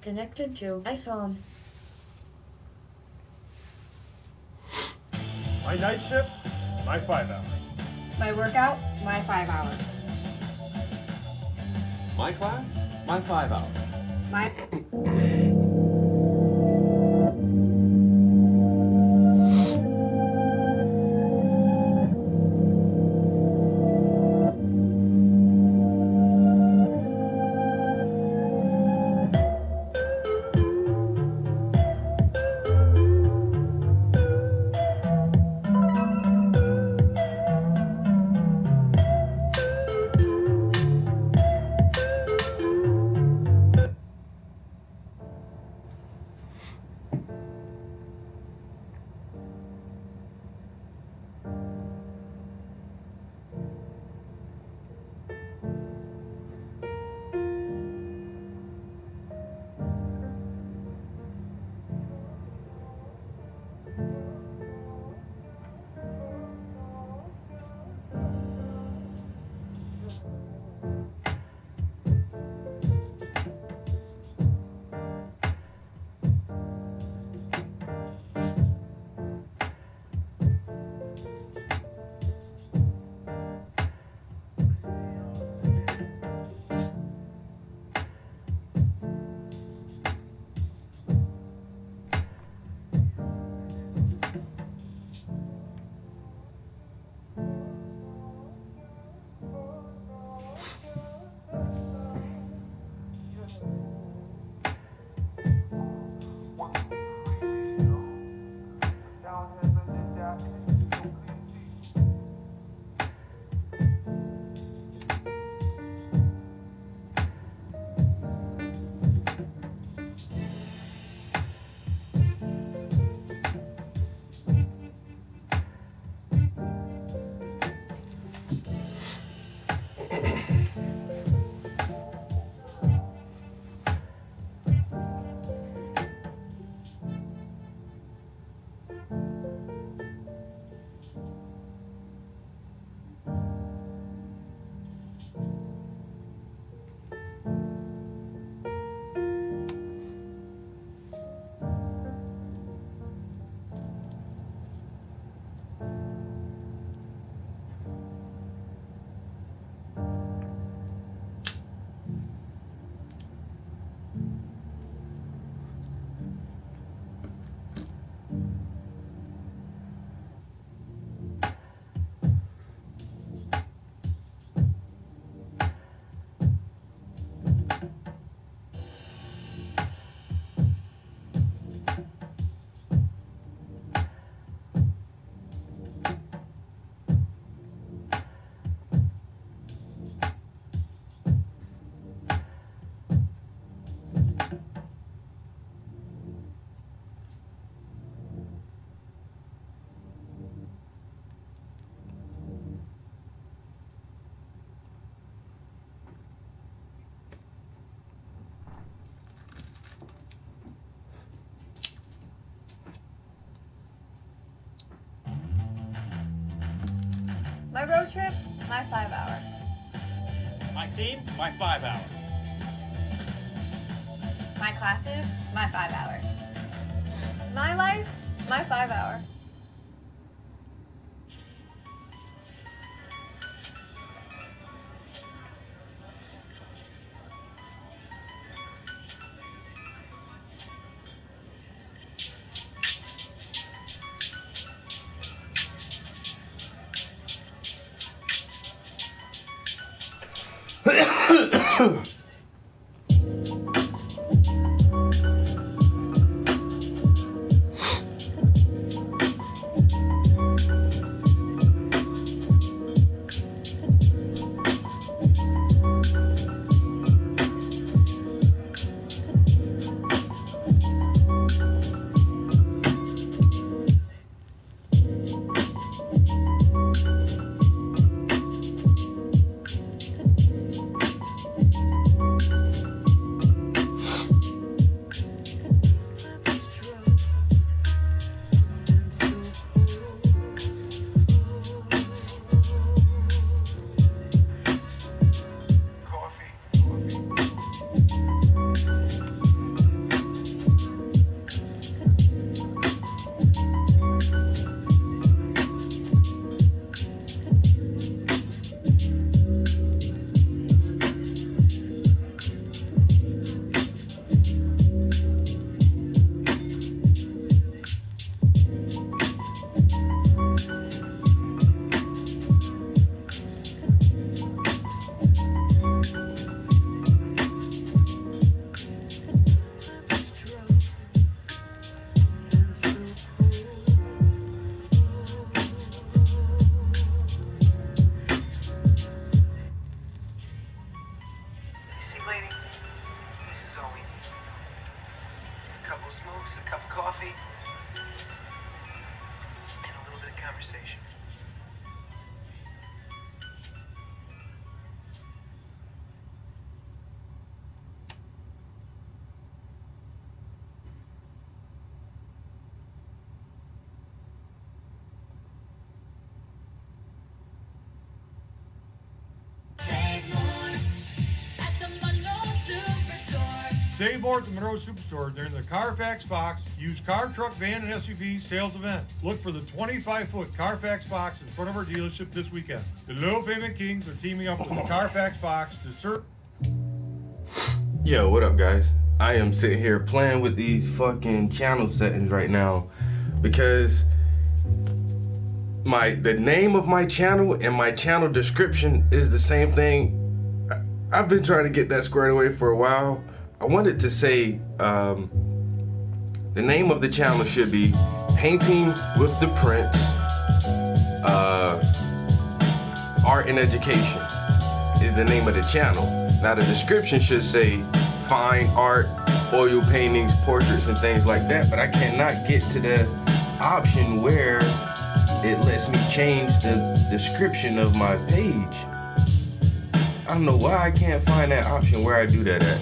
Connected to iPhone. My night shift, my 5 hours. My workout, my 5 hours. My class, my 5 hours. My road trip, my 5 hour. My team, my 5 hours. My classes, my 5 hours. My life, my 5 hour. couple smokes, a cup of coffee, and a little bit of conversation. Save more at the Monroe Superstore during the Carfax Fox used car, truck, van, and SUV sales event. Look for the 25-foot Carfax Fox in front of our dealership this weekend. The Low Payment Kings are teaming up with the Carfax Fox to serve. Yo, what up, guys? I am sitting here playing with these fucking channel settings right now because the name of my channel and my channel description is the same thing. I've been trying to get that squared away for a while. I wanted to say the name of the channel should be Painting with the Prince, Art and Education is the name of the channel. Now the description should say fine art, oil paintings, portraits, and things like that, but I cannot get to the option where it lets me change the description of my page. I don't know why I can't find that option where I do that at.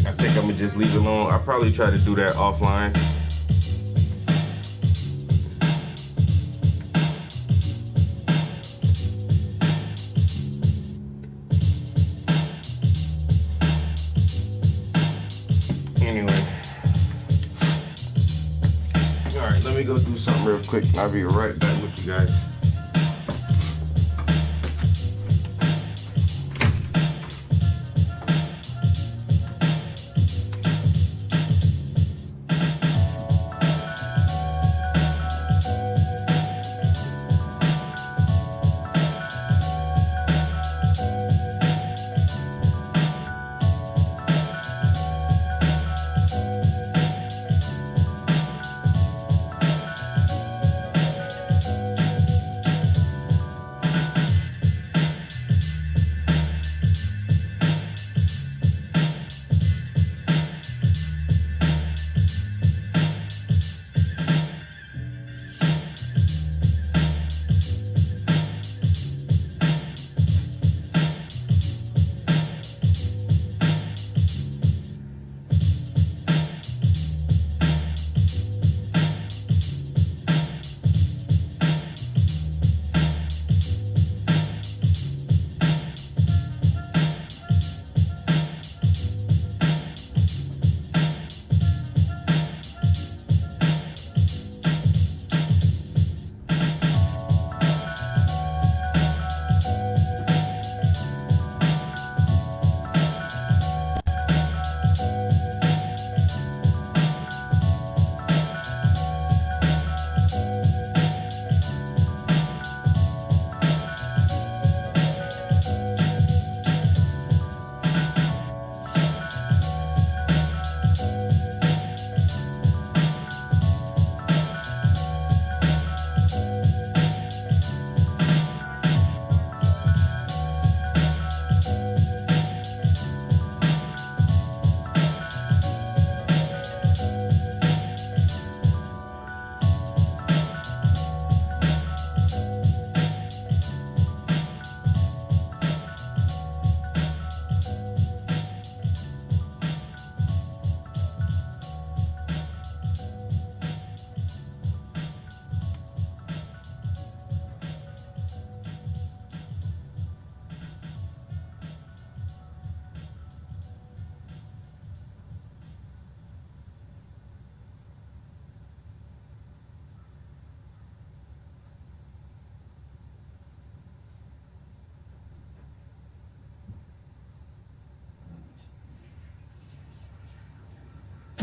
I think I'm gonna just leave it alone. I'll probably try to do that offline. Anyway. Alright, let me go do something real quick and I'll be right back with you guys.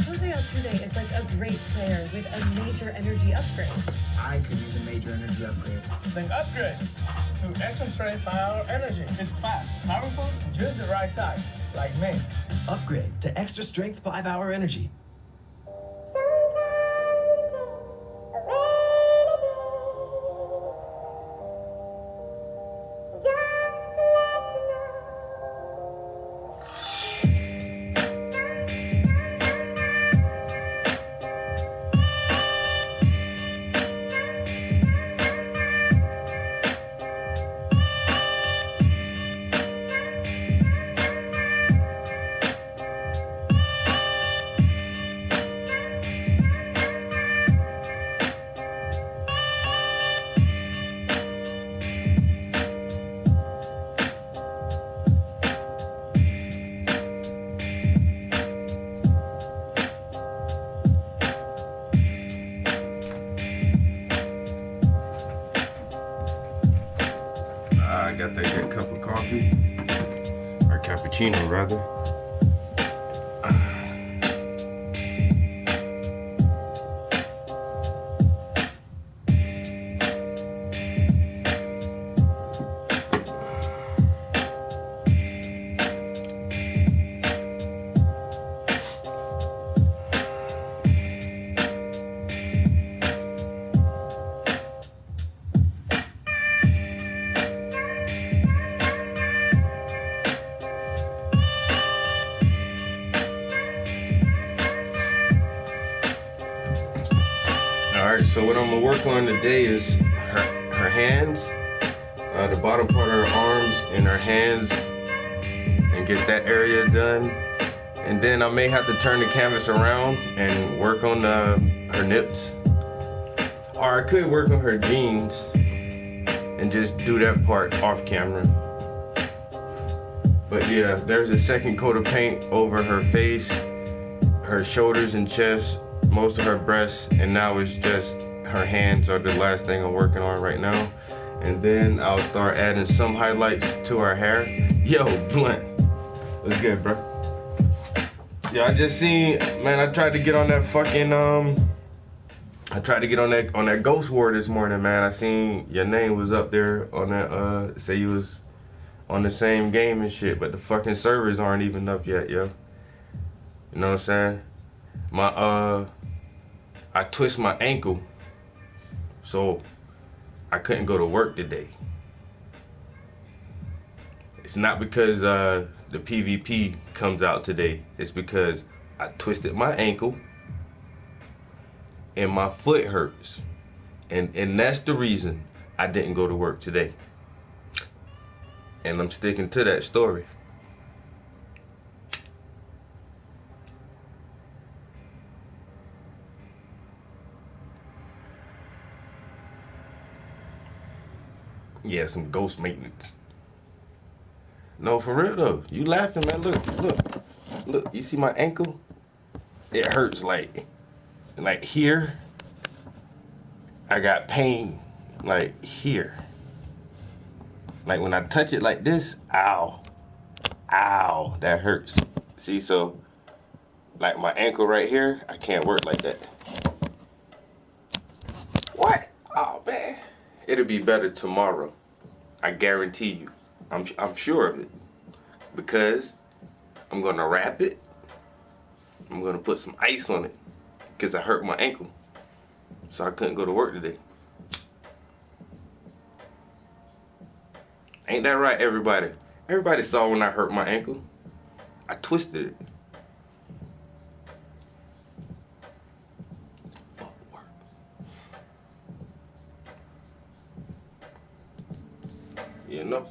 Jose Altuve is like a great player with a major energy upgrade. I could use a major energy upgrade. Then upgrade to Extra Strength 5-Hour Energy. It's fast, powerful, and just the right size, like me. Upgrade to Extra Strength 5-Hour Energy. I got that good cup of coffee, or cappuccino rather. Alright, so what I'm gonna work on today is her hands, the bottom part of her arms and her hands, and get that area done. And then I may have to turn the canvas around and work on her nips. Or I could work on her jeans and just do that part off camera. But yeah, there's a second coat of paint over her face, her shoulders and chest, most of her breasts, and now it's just her hands are the last thing I'm working on right now. And then I'll start adding some highlights to her hair. Yo, Blunt, what's good, bro? Yeah, I just seen, man, I tried to get on that fucking, I tried to get on that Ghost War this morning, man. I seen your name was up there on that, say you was on the same game and shit, but the fucking servers aren't even up yet, yo. You know what I'm saying? I twist my ankle, so I couldn't go to work today. It's not because the PvP comes out today. It's because I twisted my ankle and my foot hurts. And that's the reason I didn't go to work today. And I'm sticking to that story. Yeah, some ghost maintenance. No, for real though. You laughing, man. Look. You see my ankle? It hurts like here. I got pain like here. Like when I touch it like this, ow, that hurts. See, so like my ankle right here, I can't work like that. What? Oh man. It'll be better tomorrow. I guarantee you. I'm sure of it. Because I'm gonna wrap it. I'm gonna put some ice on it. Because I hurt my ankle. So I couldn't go to work today. Ain't that right, everybody? Everybody saw when I hurt my ankle. I twisted it. You know?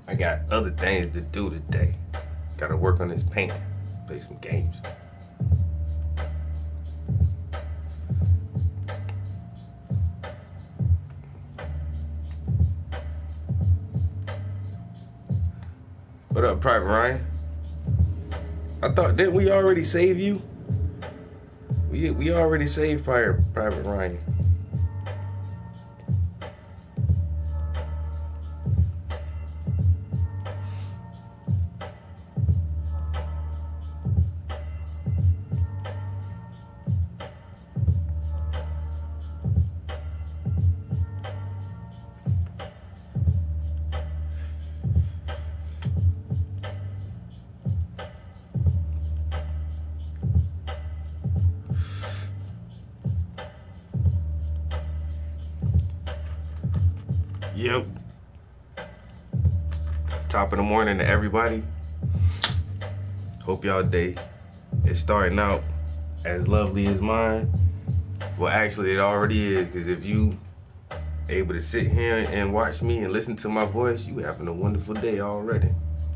I got other things to do today. Gotta work on this painting, play some games. What up, Private Ryan? I thought, didn't we already save you? We already saved Private Ryan. Yep. Top of the morning to everybody. Hope y'all day is starting out as lovely as mine. Well, actually, it already is, because if you able to sit here and watch me and listen to my voice, you having a wonderful day already.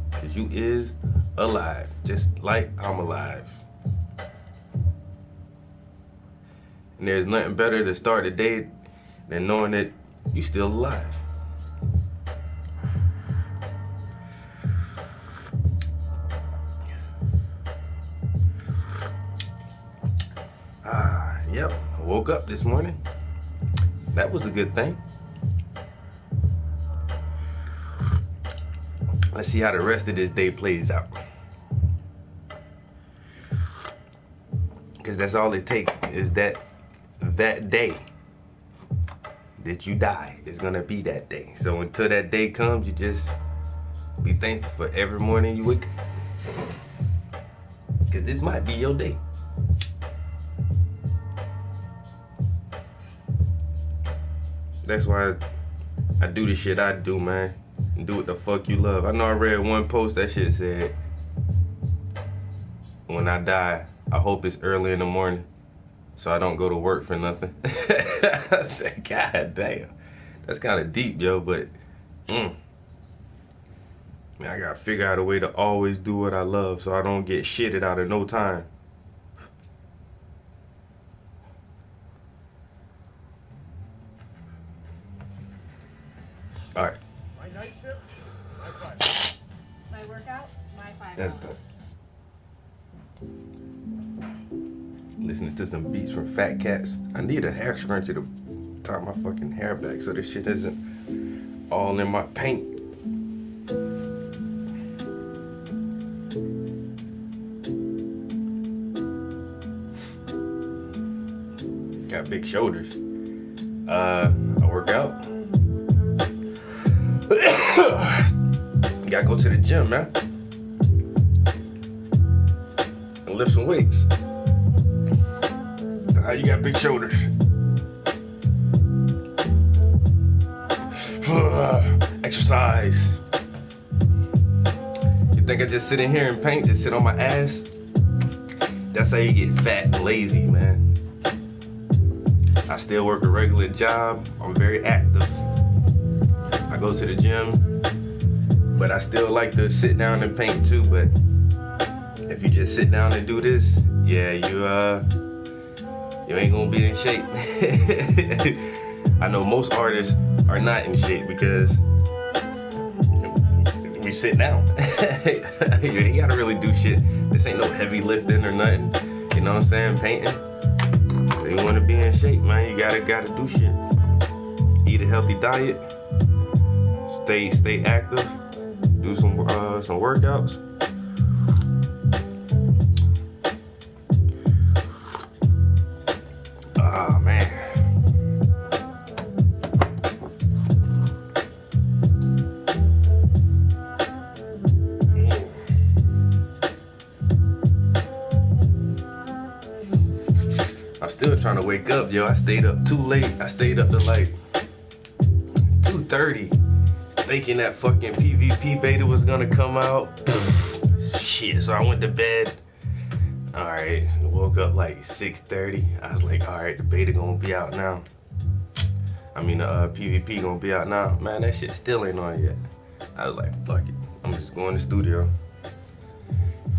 Because you is alive, just like I'm alive. And there's nothing better to start the day than knowing that you still alive. Yep, I woke up this morning. That was a good thing. Let's see how the rest of this day plays out. Because that's all it takes is that day that you die is gonna be that day. So until that day comes, you just be thankful for every morning you wake up. Because this might be your day. That's why I do the shit I do, man. And do what the fuck you love. I know I read one post that shit said, when I die, I hope it's early in the morning so I don't go to work for nothing. I said, God damn. That's kind of deep, yo, but man, I gotta figure out a way to always do what I love so I don't get shitted out of no time. All right. My night shift, my 5 hours. My workout, my 5 That's hours. done. Listening to some beats from Fat Cats. I need a hair scrunchie to tie my fucking hair back so this shit isn't all in my paint. Got big shoulders. I work out. You gotta go to the gym, man. And lift some weights. How you got big shoulders? Exercise. You think I just sit in here and paint, just sit on my ass? That's how you get fat and lazy, man. I still work a regular job. I'm very active. I go to the gym, but I still like to sit down and paint too. But if you just sit down and do this, yeah, you ain't gonna be in shape. I know most artists are not in shape because we sit down. You ain't gotta really do shit. This ain't no heavy lifting or nothing. You know what I'm saying? Painting. If you wanna be in shape, man, you gotta do shit. Eat a healthy diet. Stay active. Do some workouts. Oh man. I'm still trying to wake up, yo. I stayed up too late. I stayed up to like 2:30 thinking that fucking PvP beta was gonna come out. Shit, so I went to bed. Alright, woke up like 6:30. I was like, alright, the beta gonna be out now. I mean, PvP gonna be out now. Man, that shit still ain't on yet. I was like, fuck it. I'm just going to the studio.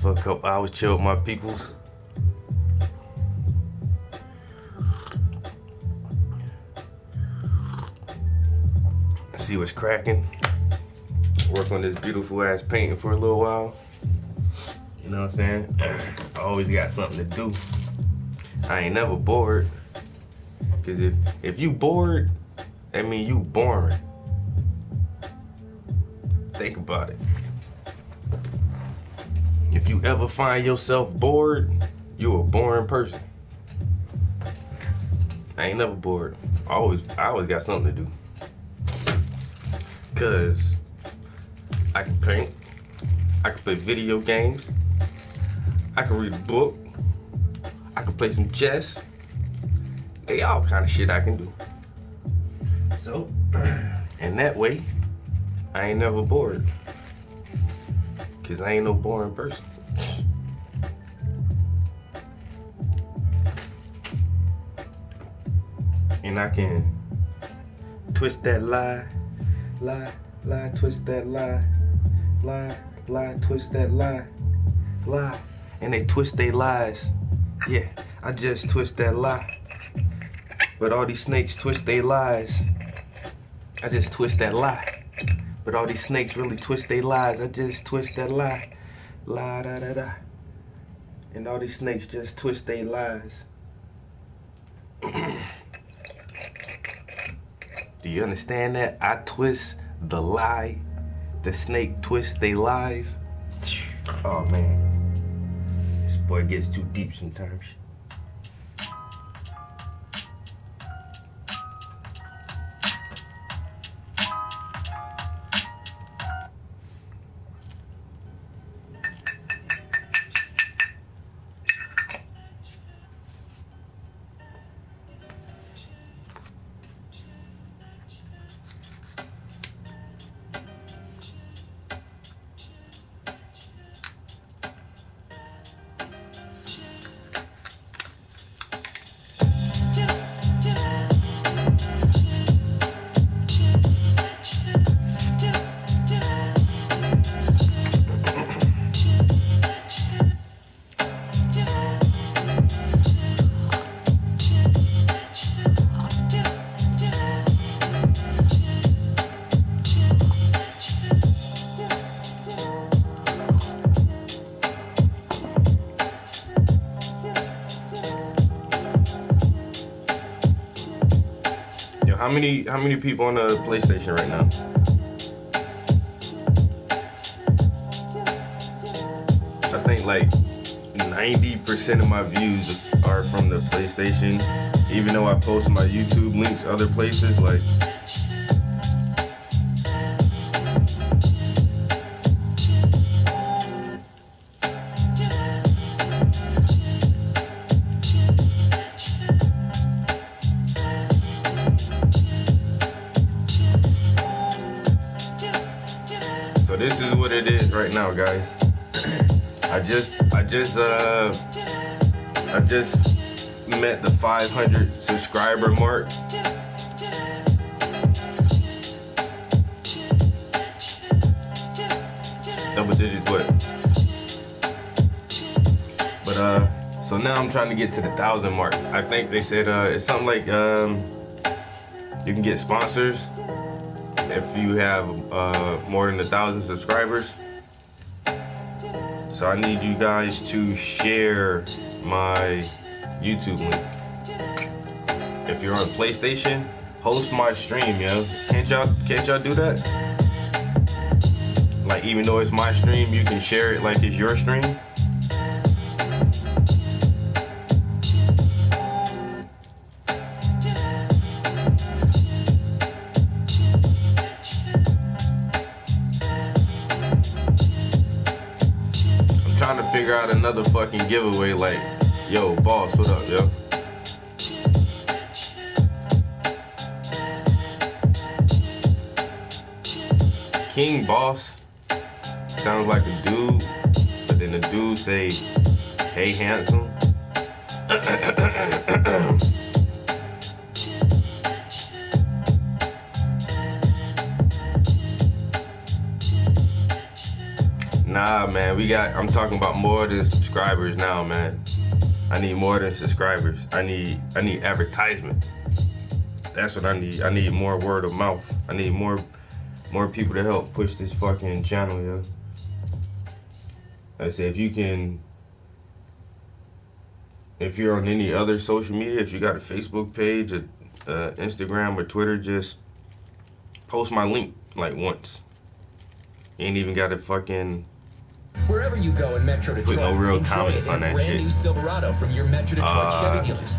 For a couple hours, chill with my peoples. See what's cracking. Work on this beautiful ass painting for a little while. You know what I'm saying? I always got something to do. I ain't never bored. Cause if you bored, that mean you boring. Think about it. If you ever find yourself bored, you a boring person. I ain't never bored. I always got something to do. Cause I can paint, I can play video games, I can read a book, I can play some chess. They all kind of shit I can do. So, in that way, I ain't never bored. Cause I ain't no boring person. And I can twist that lie, twist that lie, twist that lie. And they twist their lies. Yeah, I just twist that lie. But all these snakes twist their lies. I just twist that lie. But all these snakes really twist their lies. I just twist that lie. Da da da. And all these snakes just twist their lies. Do you understand that? I twist the lie. The snake twists they lies. Oh man. This boy gets too deep sometimes. How many people on the PlayStation right now? I think like 90% of my views are from the PlayStation. Even though I post my YouTube links other places, like this is what it is right now, guys. I just met the 500 subscriber mark. Double digits, what? But so now I'm trying to get to the 1,000 mark. I think they said it's something like you can get sponsors if you have more than 1,000 subscribers. So I need you guys to share my YouTube link. If you're on PlayStation, host my stream, yo. Can't y'all do that? Like, even though it's my stream, you can share it like it's your stream. Trying to figure out another fucking giveaway, like, yo, boss, what up, yo? King Boss sounds like a dude, but then the dude say, hey, handsome. Nah, man, I'm talking about more than subscribers now, man. I need more than subscribers. I need advertisement. That's what I need. I need more word of mouth. I need more people to help push this fucking channel, yo. I say, if you're on any other social media, if you got a Facebook page, or Instagram or Twitter, just post my link like once. You ain't even got to fucking wherever you go in Metro Detroit, put no real comments on that brand shit. New Silverado from your Metro Detroit Chevy dealers.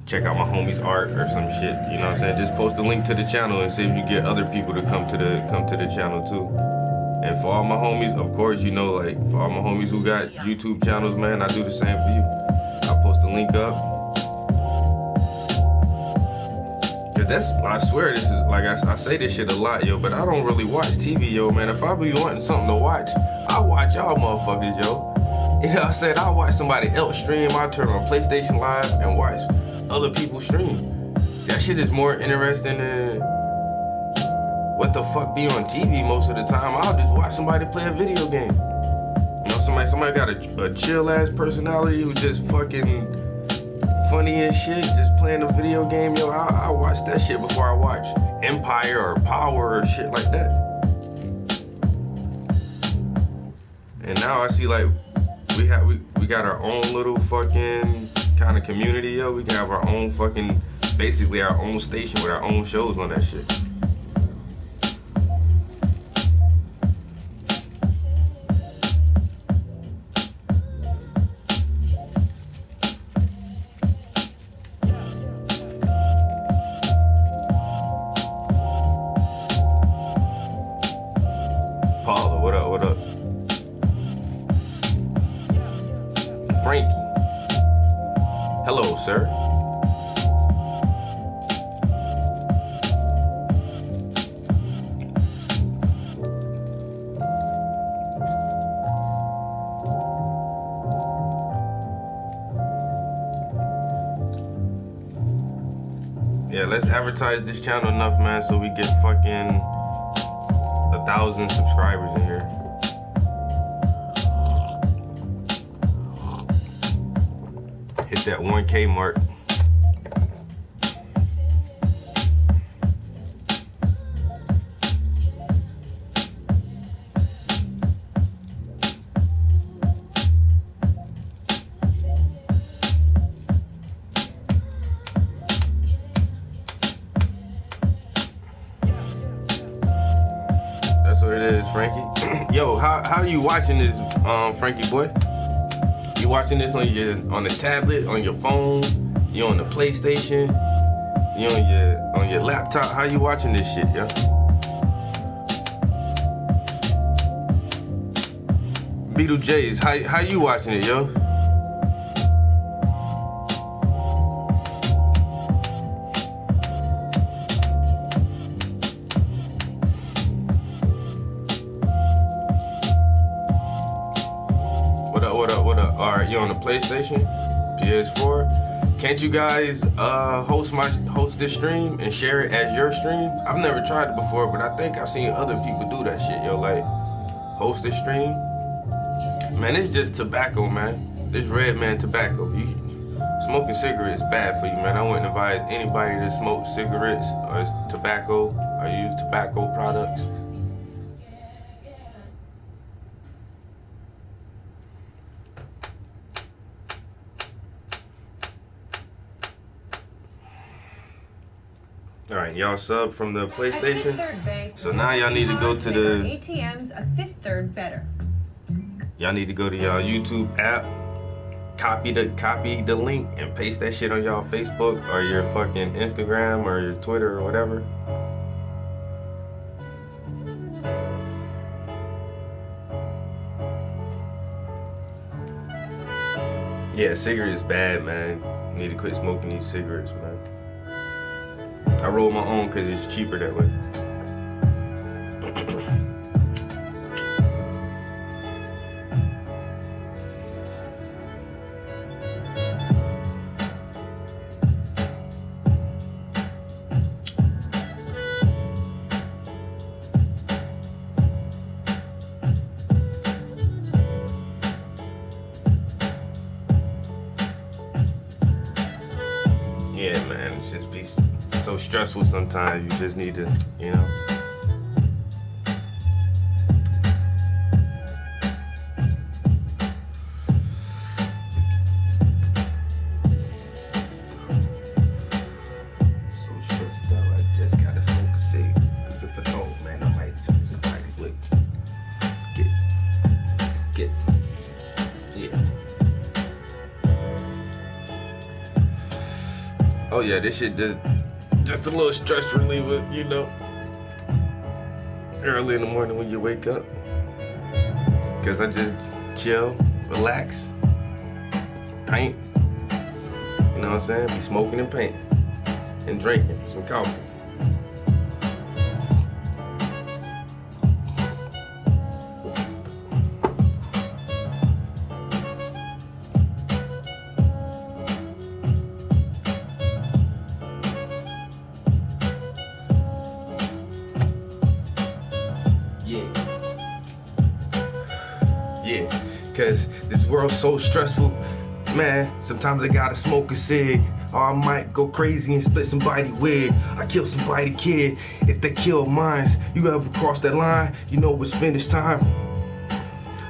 Check out my homie's art or some shit. You know what I'm saying? Just post a link to the channel and see if you get other people to come to the channel too. And for all my homies, of course, you know, like for all my homies who got YouTube channels, man, I do the same for you. I'll post a link up. I swear this is, like I say this shit a lot, yo, but I don't really watch TV, yo, man. If I be wanting something to watch, I watch y'all motherfuckers, yo. You know what I said? I watch somebody else stream. I turn on PlayStation Live and watch other people stream. That shit is more interesting than what the fuck be on TV most of the time. I'll just watch somebody play a video game. You know, somebody got a chill ass personality who just fucking funny as shit, just playing a video game, yo. I watch that shit before I watch Empire or Power or shit like that. And now I see like we got our own little fucking kind of community, yo. We can have our own fucking, basically our own station with our own shows on that shit. Paula, what up, what up? Frankie. Hello, sir. Yeah, let's advertise this channel enough, man, so we get fucking 1,000 subscribers in here. Hit that 1K mark. That's what it is, Frankie. Yo, how you watching this, Frankie boy? You watching this on the tablet, on your phone, you on the PlayStation, you on your laptop? How you watching this shit, yo? Beetle J's, how you watching it, yo? What up? Alright, you on the PlayStation, PS4? Can't you guys host this stream and share it as your stream? I've never tried it before, but I think I've seen other people do that shit, yo. Like, host this stream. Man, it's just tobacco, man. This red man tobacco. Smoking cigarettes is bad for you, man. I wouldn't advise anybody to smoke cigarettes or tobacco or use tobacco products. All right, y'all sub from the PlayStation. So now y'all need to go to the ATMs a Fifth Third better. Y'all need to go to y'all YouTube app, copy the link and paste that shit on y'all Facebook or your fucking Instagram or your Twitter or whatever. Yeah, cigarettes bad, man. You need to quit smoking these cigarettes, man. I roll my own because it's cheaper that way. Yeah, man, it's just be so stressful sometimes. You just need to, you know. So stressed out, I just gotta smoke a cig. Cause if I don't, man, I might just somebody's with get, yeah. Oh yeah, this shit just a little stress reliever, you know. Early in the morning when you wake up. Cause I just chill, relax, paint. You know what I'm saying? Be smoking and painting. And drinking some coffee. Yeah, cause this world's so stressful, man. Sometimes I gotta smoke a cig, or I might go crazy and split somebody's wig. I kill somebody's kid. If they kill mine, you ever cross that line, you know it's finish time.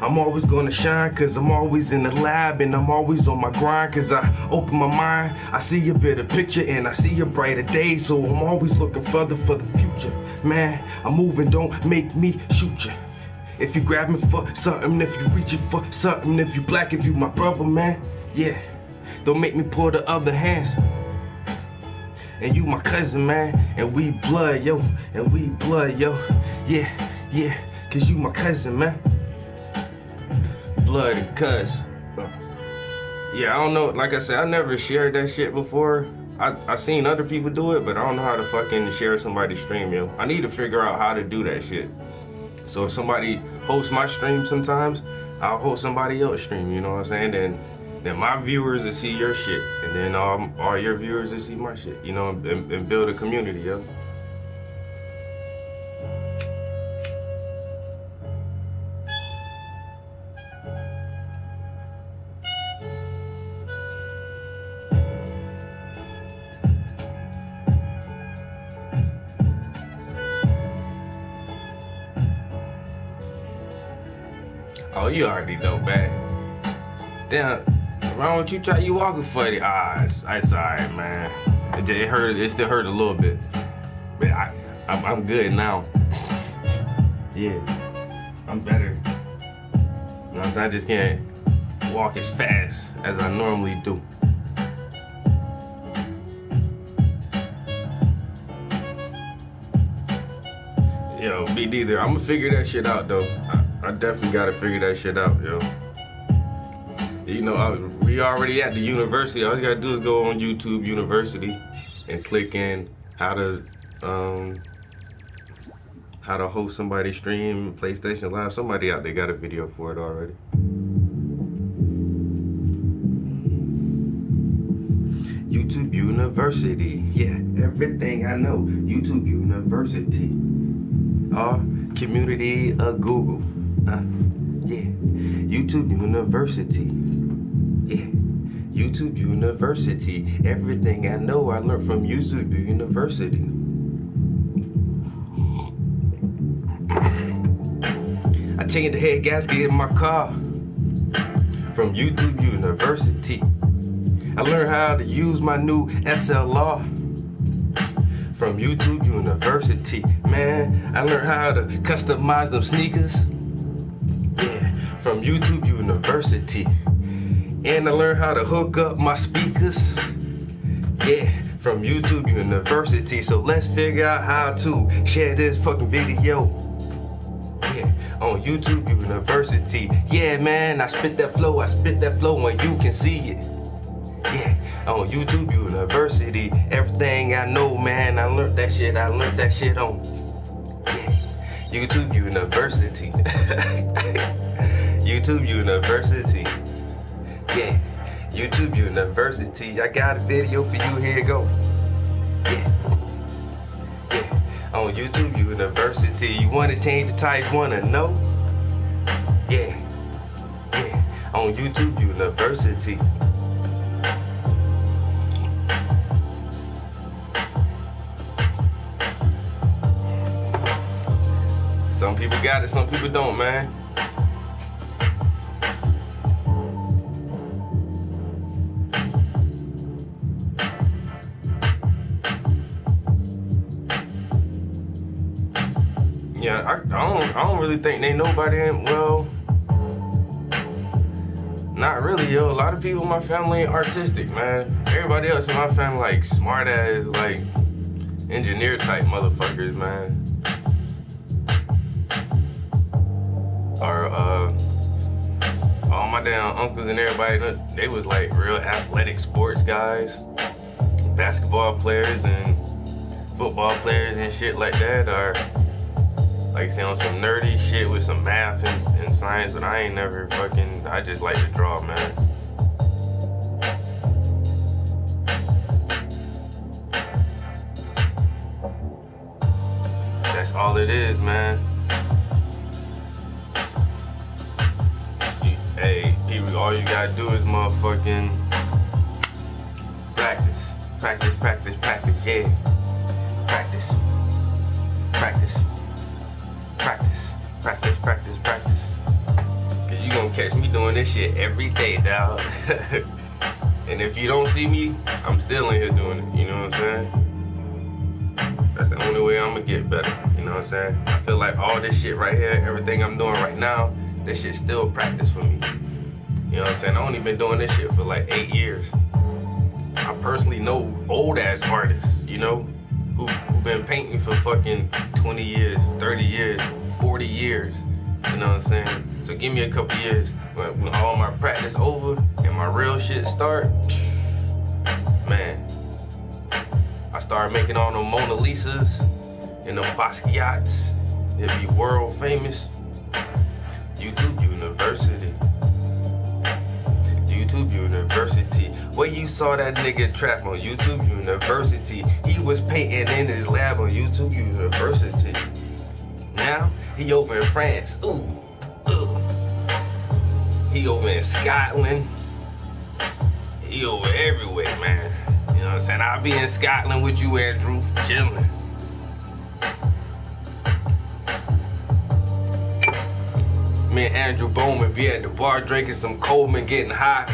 I'm always gonna shine, cause I'm always in the lab, and I'm always on my grind, cause I open my mind, I see a better picture, and I see a brighter day, so I'm always looking further for the future. Man, I'm moving, don't make me shoot you. If you grab me for something, if you reaching for something, if you black, if you my brother, man, yeah, don't make me pull the other hands. And you my cousin, man, and we blood, yo, and we blood, yo, yeah, yeah, cause you my cousin, man. Blood and cuz. Yeah, I don't know, like I said, I never shared that shit before. I seen other people do it, but I don't know how to fucking share somebody's stream, yo. I need to figure out how to do that shit. So if somebody hosts my stream sometimes, I'll host somebody else's stream, you know what I'm saying? Then my viewers will see your shit, and then all your viewers will see my shit, you know, and build a community, yo. Oh, you already know, man. Damn, why don't you try you walking funny? It's alright, man. It hurt. It still hurt a little bit, but I'm good now. Yeah, I'm better. You know, so I just can't walk as fast as I normally do. Yo, me neither. I'm gonna figure that shit out though. I definitely gotta figure that shit out, yo. You know, we already at the university. All you gotta do is go on YouTube University and click in how to host somebody's stream, PlayStation Live. Somebody out there got a video for it already. YouTube University, yeah, everything I know. YouTube University, community of Google. Yeah, YouTube University. Yeah, YouTube University. Everything I know I learned from YouTube University. I changed the head gasket in my car from YouTube University. I learned how to use my new SLR from YouTube University. Man, I learned how to customize them sneakers. From YouTube University. And I learned how to hook up my speakers. Yeah, from YouTube University. So let's figure out how to share this fucking video. Yeah, on YouTube University. Yeah, man, I spit that flow and you can see it. Yeah, on YouTube University. Everything I know, man, I learned that shit on. Yeah, YouTube University. YouTube University. Yeah, YouTube University. I got a video for you, here you go. Yeah, yeah, on YouTube University. You wanna change the type, wanna know? Yeah, yeah, on YouTube University. Some people got it, some people don't, man. Yeah, I don't really think they know by them. Well, not really, yo. A lot of people in my family ain't artistic, man. Everybody else in my family like smart ass, like engineer type motherfuckers, man. Or all my damn uncles and everybody, they was like real athletic sports guys, basketball players and football players and shit like that, or like say on some nerdy shit with some math and science, but I ain't never fucking, I just like to draw, man. That's all it is, man. Hey, people, all you gotta do is motherfucking practice. Practice, practice, practice, yeah. Practice. Practice. Practice. Practice, practice, practice. you gonna catch me doing this shit every day, dog. And if you don't see me, I'm still in here doing it, you know what I'm saying? That's the only way I'm gonna get better, you know what I'm saying? I feel like all this shit right here, everything I'm doing right now, this shit's still practice for me. You know what I'm saying? I only been doing this shit for like 8 years. I personally know old ass artists, you know, who been painting for fucking 20 years, 30 years, 40 years. You know what I'm saying? So give me a couple years when all my practice over and my real shit start. Man, I start making all them Mona Lisas and them Basquiats. It'd be world famous. YouTube University. YouTube University. Where you saw that nigga trap on YouTube University. He was painting in his lab on YouTube University. Now, he over in France. Ooh. He over in Scotland. He over everywhere, man. You know what I'm saying? I'll be in Scotland with you, Andrew, chilling. Me and Andrew Bowman be at the bar drinking some Coleman, getting high,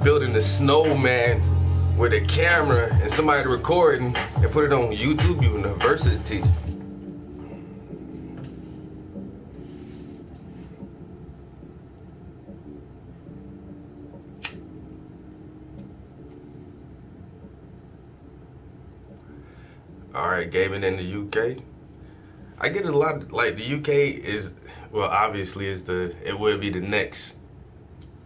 building a snowman with a camera and somebody recording and put it on YouTube University. All right, gaming in the UK. I get a lot, like the UK is, well, obviously it would be the next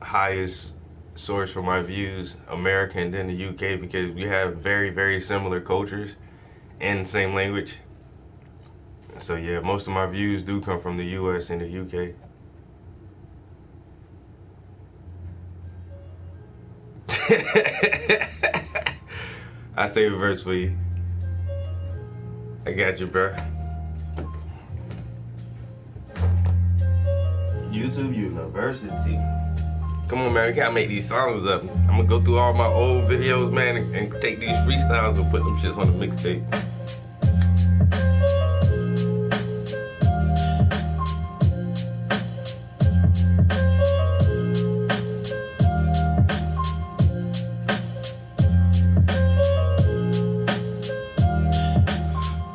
highest source for my views, America and then the UK, because we have very, very similar cultures and same language. So yeah, most of my views do come from the US and the UK. I say reverse for you. I got you, bro. YouTube University. Come on, man, we gotta make these songs up. I'm gonna go through all my old videos, man, and take these freestyles and put them shits on the mixtape.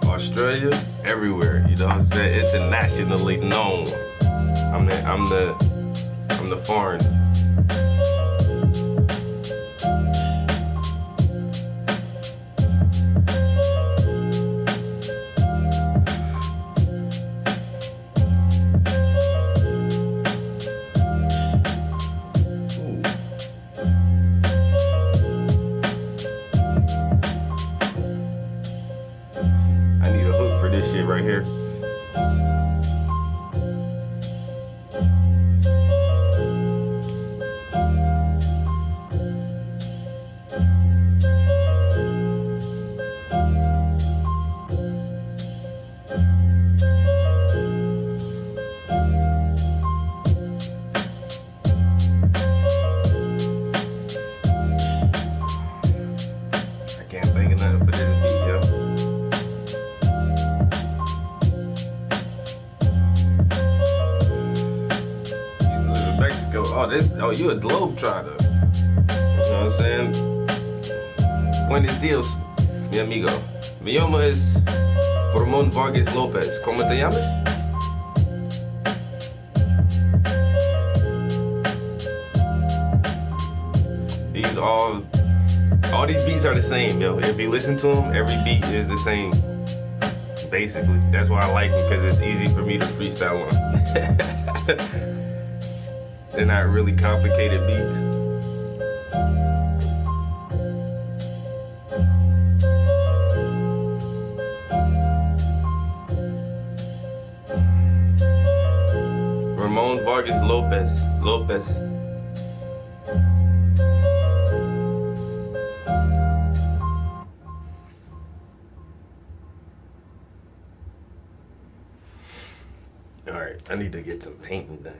Australia, everywhere, you know what I'm saying? Internationally known. I'm the foreign. I need a hook for this shit right here. Oh, you a globetrotter. You know what I'm saying? Buenos dias, mi amigo. Mi nombre es Ramón Vargas López. ¿Cómo te llamas? These all these beats are the same, yo. If you listen to them, every beat is the same. Basically, that's why I like them, because it's easy for me to freestyle on. They're not really complicated beats. Ramón Vargas López. All right, I need to get some painting done.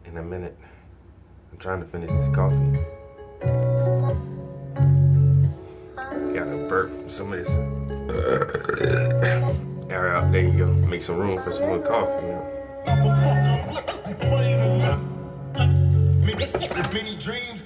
In a minute. I'm trying to finish this coffee. Gotta burp some of this air out. There you go. Make some room for some more coffee. You know? Many dreams.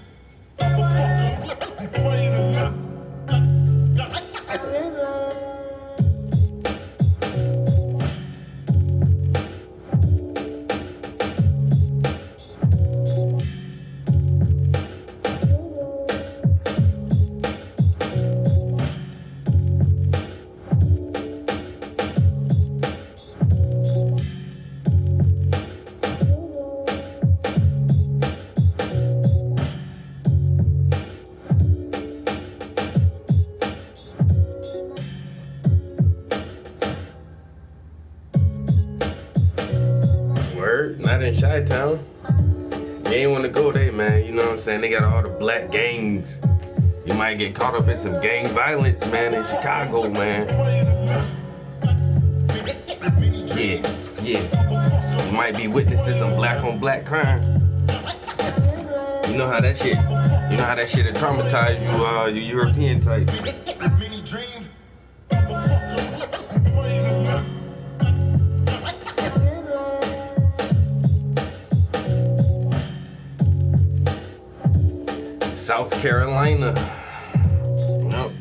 Not in Chi-Town. You ain't want to go there, man. You know what I'm saying? They got all the black gangs. You might get caught up in some gang violence, man, in Chicago, man. Yeah. You might be witness to some black on black crime. You know how that shit will traumatize you, you European types. South Carolina. Nope.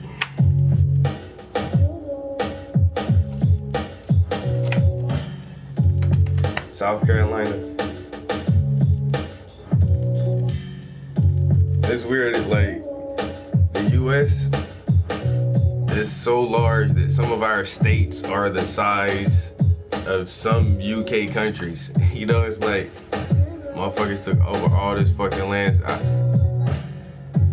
South Carolina. It's weird, it's like the US is so large that some of our states are the size of some UK countries. You know, it's like motherfuckers took over all this fucking land.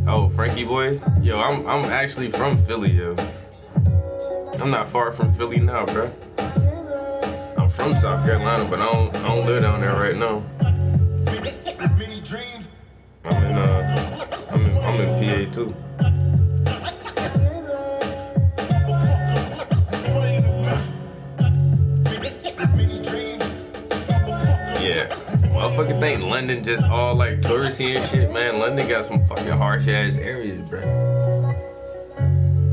Oh, Frankie boy? Yo, I'm actually from Philly, yo. I'm not far from Philly now, bro. I'm from South Carolina, but I don't live down there right now. I'm in PA too. Yeah. Motherfucking think London just all like touristy and shit, man. London got some fucking harsh ass areas, bro.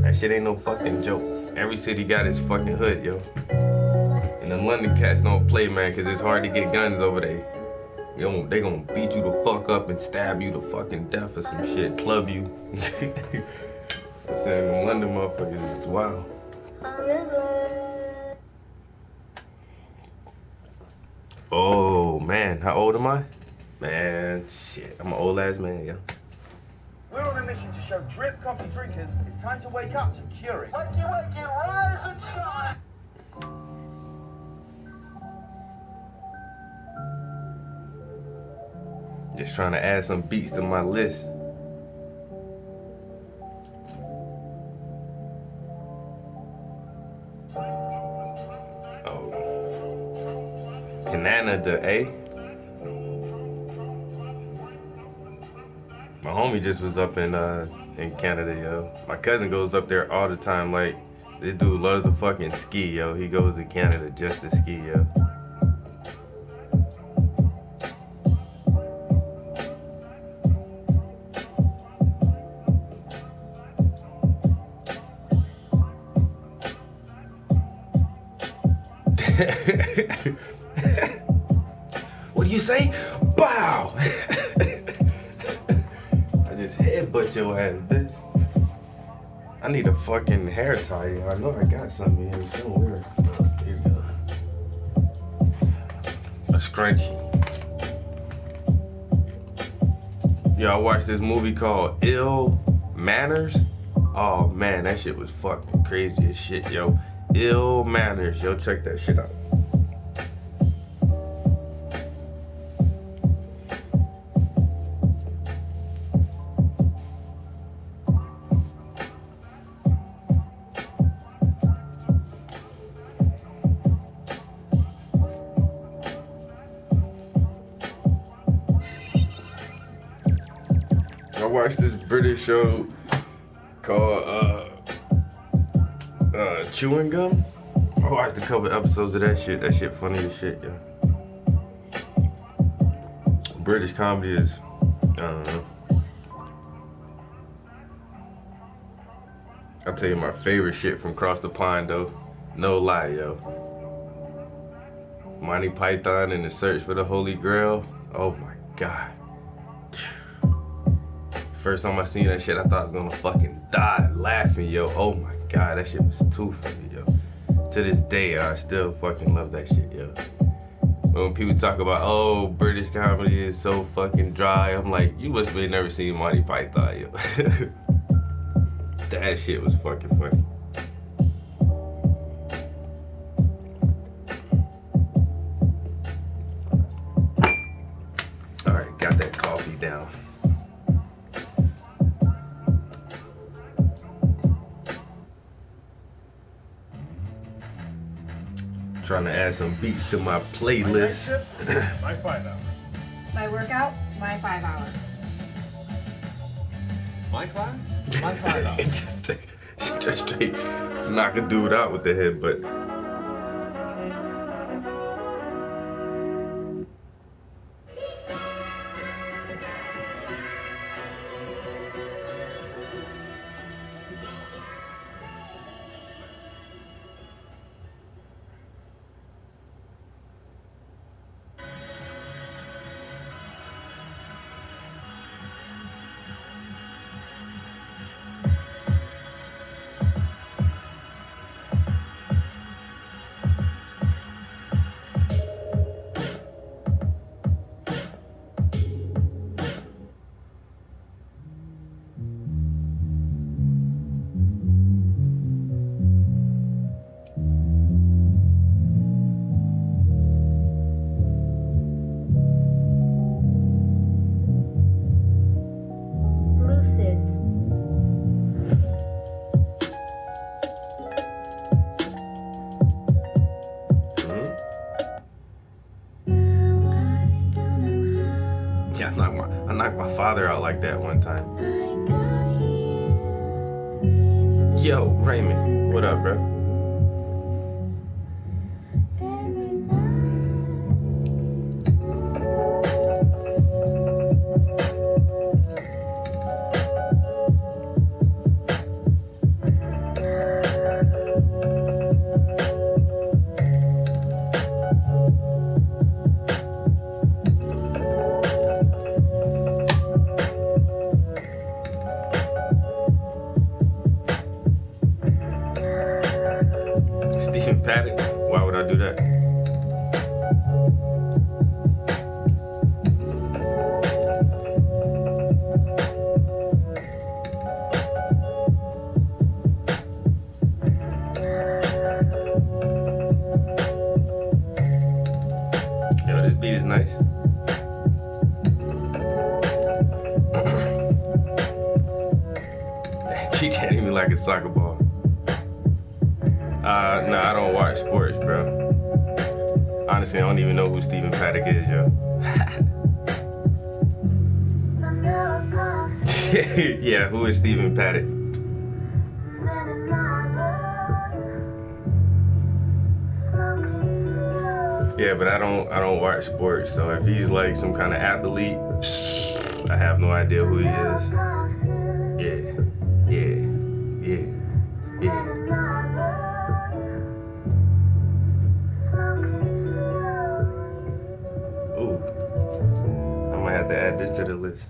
That shit ain't no fucking joke. Every city got its fucking hood, yo. And the London cats don't play, man, cause it's hard to get guns over there. They gonna beat you the fuck up and stab you to fucking death or some shit, club you. I'm saying the London motherfuckers is wild. Oh man, how old am I? Man, shit, I'm an old ass man, yo. We're on a mission to show drip coffee drinkers it's time to wake up to Keurig. Wakey, rise and shine! Just trying to add some beats to my list. Oh. Canada, eh? My homie just was up in Canada, yo. My cousin goes up there all the time. Like, this dude loves to fucking ski, yo. He goes to Canada just to ski, yo. What do you say? Bow! I just headbutt your ass, bitch. I need a fucking hair tie. I know I got something here somewhere. Here you go. A scrunchie. Yo, I watched this movie called Ill Manners. Oh man, that shit was fucking crazy as shit, yo. Ill Manners, yo, check that shit out. I watched this British show called Chewing Gum. I watched a couple episodes of that shit. That shit funny as shit, yo. British comedy is, I don't know. I'll tell you my favorite shit from across the pond, though. No lie, yo. Monty Python and the Search for the Holy Grail. Oh my god. First time I seen that shit, I thought I was gonna fucking die laughing, yo. Oh my god, that shit was too funny, yo. To this day, I still fucking love that shit, yo. When people talk about, oh, British comedy is so fucking dry, I'm like, you must have never seen Monty Python, yo. That shit was fucking funny. Alright, got that coffee down. Trying to add some beats to my playlist. My 5 hour. My workout, my 5 hour. My class? My 5 hour. just straight knock a dude out with the headbutt. I knocked my father out like that one time. Yo, Raymond, what up, bro? Stephen Paddock? Why would I do that? Yo, this beat is nice. She hitting me like a soccer ball. No, I don't watch sports, bro. Honestly, I don't even know who Stephen Paddock is, yo. Yeah, who is Stephen Paddock? Yeah, but I don't watch sports, so if he's like some kind of athlete, I have no idea who he is. Yeah. Ooh, I might have to add this to the list.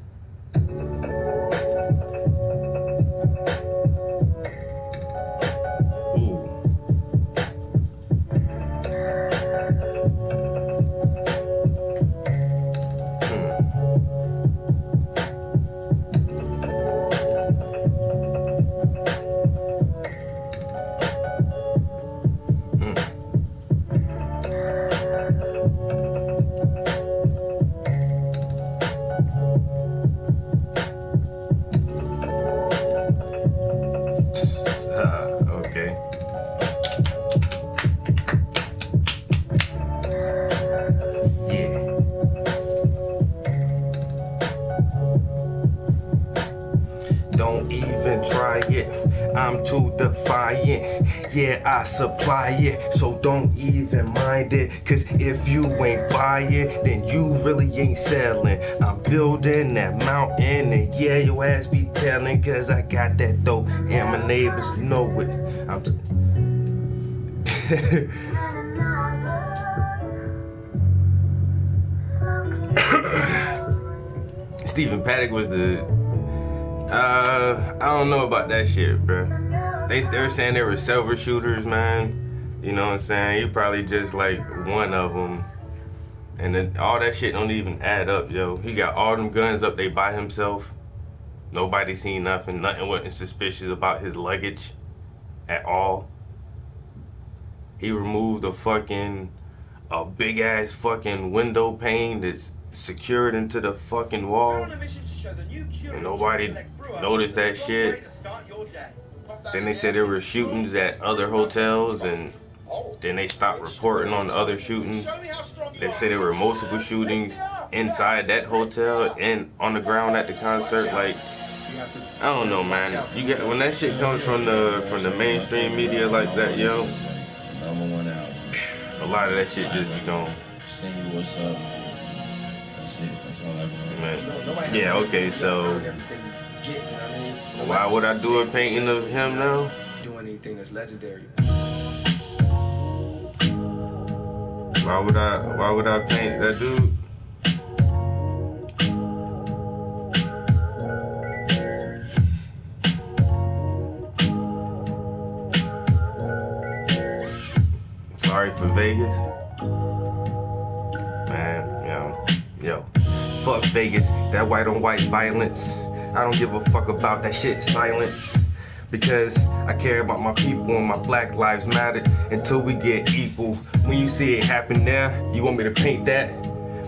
Okay. Yeah. Don't even try it. I'm too defiant. Yeah, I supply it, so don't even mind it. Cause if you ain't buy it, then you really ain't selling. I'm building that mountain, and yeah, your ass be telling. Cause I got that dope, and my neighbors know it. I'm. Stephen Paddock was the. I don't know about that shit, bro. They were saying they were silver shooters, man. You know what I'm saying? He probably just like one of them. And then all that shit don't even add up, yo. He got all them guns up there by himself. Nobody seen nothing. Nothing wasn't suspicious about his luggage at all. He removed a big ass fucking window pane that's secured into the fucking wall. And nobody noticed that shit. Then they said there were shootings at other hotels, and then they stopped reporting on the other shootings. They said there were multiple shootings inside that hotel and on the ground at the concert. Like, I don't know, man. You get when that shit comes from the mainstream media like that, yo. Number one album. A lot of that shit just be gone. Sing what's up. That's it. That's all I want. Yeah, okay, so why would I do a painting of him now? Do anything that's legendary. Why would I paint that dude? Sorry for Vegas. Man, yo. Fuck Vegas. That white on white violence. I don't give a fuck about that shit. Silence. Because I care about my people and my Black Lives Matter until we get equal. When you see it happen there, you want me to paint that?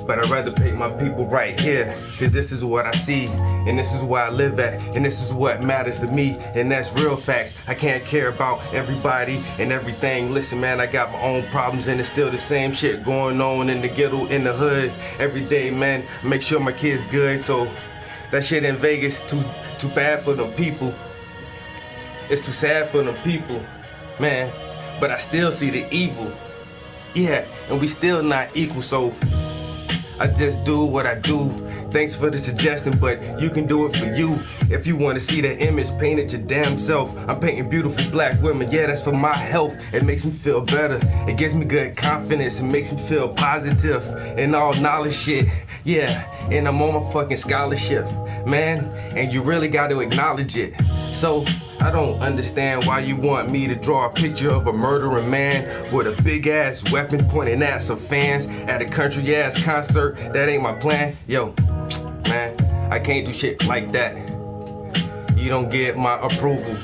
But I'd rather paint my people right here. Cause this is what I see, and this is where I live at, and this is what matters to me, and that's real facts. I can't care about everybody and everything. Listen, man, I got my own problems, and it's still the same shit going on in the ghetto, in the hood. Every day, man, make sure my kid's good. So that shit in Vegas, too bad for them people. It's too sad for them people, man. But I still see the evil. Yeah, and we still not equal, so I just do what I do. Thanks for the suggestion, but you can do it for you. If you want to see that image, paint it your damn self. I'm painting beautiful black women, yeah, that's for my health. It makes me feel better. It gives me good confidence. It makes me feel positive and all knowledge shit. Yeah, and I'm on my fucking scholarship, man. And you really got to acknowledge it. So I don't understand why you want me to draw a picture of a murdering man with a big ass weapon pointing at some fans at a country ass concert. That ain't my plan. Yo, man, I can't do shit like that. You don't get my approval,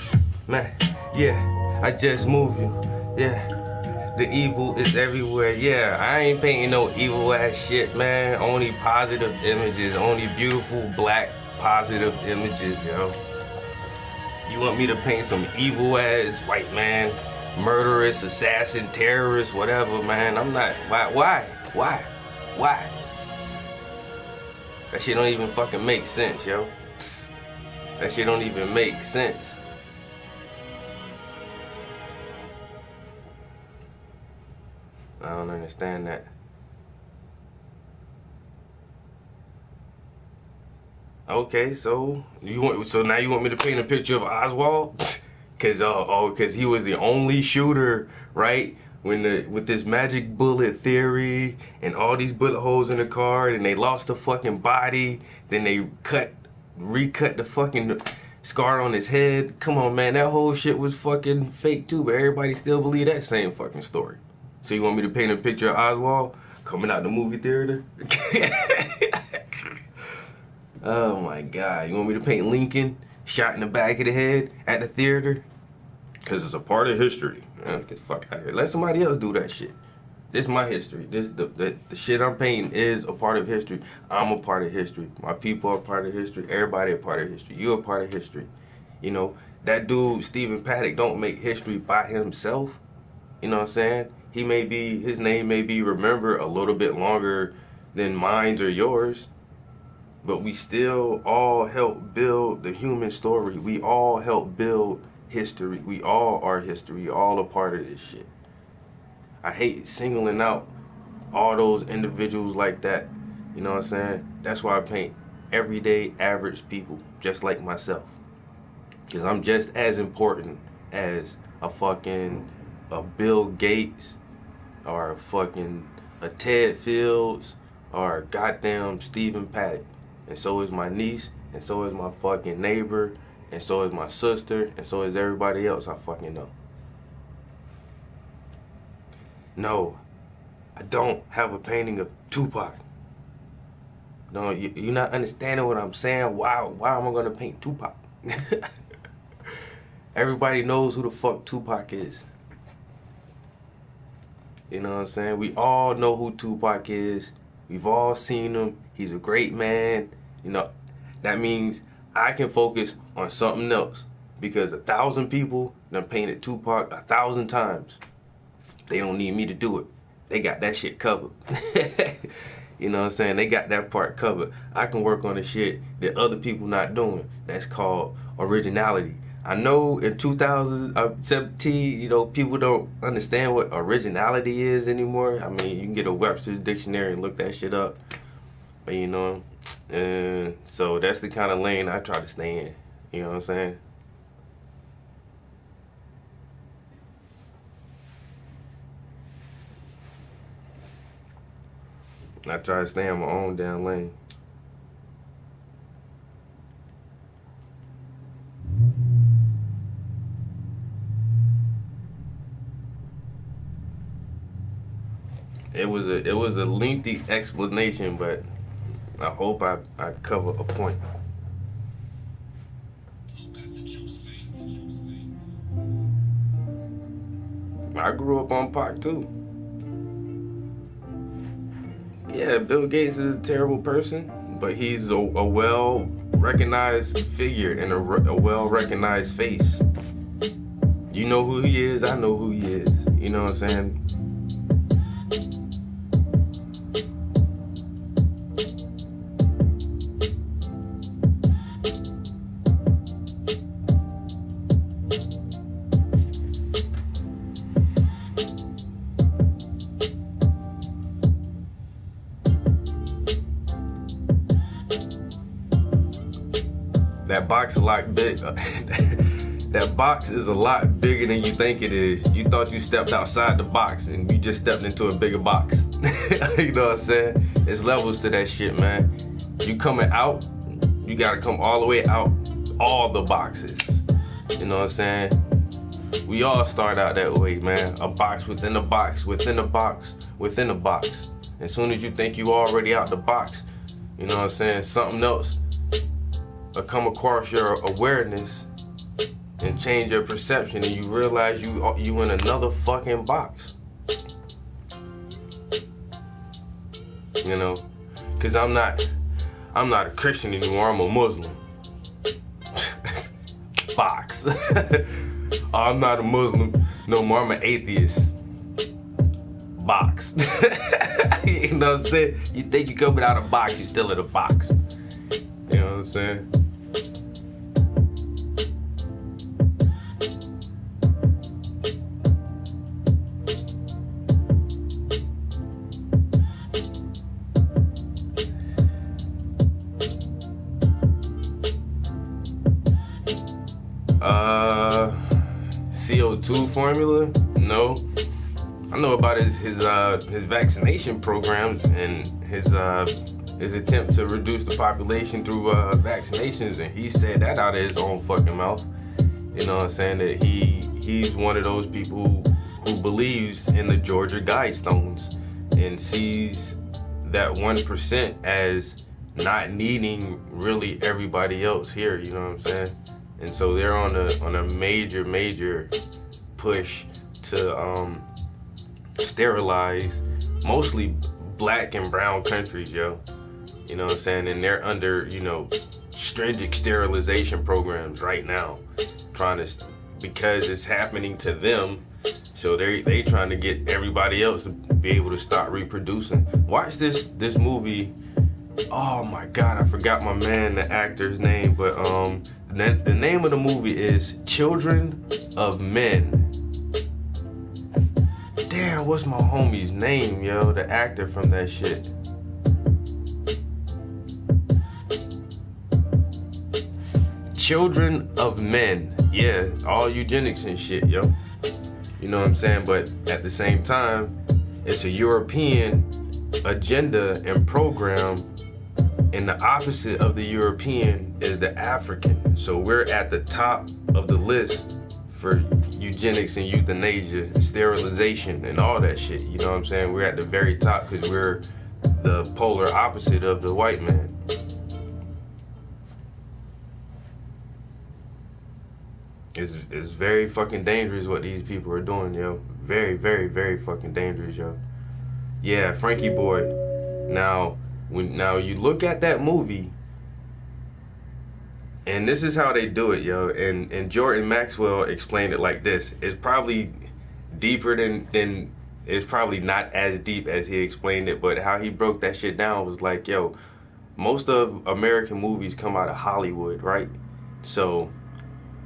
man. Yeah, I just move you. Yeah, the evil is everywhere. Yeah, I ain't painting no evil ass shit, man. Only positive images, only beautiful black positive images, yo. You want me to paint some evil ass white man, murderous, assassin, terrorist, whatever, man? I'm not. Why? That shit don't even fucking make sense, yo. That shit don't even make sense. I don't understand that. Okay, so now you want me to paint a picture of Oswald? Cause he was the only shooter, right? With this magic bullet theory and all these bullet holes in the car, and they lost the fucking body, then they recut the fucking scar on his head. Come on, man, that whole shit was fucking fake too, but everybody still believe that same fucking story. So you want me to paint a picture of Oswald coming out the movie theater? Oh my God, you want me to paint Lincoln shot in the back of the head at the theater? Cause it's a part of history. Get the fuck out of here. Let somebody else do that shit. This is my history. The shit I'm painting is a part of history. I'm a part of history. My people are a part of history. Everybody a part of history. You're a part of history. You know, that dude, Stephen Paddock, don't make history by himself. You know what I'm saying? His name may be remembered a little bit longer than mine or yours. But we still all help build the human story. We all help build history. We all are history. We all a part of this shit. I hate singling out all those individuals like that. You know what I'm saying? That's why I paint everyday average people just like myself. Because I'm just as important as a Bill Gates or a Ted Fields or a goddamn Stephen Paddock. and so is my niece, and so is my fucking neighbor, and so is my sister, and so is everybody else I fucking know. No, I don't have a painting of Tupac. No, you're not understanding what I'm saying. Why am I gonna paint Tupac? Everybody knows who the fuck Tupac is. You know what I'm saying? We all know who Tupac is. We've all seen him. He's a great man. You know, that means I can focus on something else, because 1,000 people done painted Tupac 1,000 times. They don't need me to do it. They got that shit covered. You know what I'm saying? They got that part covered. I can work on the shit that other people not doing. That's called originality. I know in 2017, you know, people don't understand what originality is anymore. I mean, you can get a Webster's dictionary and look that shit up. But, you know, so that's the kind of lane I try to stay in. You know what I'm saying? I try to stay in my own damn lane. It was a lengthy explanation, but I hope I cover a point. I grew up on Pac too. Yeah, Bill Gates is a terrible person, but he's a well-recognized figure and a well-recognized face. You know who he is, I know who he is. You know what I'm saying? That box a lot big. That box is a lot bigger than you think it is. You thought you stepped outside the box and you just stepped into a bigger box. You know what I'm saying? There's levels to that shit, man. You coming out, you gotta come all the way out, all the boxes. You know what I'm saying? We all start out that way, man. A box within a box, within a box, within a box. As soon as you think you already out the box, you know what I'm saying? Something else will come across your awareness and change your perception, and you realize you in another fucking box. You know, cause I'm not a Christian anymore. I'm a Muslim. Box. I'm not a Muslim no more. I'm an atheist. Box. You know what I'm saying? You think you coming out of a box, you still in a box. You know what I'm saying? CO2 formula? No. I know about his vaccination programs and his attempt to reduce the population through vaccinations, and he said that out of his own fucking mouth. You know what I'm saying? That he's one of those people who believes in the Georgia Guidestones and sees that 1% as not needing really everybody else here. You know what I'm saying? And so they're on a major push to sterilize mostly black and brown countries, yo. You know what I'm saying? And they're under, you know, stringent sterilization programs right now, because it's happening to them. So they trying to get everybody else to be able to stop reproducing. Watch this movie. Oh my God, I forgot the actor's name, but the name of the movie is Children of Men. Damn, what's my homie's name, yo? The actor from that shit. Children of Men. Yeah, all eugenics and shit, yo. You know what I'm saying? But at the same time, it's a European agenda and program, And the opposite of the European is the African. So we're at the top of the list for eugenics and euthanasia, sterilization, and all that shit. You know what I'm saying? We're at the very top because we're the polar opposite of the white man. It's very fucking dangerous what these people are doing, yo. Very, very, very fucking dangerous, yo. Yeah, Frankie Boy. Now you look at that movie, and this is how they do it, yo. And Jordan Maxwell explained it like this. It's probably deeper than it's probably not as deep as he explained it, but how he broke that shit down was like, yo, most of American movies come out of Hollywood, right? So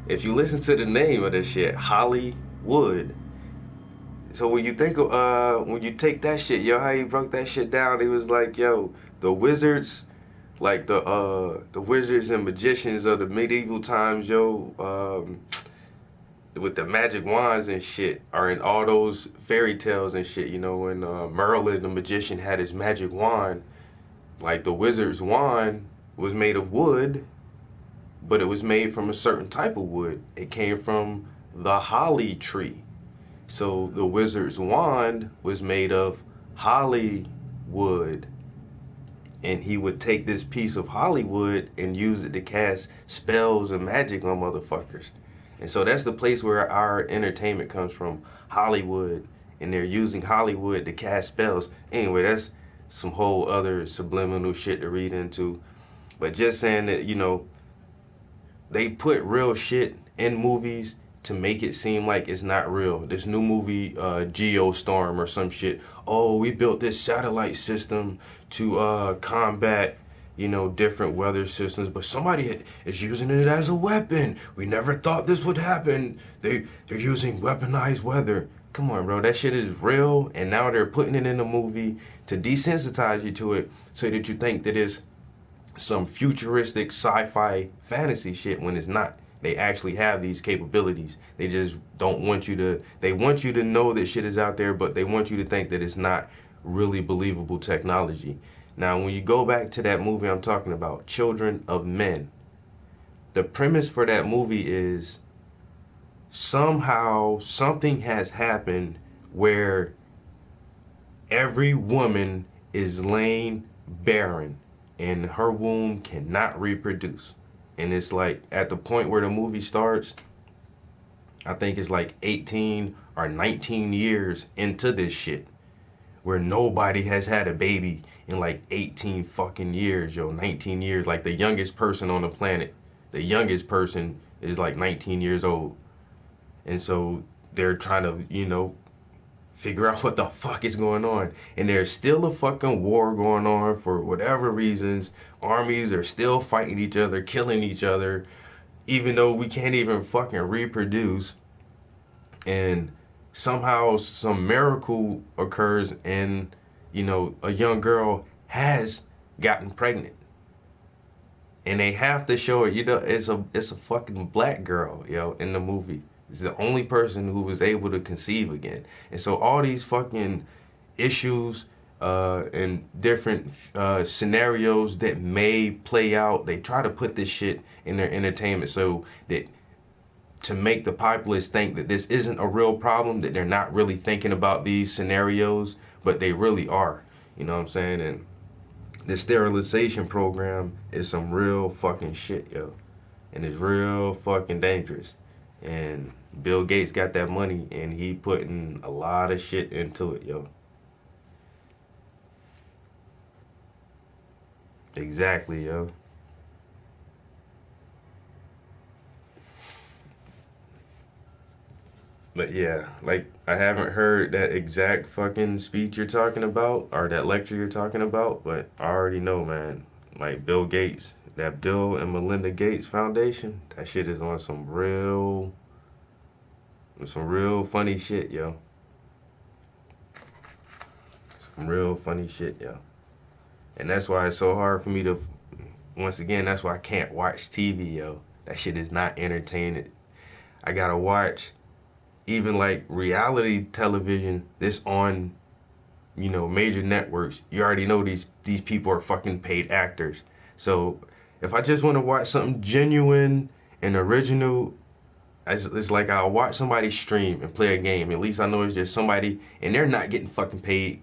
if you listen to the name of this shit, Hollywood. So when you think when you take that shit, yo, how he broke that shit down, he was like, yo, the wizards, like the wizards and magicians of the medieval times, yo, with the magic wands and shit, are in all those fairy tales and shit. You know, when Merlin the magician had his magic wand, like the wizard's wand was made of wood, but it was made from a certain type of wood. It came from the holly tree. So the wizard's wand was made of Hollywood. And he would take this piece of Hollywood and use it to cast spells and magic on motherfuckers. And so that's the place where our entertainment comes from, Hollywood. And they're using Hollywood to cast spells. Anyway, that's some whole other subliminal shit to read into. But just saying that, you know, they put real shit in movies to make it seem like it's not real. This new movie, Geostorm or some shit. Oh, we built this satellite system to combat, you know, different weather systems, but somebody is using it as a weapon. We never thought this would happen. They're using weaponized weather. Come on, bro, that shit is real, and now they're putting it in a movie to desensitize you to it so that you think that it's some futuristic sci-fi fantasy shit when it's not. They actually have these capabilities. They just don't want you to, they want you to know that shit is out there, but they want you to think that it's not really believable technology. Now, when you go back to that movie I'm talking about, Children of Men, the premise for that movie is somehow something has happened where every woman is laying barren and her womb cannot reproduce. And it's like at the point where the movie starts, I think it's like 18 or 19 years into this shit, where nobody has had a baby in like 18 fucking years, yo, 19 years. Like the youngest person on the planet, the youngest person is like 19 years old. And so they're trying to, you know, figure out what the fuck is going on. And there's still a fucking war going on for whatever reasons. Armies are still fighting each other, killing each other, even though we can't even fucking reproduce. And somehow some miracle occurs and, you know, a young girl has gotten pregnant. And they have to show it, you know, it's a fucking black girl, yo, in the movie. It's the only person who was able to conceive again. And so all these fucking issues and different scenarios that may play out, they try to put this shit in their entertainment so that to make the populace think that this isn't a real problem, that they're not really thinking about these scenarios, but they really are. You know what I'm saying? And the sterilization program is some real fucking shit, yo. And it's real fucking dangerous. And Bill Gates got that money and he putting a lot of shit into it, yo. Exactly, yo. But yeah, like, I haven't heard that exact fucking speech you're talking about or that lecture you're talking about, but I already know, man. Like, Bill Gates, that Bill and Melinda Gates Foundation, that shit is on some real funny shit, yo. Some real funny shit, yo. And that's why it's so hard for me to, once again, that's why I can't watch TV, yo. That shit is not entertaining. I gotta watch even like reality television that's on, you know, major networks. You already know these people are fucking paid actors. So if I just want to watch something genuine and original, it's like I'll watch somebody stream and play a game. At least I know it's just somebody, and they're not getting fucking paid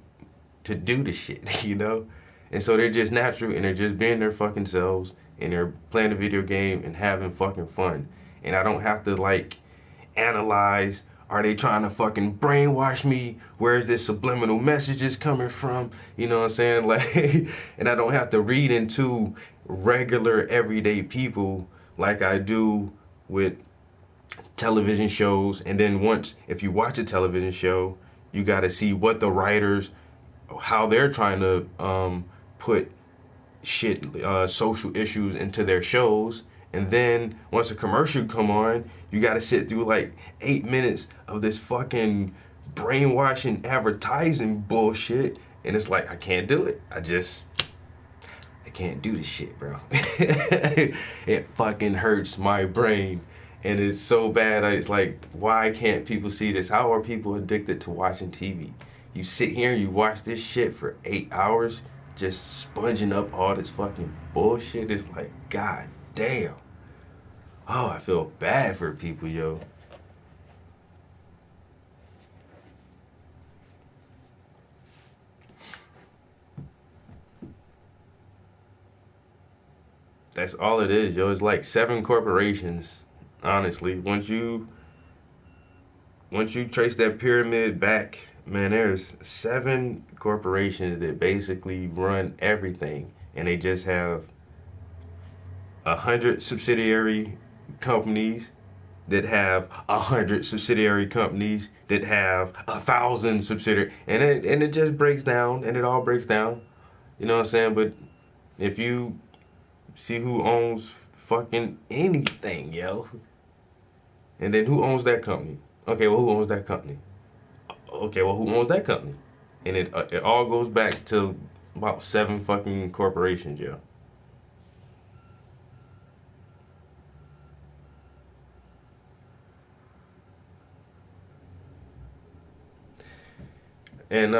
to do the shit, you know? And so they're just natural, and they're just being their fucking selves, and they're playing a video game and having fucking fun. And I don't have to, like, analyze, are they trying to fucking brainwash me? Where's this subliminal messages coming from? You know what I'm saying? Like, and I don't have to read into regular everyday people like I do with television shows. And then once, if you watch a television show, you got to see what the writers, how they're trying to put shit, social issues into their shows. And then once a commercial come on, you got to sit through like 8 minutes of this fucking brainwashing advertising bullshit. And it's like, I can't do it. I can't do this shit, bro. It fucking hurts my brain. And it's so bad. It's like, why can't people see this? How are people addicted to watching TV? You sit here and you watch this shit for 8 hours, just sponging up all this fucking bullshit. It's like, god damn. Oh, I feel bad for people, yo. That's all it is, yo. It's like 7 corporations, honestly. Once you trace that pyramid back, man, there's 7 corporations that basically run everything. And they just have 100 subsidiary companies that have 100 subsidiary companies that have 1,000 subsidiary, and it just breaks down, and it all breaks down, you know what I'm saying? But if you see who owns fucking anything, yo, and then who owns that company? Okay, well, who owns that company? Okay, well, who owns that company? And it all goes back to about 7 fucking corporations, yo. And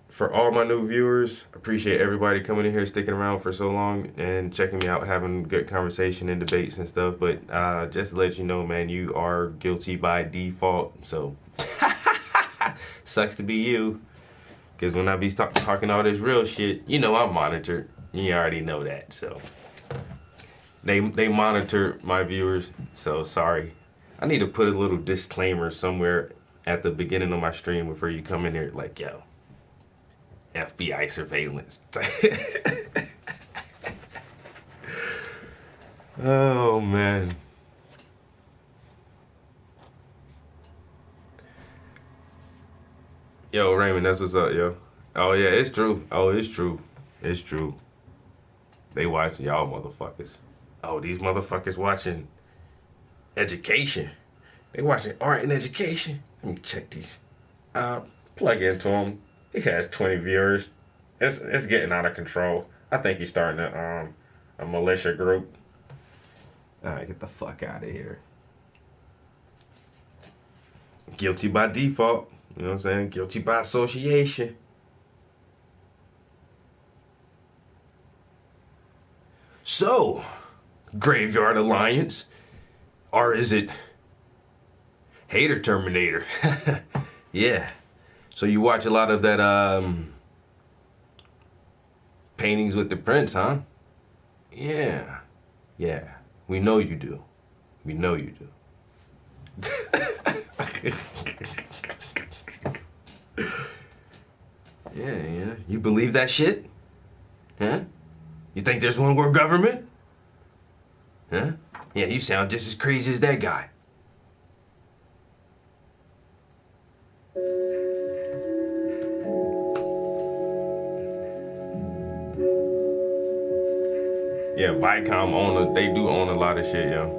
for all my new viewers, appreciate everybody coming in here, sticking around for so long and checking me out, having good conversation and debates and stuff. But just to let you know, man, you are guilty by default. So sucks to be you. Because when I be talking all this real shit, you know I'm monitored. You already know that. So they monitor my viewers. So sorry. I need to put a little disclaimer somewhere at the beginning of my stream before you come in here, like, yo, FBI surveillance. Oh, man. Yo, Raymond, that's what's up, yo. Oh, yeah, it's true. Oh, it's true. It's true. They watching y'all motherfuckers. Oh, these motherfuckers watching education. They watching art and education. Let me check these. Plug into him. He has 20 viewers. It's getting out of control. I think he's starting a militia group. Alright, get the fuck out of here. Guilty by default. You know what I'm saying? Guilty by association. So, Graveyard Alliance. Or is it Hater Terminator? Yeah. So you watch a lot of that Paintings with the Prince, huh? Yeah. Yeah. We know you do. We know you do. Yeah. You believe that shit? Huh? You think there's one world government? Huh? Yeah, you sound just as crazy as that guy. Yeah, Viacom they do own a lot of shit, yo.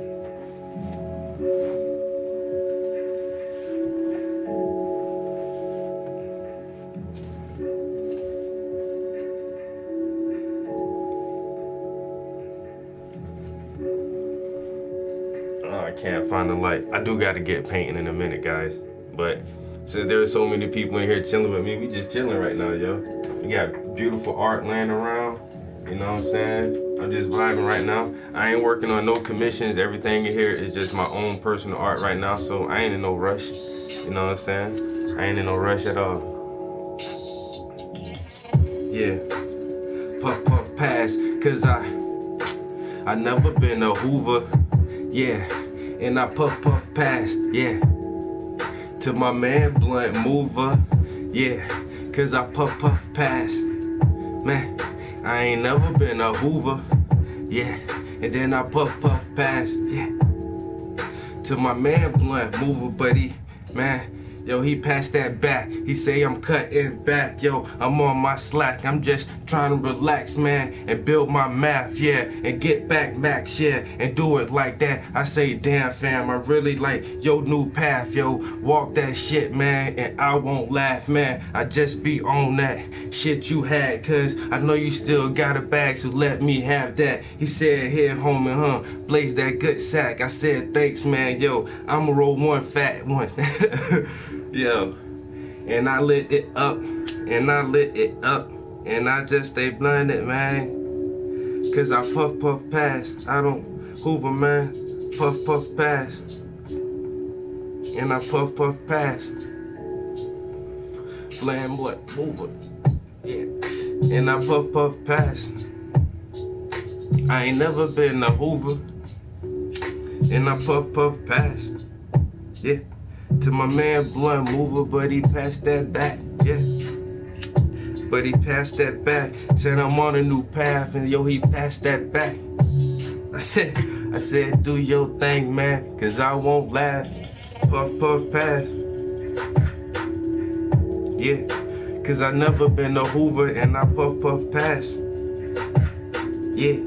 Oh, I can't find the light. I do gotta get painting in a minute, guys. But since there's so many people in here chilling with me, we just chilling right now, yo. We got beautiful art laying around. You know what I'm saying? I'm just vibing right now. I ain't working on no commissions. Everything in here is just my own personal art right now, so I ain't in no rush. You know what I'm saying? I ain't in no rush at all. Yeah. Puff, puff, pass, cause I never been a Hoover. Yeah. And I puff, puff, pass, yeah. To my man, Blunt Mover. Yeah. Cause I puff, puff, pass. Man, I ain't never been a Hoover. Yeah. And then I puff, puff, pass, yeah. To my man, Blunt Mover, buddy. Man, yo, he passed that back. He say I'm cutting back. Yo, I'm on my slack. I'm just trying to relax, man, and build my math, yeah, and get back max, yeah, and do it like that. I say, damn, fam, I really like your new path, yo. Walk that shit, man, and I won't laugh, man. I just be on that shit you had, cause I know you still got a bag, so let me have that. He said, here, homie, blaze that good sack. I said, thanks, man, yo, I'ma roll one fat one. Yo, and I lit it up, and I lit it up, and I just stay blinded, man. Cause I puff, puff, pass. I don't Hoover, man. Puff, puff, pass. And I puff, puff, pass. Blam, what? Mover. Yeah. And I puff, puff, pass. I ain't never been a Hoover. And I puff, puff, pass. Yeah. To my man, Blunt Mover, but he passed that back, yeah. But he passed that back. Said I'm on a new path, and yo, he passed that back. I said, do your thing, man, cause I won't laugh. Puff, puff, pass. Yeah, cause I never been a Hoover, and I puff, puff, pass. Yeah.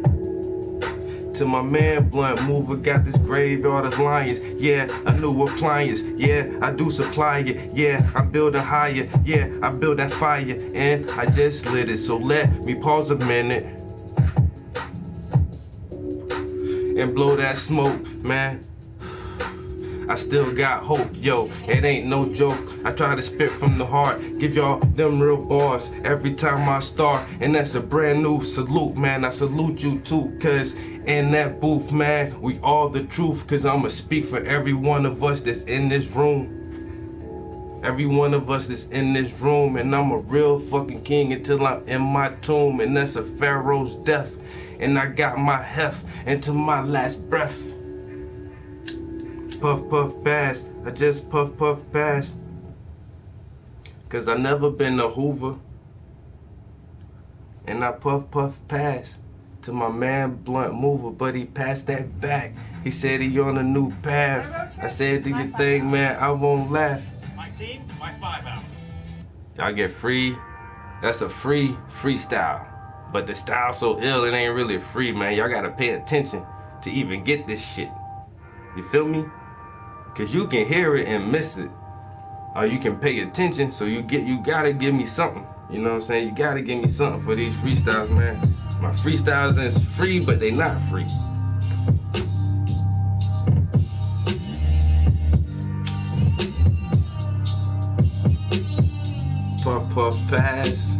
To my man, Blunt Mover, got this graveyard of lions. Yeah, a new appliance. Yeah, I do supply it. Yeah, I build a higher. Yeah, I build that fire. And I just lit it. So let me pause a minute and blow that smoke, man. I still got hope, yo, it ain't no joke. I try to spit from the heart, give y'all them real bars every time I start. And that's a brand new salute, man. I salute you too, cause in that booth, man, we all the truth. Cause I'ma speak for every one of us that's in this room. Every one of us that's in this room. And I'm a real fucking king until I'm in my tomb. And that's a pharaoh's death. And I got my heft into my last breath. Puff, puff, pass. I just puff, puff, pass. Cause I never been a Hoover. And I puff, puff, pass. To my man, Blunt Mover, but he passed that back. He said he on a new path. I said, do your thing, man, I won't laugh. My team, my 5 hour. Y'all get free. That's a free freestyle. But the style so ill, it ain't really free, man. Y'all gotta pay attention to even get this shit. You feel me? Cause you can hear it and miss it. Or you can pay attention, so you gotta give me something. You know what I'm saying? You gotta give me something for these freestyles, man. My freestyles is free, but they not free. Puff, puff, pass.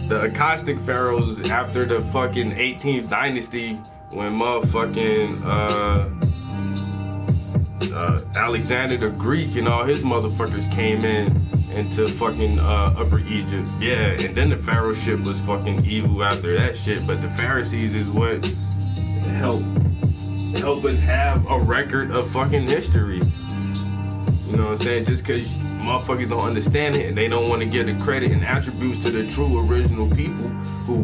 The Acoustic Pharaohs after the fucking 18th dynasty, when motherfucking Alexander the Greek and all his motherfuckers came into fucking Upper Egypt. Yeah, and then the Pharaoh shit was fucking evil after that shit. But the Pharisees is what help us have a record of fucking history. You know what I'm saying? Just cause motherfuckers don't understand it and they don't want to give the credit and attributes to the true original people who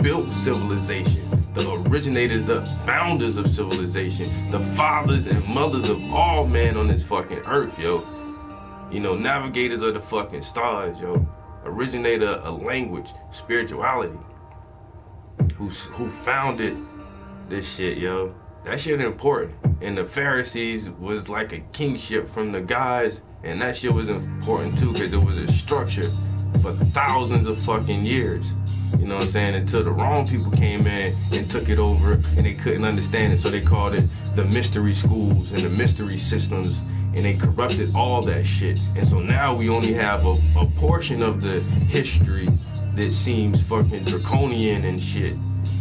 built civilization, the originators, the founders of civilization, the fathers and mothers of all men on this fucking earth, yo. You know, navigators of the fucking stars, yo. Originator of language, spirituality. who founded this shit, yo. That shit important. And the Pharisees was like a kingship from the gods, and that shit was important too, because it was a structure for thousands of fucking years. You know what I'm saying? Until the wrong people came in and took it over, and they couldn't understand it, so they called it the mystery schools and the mystery systems, and they corrupted all that shit. And so now we only have a portion of the history that seems fucking draconian and shit,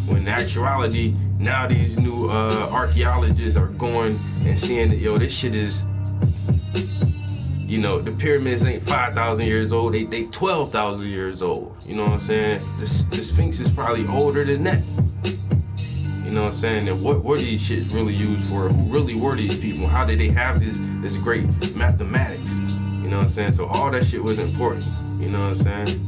when in actuality, now these new archaeologists are going and seeing that, yo, this shit is, you know, the pyramids ain't 5,000 years old, they 12,000 years old. You know what I'm saying? The Sphinx is probably older than that. You know what I'm saying? And what were these shits really used for? Who really were these people? How did they have this great mathematics? You know what I'm saying? So all that shit was important. You know what I'm saying?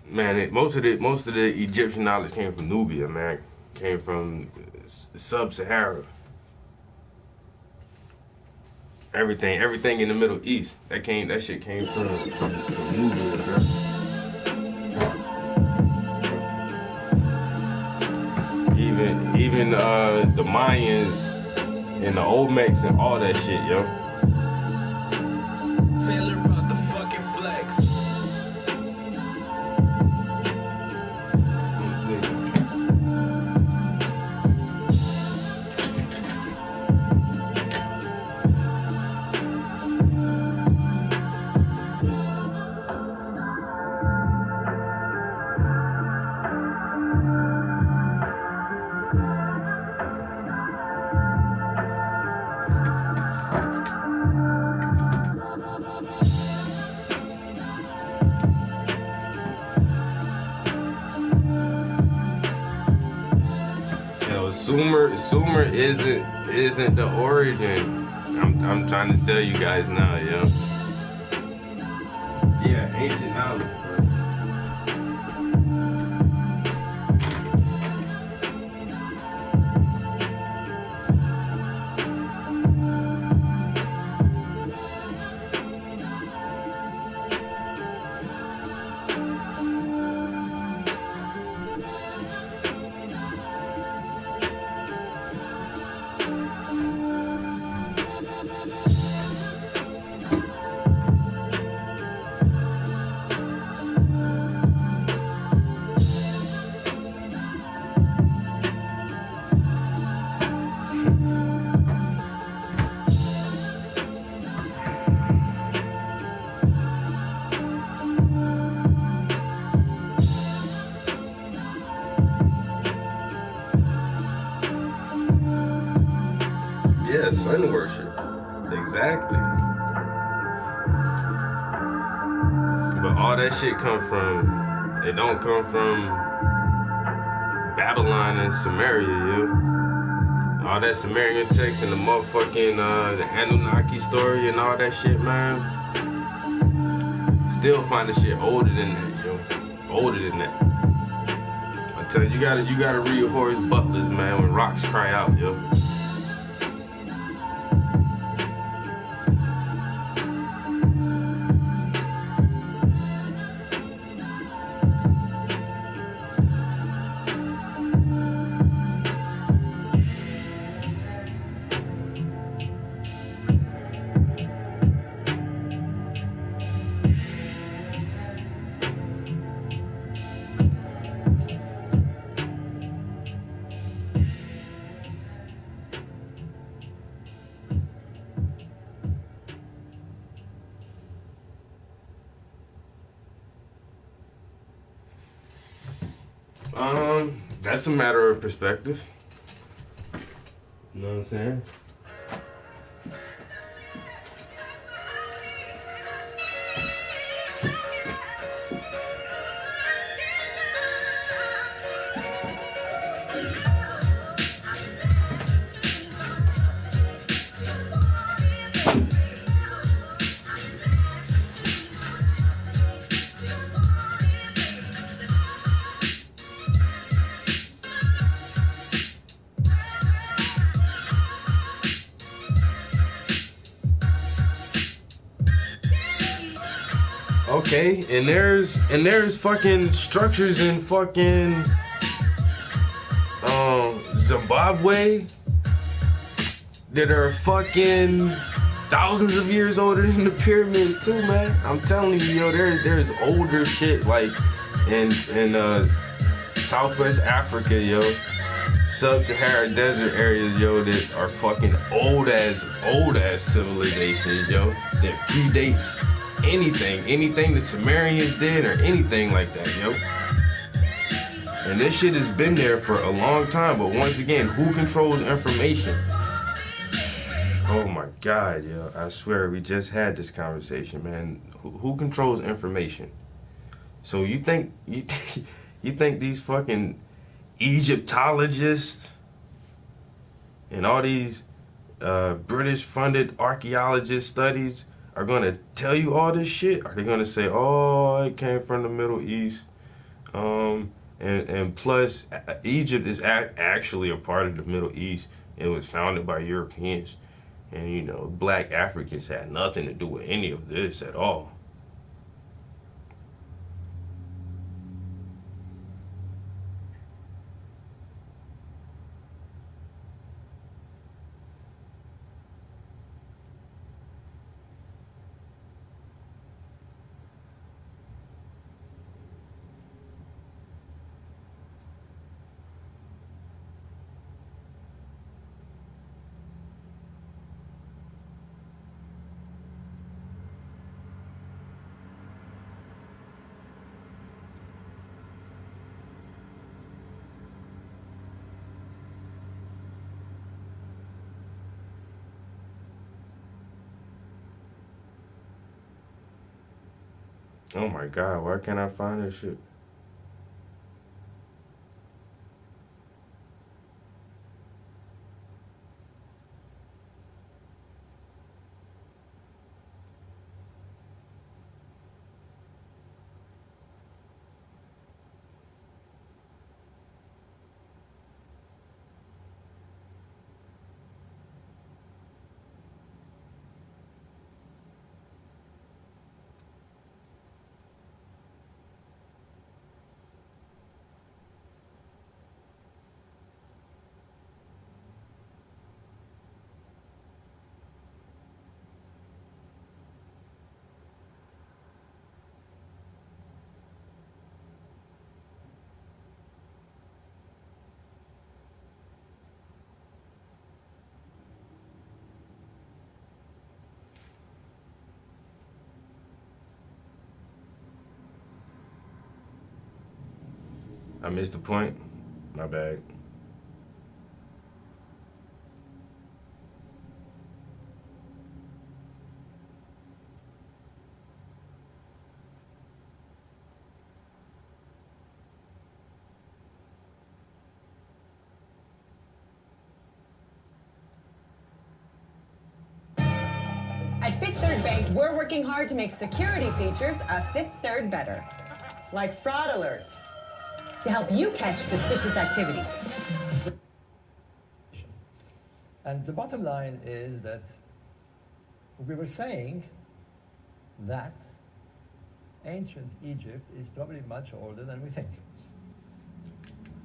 Man, most of the Egyptian knowledge came from Nubia, man. Came from sub-Sahara. Everything in the Middle East. That shit came from Nubia, bro. Even the Mayans and the Olmecs and all that shit, yo. Taylor about the fucking flex. Sumer isn't the origin. I'm trying to tell you guys now, yo. Yeah, ancient knowledge, bro. Yeah, sun worship. Exactly. But all that shit it don't come from Babylon and Samaria, yo. All that Sumerian text and the motherfucking the Anunnaki story and all that shit, man. Still find the shit older than that, yo. Older than that. I tell you, you gotta read Horace Butler's, man, When Rocks Cry Out, yo. That's a matter of perspective. You know what I'm saying? Okay, and there's fucking structures in fucking Zimbabwe that are fucking thousands of years older than the pyramids too, man. I'm telling you, yo, there's older shit like in Southwest Africa, yo, sub-Saharan desert areas, yo, that are fucking old as civilizations, yo, that predates anything the Sumerians did or anything like that, yo. And this shit has been there for a long time, but once again, who controls information? Oh my God, yo, I swear we just had this conversation, man. Who controls information? So you think these fucking Egyptologists and all these British-funded archaeologist studies are gonna tell you all this shit? Are they gonna say, oh, it came from the Middle East, and plus Egypt is actually a part of the Middle East. It was founded by Europeans, and you know, black Africans had nothing to do with any of this at all. Oh my God, why can't I find this shit? I missed the point. My bad. At Fifth Third Bank, we're working hard to make security features a Fifth Third better, like fraud alerts, to help you catch suspicious activity. And the bottom line is that we were saying that ancient Egypt is probably much older than we think.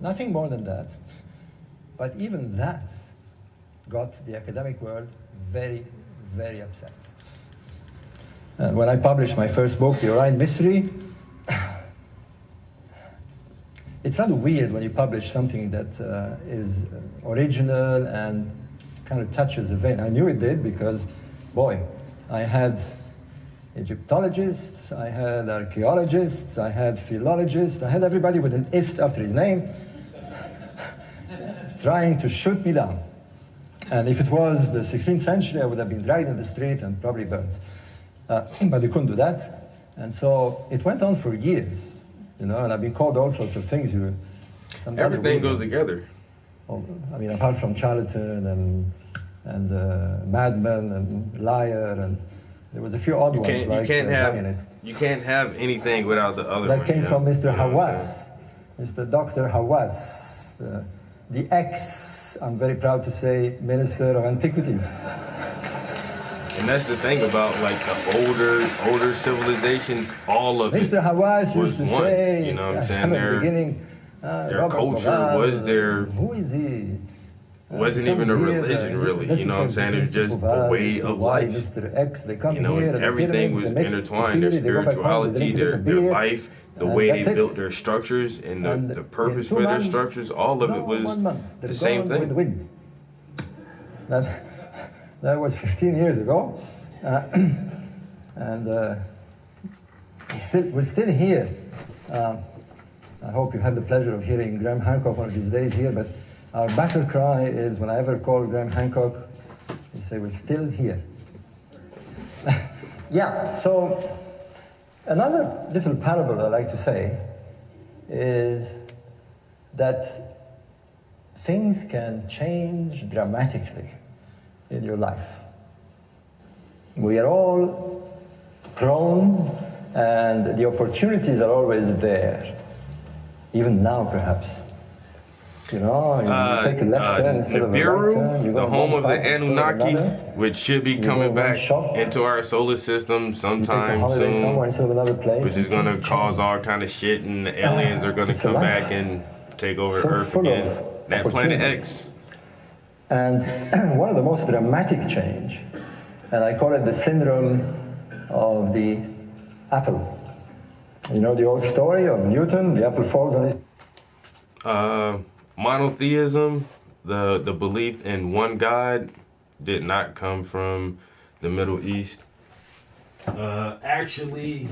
Nothing more than that. But even that got the academic world very, very upset. And when I published my first book, The Orion Mystery, it's rather weird when you publish something that is original and kind of touches a vein. I knew it did because, boy, I had Egyptologists, I had archaeologists, I had philologists, I had everybody with an ist after his name trying to shoot me down. And if it was the 16th century, I would have been dragged in the street and probably burnt. But they couldn't do that. And so it went on for years, you know, and I've been called all sorts of things. Everything goes together. I mean, apart from charlatan and madman and liar, and there was a few odd ones like Zionist. You can't have anything without the other one. That came from Mr. Hawass, Mr. Dr. Hawass, the ex, I'm very proud to say, Minister of Antiquities. And that's the thing about like the older civilizations, all of Mr. it Hawass was used to one. say, You know what I'm at saying? the beginning, Their Robert culture Morale, was their, who is he? wasn't even a religion really, you know what I'm saying? It was just a way of life. Mr. X, they come You know, here, and everything was intertwined, their spirituality, their life, the way they built their structures and the purpose for their structures, all of it was the same thing. That was 15 years ago. And we're still here. I hope you have the pleasure of hearing Graham Hancock one of these days here, but our battle cry is, when I ever call Graham Hancock, we say, we're still here. Yeah, so another little parable I like to say is that things can change dramatically in your life. We are all prone, and the opportunities are always there, even now perhaps. You know, you take a left turn instead of a right turn. You the go home of the one path instead of Anunnaki, another. which should be coming back into our solar system sometime soon, which is going to cause all kind of shit, and the aliens are going to come back and take over Earth again. That Planet X. And one of the most dramatic change, and I call it the syndrome of the apple. You know the old story of Newton, the apple falls on his... Monotheism, the belief in one God, did not come from the Middle East. Actually,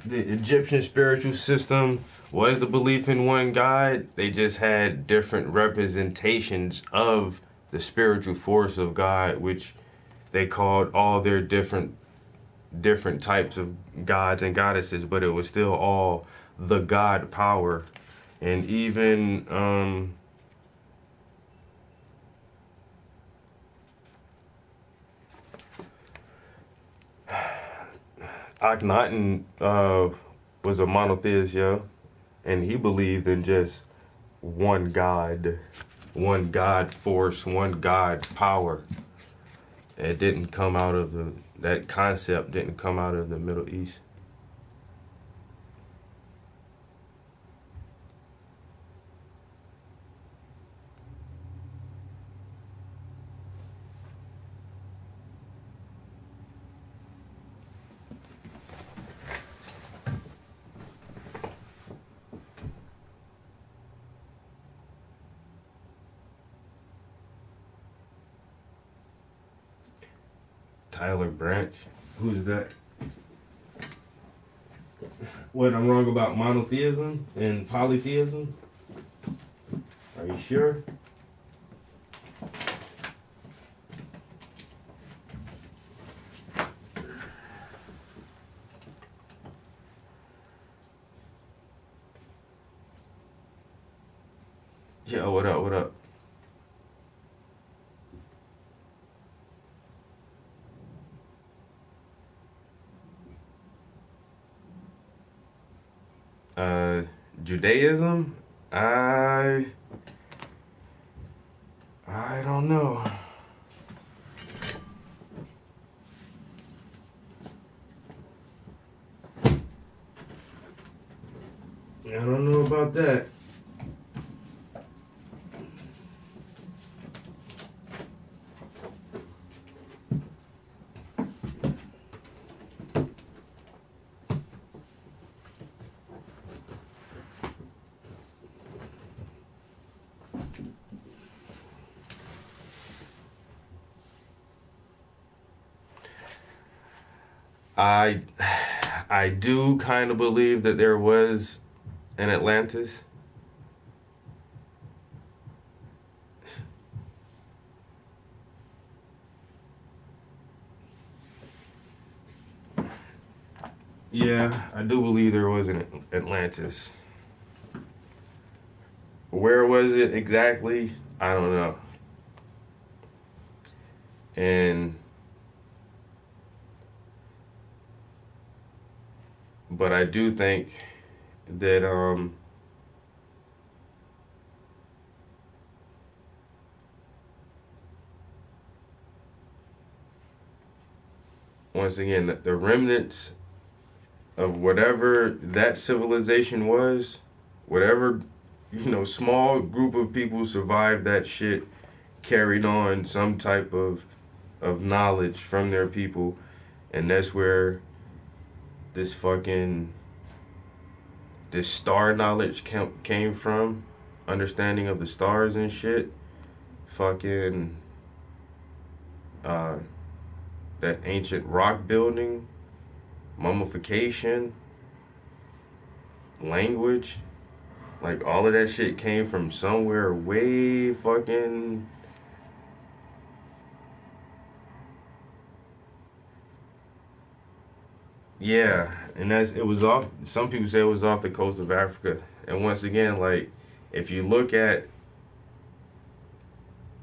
the Egyptian spiritual system was the belief in one God. They just had different representations of the spiritual force of God, which they called all their different types of gods and goddesses, but it was still all the God power. And even Akhenaten was a monotheist, and he believed in just one God force, one God power. It didn't come out of that concept didn't come out of the Middle East. Tyler Branch, who's that? What, I'm wrong about monotheism and polytheism? Are you sure? Yo, what up, what up? Judaism? I don't know. I don't know about that. I do kind of believe that there was an Atlantis. Yeah, I do believe there was an Atlantis. Where was it exactly? I don't know. But I do think that once again, the remnants of whatever that civilization was, whatever, small group of people survived that shit, carried on some type of knowledge from their people, and that's where this star knowledge came from, understanding of the stars and shit, that ancient rock building, mummification, language, like all of that shit came from somewhere way yeah, and it was off. Some people say it was off the coast of Africa. And once again, like, if you look at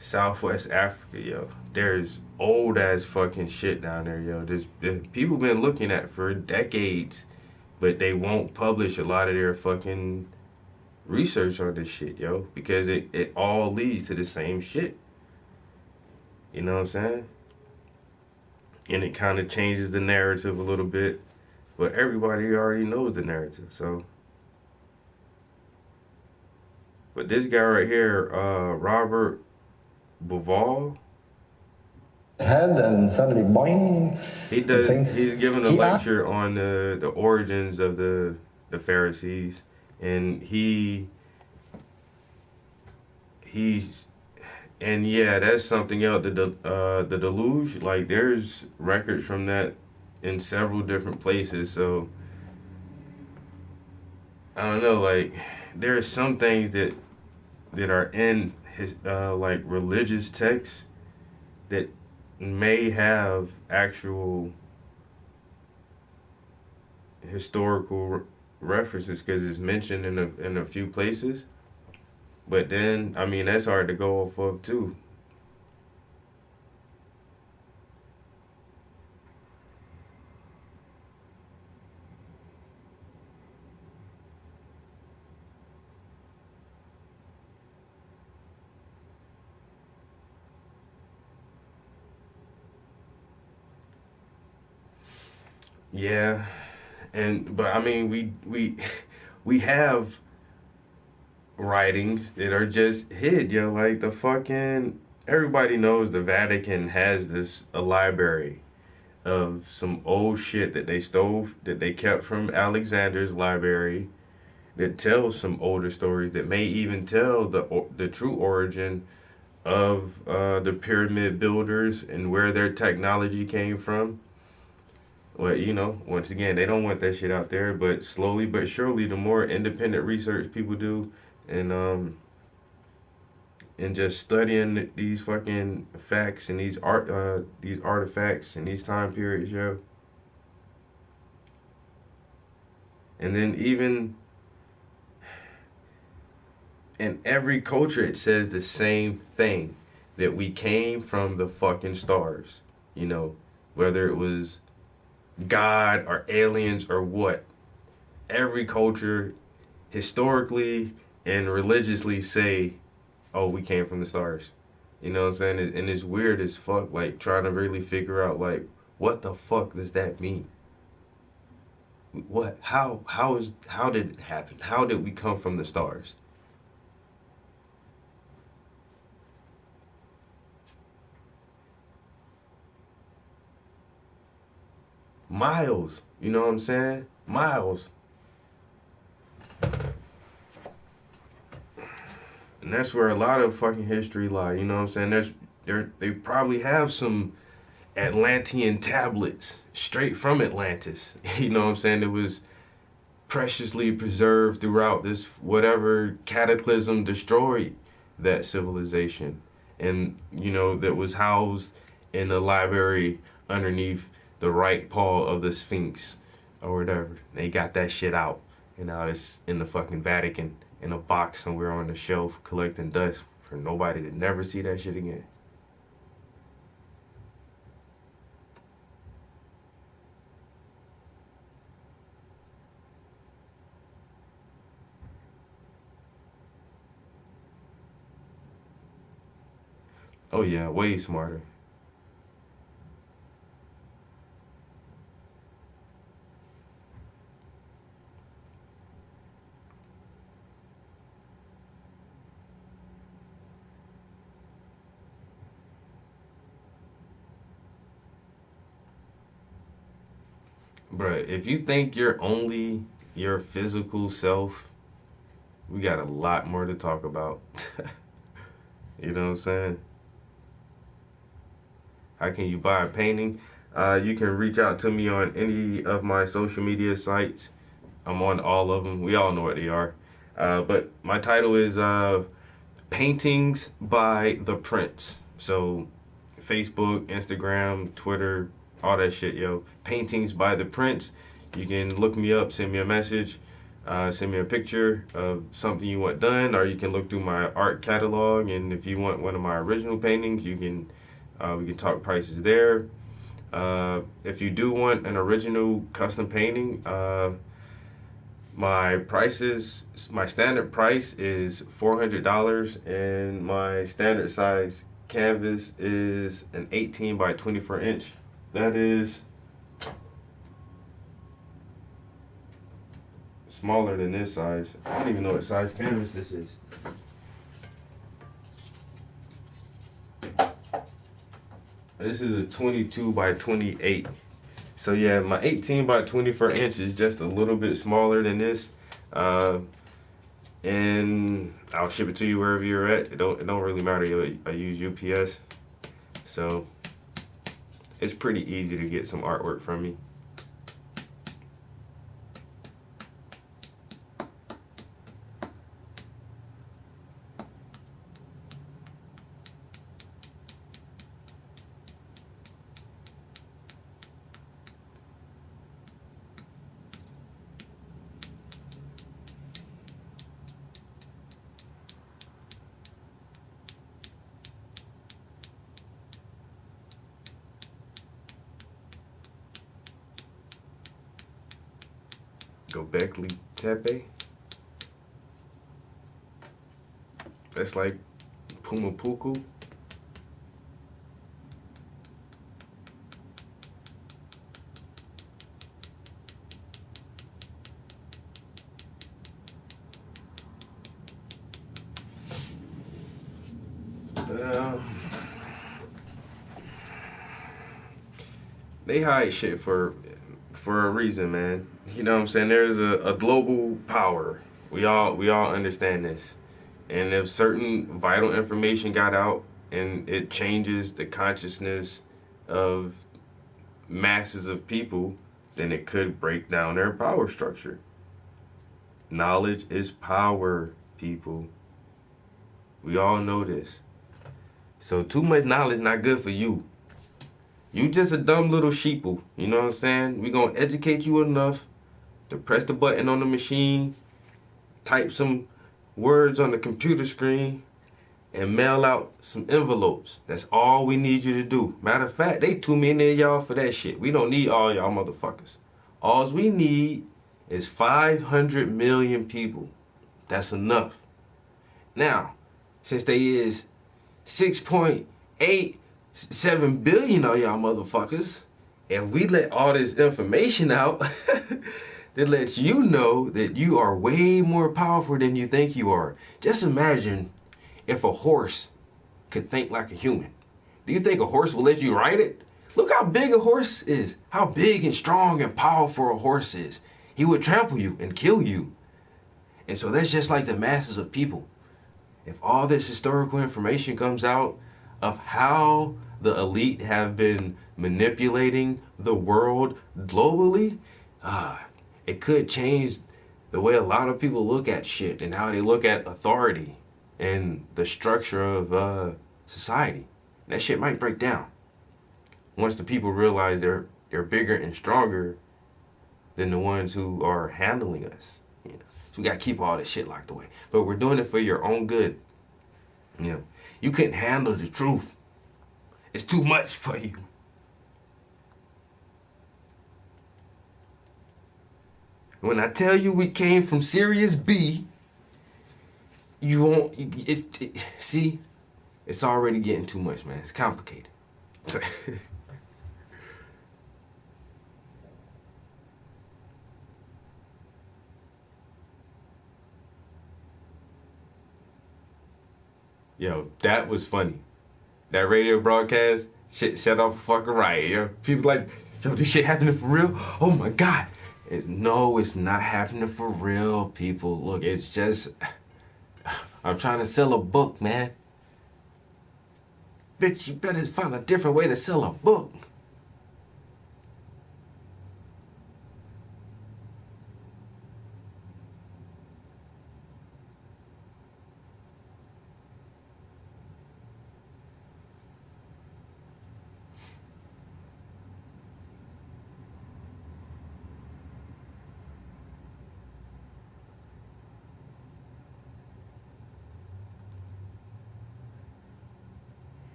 Southwest Africa, yo, there's old ass fucking shit down there, yo. There's people been looking at for decades, but they won't publish a lot of their fucking research on this shit, yo, because it all leads to the same shit. You know what I'm saying? And it kind of changes the narrative a little bit, but everybody already knows the narrative. So, but this guy right here, Robert Bauval, head, and suddenly boing. He's giving a lecture on the origins of the Pharisees, and and yeah, that's something else. The deluge, like, there's records from that in several different places. So I don't know, like, there are some things that are in his like religious texts that may have actual historical references because it's mentioned in a few places. But then, I mean, that's hard to go off of too. Yeah, but I mean, we have writings that are just hid, yo. Like, everybody knows the Vatican has a library of some old shit that they stole, that they kept from Alexander's library, that tells some older stories that may even tell the true origin of the pyramid builders and where their technology came from. Well, once again, they don't want that shit out there, but slowly but surely, the more independent research people do, and just studying these fucking facts and these artifacts and these time periods, yo. And then even in every culture, it says the same thing, that we came from the fucking stars, whether it was God or aliens or what. Every culture historically and religiously say, oh, we came from the stars. You know what I'm saying? And it's weird as fuck, like, trying to really figure out, like, what the fuck does that mean? What? How did it happen? How did we come from the stars? Miles, you know what I'm saying? Miles. And that's where a lot of fucking history lie, you know what I'm saying? They probably have some Atlantean tablets straight from Atlantis. You know what I'm saying? It was preciously preserved throughout this whatever cataclysm destroyed that civilization. And, that was housed in the library underneath the right paw of the Sphinx or whatever. They got that shit out. And now it's in the fucking Vatican in a box somewhere on the shelf collecting dust for nobody to never see that shit again. Oh yeah, way smarter. Bruh, if you think you're only your physical self, we got a lot more to talk about. You know what I'm saying? How can you buy a painting? You can reach out to me on any of my social media sites. I'm on all of them. We all know what they are. But my title is Paintings by the Prince. So Facebook, Instagram, Twitter, all that shit, yo. Paintings by the Prince. You can look me up, send me a message, send me a picture of something you want done, or you can look through my art catalog, and if you want one of my original paintings, you can we can talk prices there. If you do want an original custom painting, my standard price is $400, and my standard size canvas is an 18 by 24 inch. That is smaller than this size. I don't even know what size canvas this is. This is a 22 by 28. So yeah, my 18 by 24 inch is just a little bit smaller than this. And I'll ship it to you wherever you're at. It don't really matter. I use UPS. So it's pretty easy to get some artwork from me. Gobekli Tepe. That's like Pumapuku. They hide shit for a reason, man. You know what I'm saying? There's a global power. We all understand this. And if certain vital information got out and it changes the consciousness of masses of people, then it could break down their power structure. Knowledge is power, people. We all know this. So too much knowledge not good for you. You just a dumb little sheeple, you know what I'm saying? We gonna educate you enough to press the button on the machine, type some words on the computer screen, and mail out some envelopes. That's all we need you to do. Matter of fact, they too many of y'all for that shit. We don't need all y'all motherfuckers. All we need is 500 million people. That's enough. Now, since there is 6.87 billion of y'all motherfuckers, if we let all this information out, that lets you know that you are way more powerful than you think you are. Just imagine if a horse could think like a human. Do you think a horse will let you ride it? Look how big a horse is. How big and strong and powerful a horse is. He would trample you and kill you. And so that's just like the masses of people. If all this historical information comes out of how the elite have been manipulating the world globally, it could change the way a lot of people look at shit and how they look at authority and the structure of society. That shit might break down once the people realize they're bigger and stronger than the ones who are handling us. You know? So we gotta keep all this shit locked away. But we're doing it for your own good. You know, you couldn't handle the truth. It's too much for you. When I tell you we came from Sirius B, you won't. See, it's already getting too much, man. It's complicated. Yo, that was funny. That radio broadcast shit set off a fucking riot, yo. Yo, this shit happening for real? Oh my God. No, it's not happening for real, people. Look, it's just, I'm trying to sell a book, man. Bitch, you better find a different way to sell a book.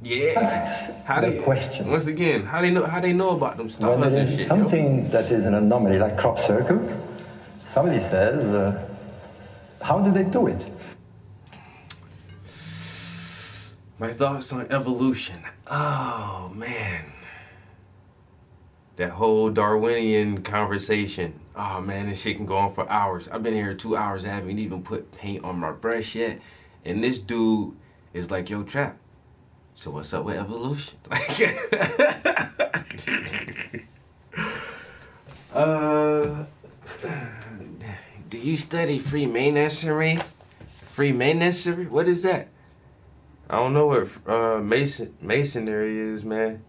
Yeah. How the they question. Once again, how they know about them stars When there and is shit? something that is an anomaly, like crop circles, somebody says, how do they do it? My thoughts on evolution. Oh man. That whole Darwinian conversation. Oh man, this shit can go on for hours. I've been here 2 hours, I haven't even put paint on my brush yet. And this dude is like, yo, Trap, so what's up with evolution? Do you study Freemasonry? Freemasonry? What is that? I don't know what masonry is, man.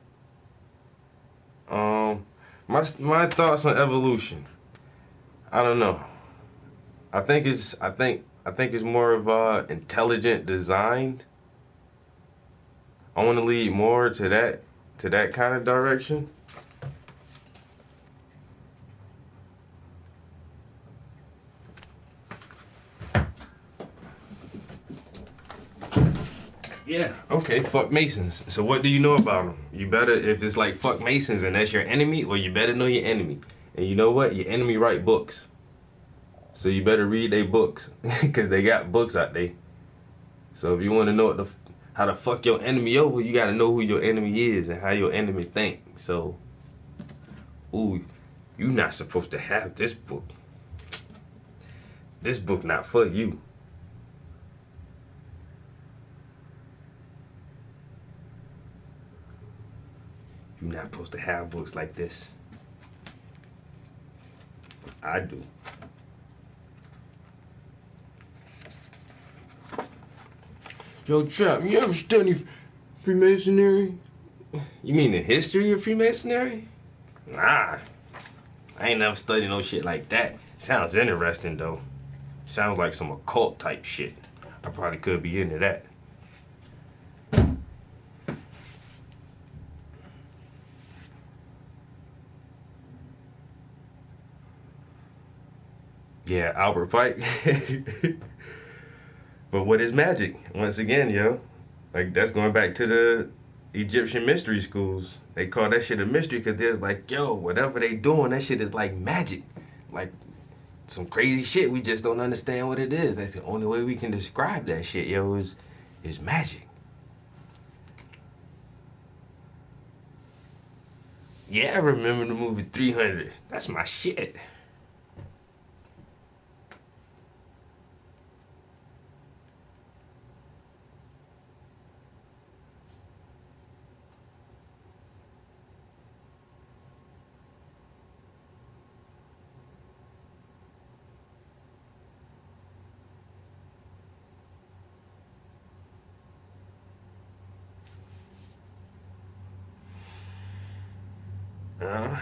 My thoughts on evolution. I don't know. I think it's more of intelligent design. I want to lead more to that kind of direction. Yeah, okay, fuck Masons. So what do you know about them? You better, if it's like fuck Masons and that's your enemy, well, you better know your enemy. And you know what? Your enemy write books. So you better read their books, because they got books out there. So if you want to know how to fuck your enemy over, you got to know who your enemy is and how your enemy think. So, ooh, you're not supposed to have this book. This book not for you. You're not supposed to have books like this. I do. Yo, Trap, you ever study Freemasonry? You mean the history of Freemasonry? Nah. I ain't never studied no shit like that. Sounds interesting, though. Sounds like some occult type shit. I probably could be into that. Yeah, Albert Pike. But what is magic? Once again, yo. Like, that's going back to the Egyptian mystery schools. They call that shit a mystery because there's like, yo, whatever they doing, that shit is like magic. Like, some crazy shit. We just don't understand what it is. That's the only way we can describe that shit, yo, is magic. Yeah, I remember the movie 300. That's my shit.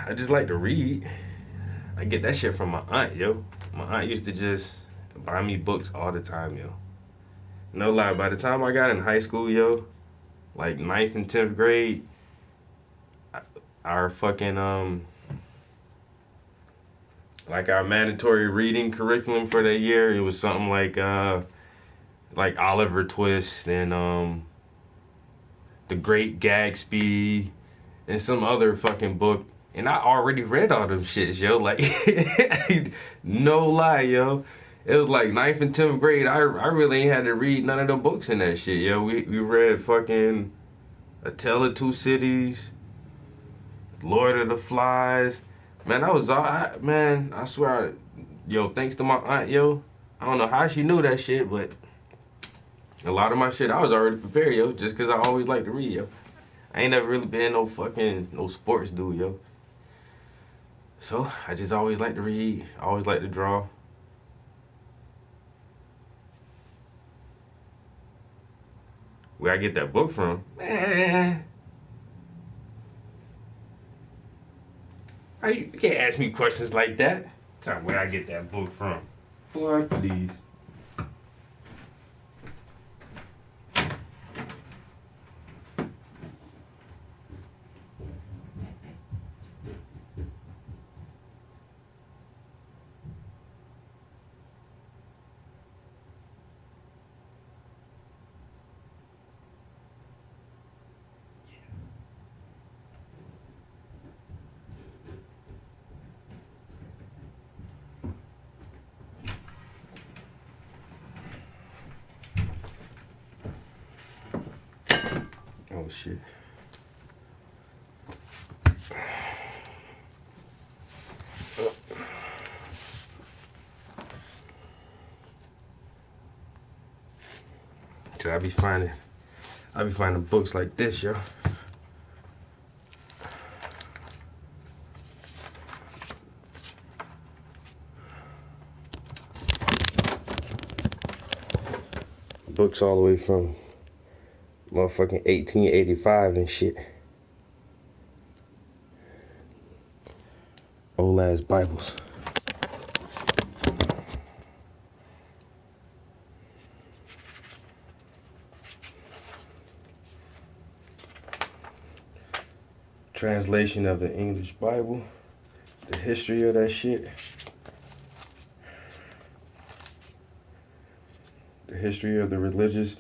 I just like to read. I get that shit from my aunt, yo. My aunt used to just buy me books all the time, yo. No lie, by the time I got in high school, yo, like 9th and 10th grade, our fucking, like our mandatory reading curriculum for that year, it was something like Oliver Twist and, The Great Gatsby and some other fucking book. And I already read all them shits, yo. Like, no lie, yo. It was like 9th and 10th grade. I really ain't had to read none of the books in that shit, yo. We read fucking A Tale of Two Cities, Lord of the Flies. Man, I swear, yo, thanks to my aunt, yo. I don't know how she knew that shit, but a lot of my shit, I was already prepared, yo, just because I always like to read, yo. I ain't never really been no sports dude, yo. So I just always like to read, always like to draw. Where I get that book from? Man. You can't ask me questions like that. Tell me where I get that book from. Boy, please. Oh shit. Cause I be finding books like this, yo. Books all the way from motherfucking 1885 and shit. Old ass Bibles. Translation of the English Bible. The history of that shit. The history of the religious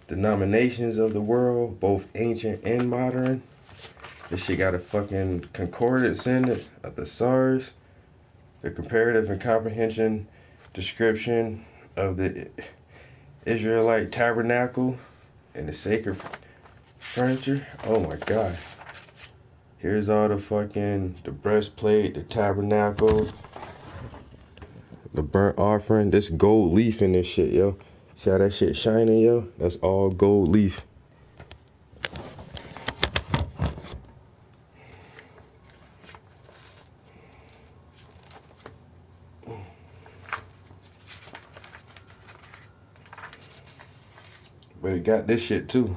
denominations of the world, both ancient and modern. This shit got a fucking concordance in it, a thesaurus, the comparative and comprehension description of the Israelite tabernacle and the sacred furniture. Oh my god. Here's all the breastplate, the tabernacle, the burnt offering. This gold leaf in this shit, yo. See how that shit shining, yo? That's all gold leaf. But it got this shit too.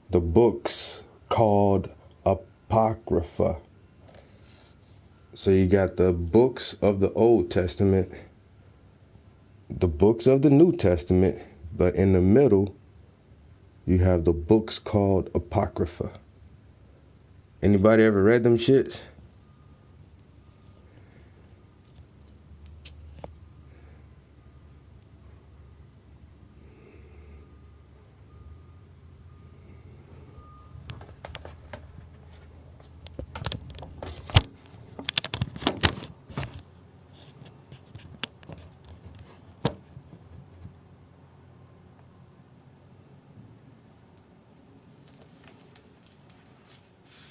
The books called Apocrypha. So you got the books of the Old Testament, the books of the New Testament, but in the middle, you have the books called Apocrypha. Anybody ever read them shits?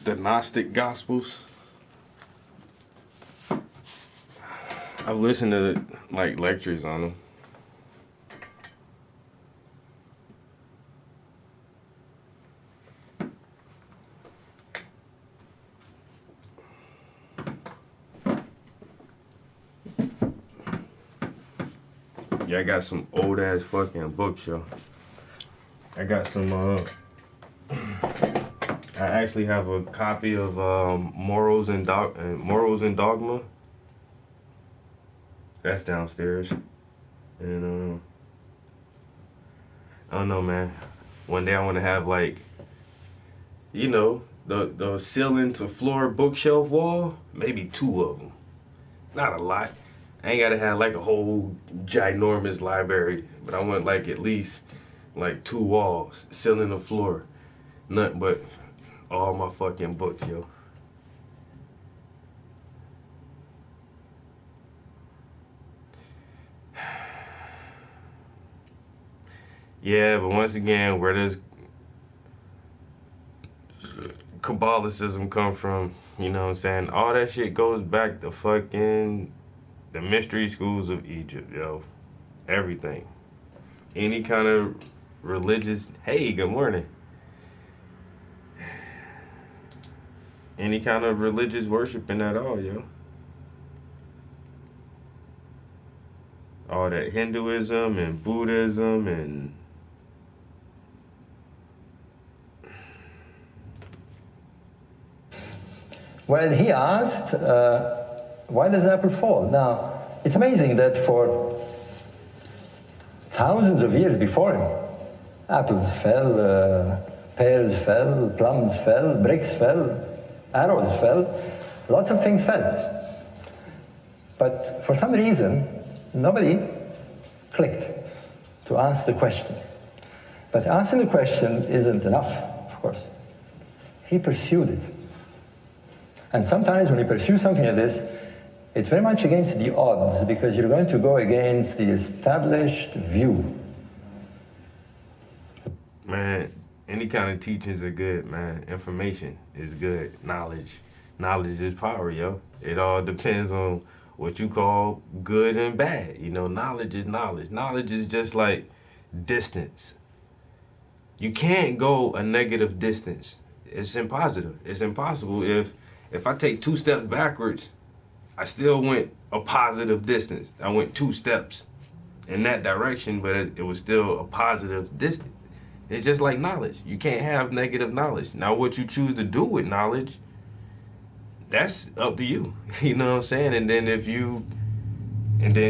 The Gnostic Gospels. I've listened to like lectures on them. Yeah, I got some old ass fucking books, yo. I got some I actually have a copy of Morals and Dogma. That's downstairs. And I don't know, man. One day I want to have like, you know, the ceiling to floor bookshelf wall. Maybe 2 of them. Not a lot. I ain't gotta have like a whole ginormous library, but I want like at least like 2 walls, ceiling to floor. Nothing but all my fucking books, yo. Yeah, but once again, where does Kabbalicism come from? You know what I'm saying? All that shit goes back to fucking the mystery schools of Egypt, yo. Everything. any kind of religious, hey, good morning. Any kind of religious worshiping at all, yo. All that Hinduism and Buddhism and Well, he asked, why does apple fall? Now, it's amazing that for thousands of years before him, apples fell, pears fell, plums fell, bricks fell, arrows fell, lots of things fell. But for some reason, nobody clicked to ask the question. But asking the question isn't enough, of course. He pursued it. And sometimes when you pursue something like this, it's very much against the odds because you're going to go against the established view. Man, any kind of teachings are good, man. Information is good. Knowledge is power, yo. It all depends on what you call good and bad. You know, knowledge is knowledge. Knowledge is just like distance. You can't go a negative distance. It's impossible. It's impossible. If I take 2 steps backwards, I still went a positive distance. I went 2 steps in that direction, but it was still a positive distance. It's just like knowledge. You can't have negative knowledge. Now, what you choose to do with knowledge, that's up to you. You know what I'm saying? And then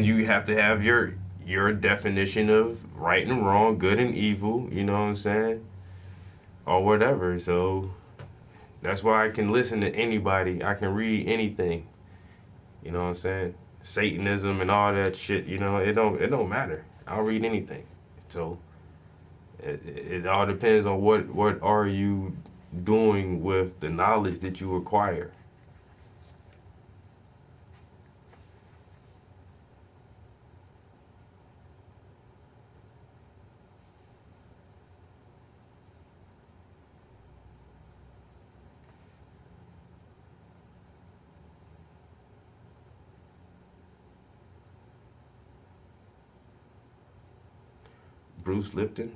you have to have your definition of right and wrong, good and evil, you know what I'm saying? Or whatever. So that's why I can listen to anybody. I can read anything. You know what I'm saying? Satanism and all that shit, you know, it don't matter. I'll read anything. So it all depends on what are you doing with the knowledge that you acquire. Bruce Lipton.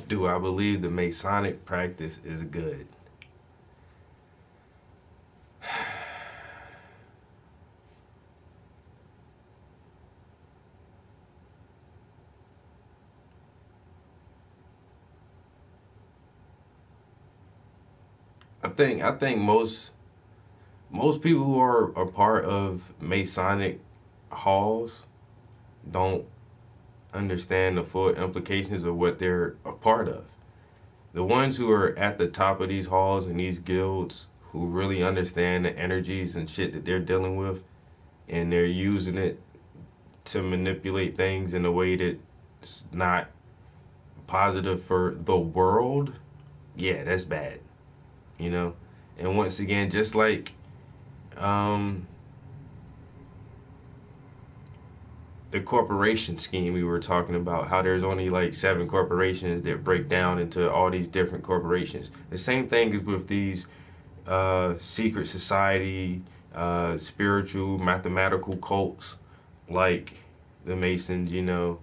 Do I believe the Masonic practice is good? I think most people who are a part of Masonic halls don't understand the full implications of what they're a part of. The ones who are at the top of these halls and these guilds who really understand the energies and shit that they're dealing with, and they're using it to manipulate things in a way that's not positive for the world, yeah, that's bad. You know? And once again, just like the corporation scheme we were talking about, how there's only like 7 corporations that break down into all these different corporations. The same thing is with these secret society, spiritual, mathematical cults like the Masons, you know,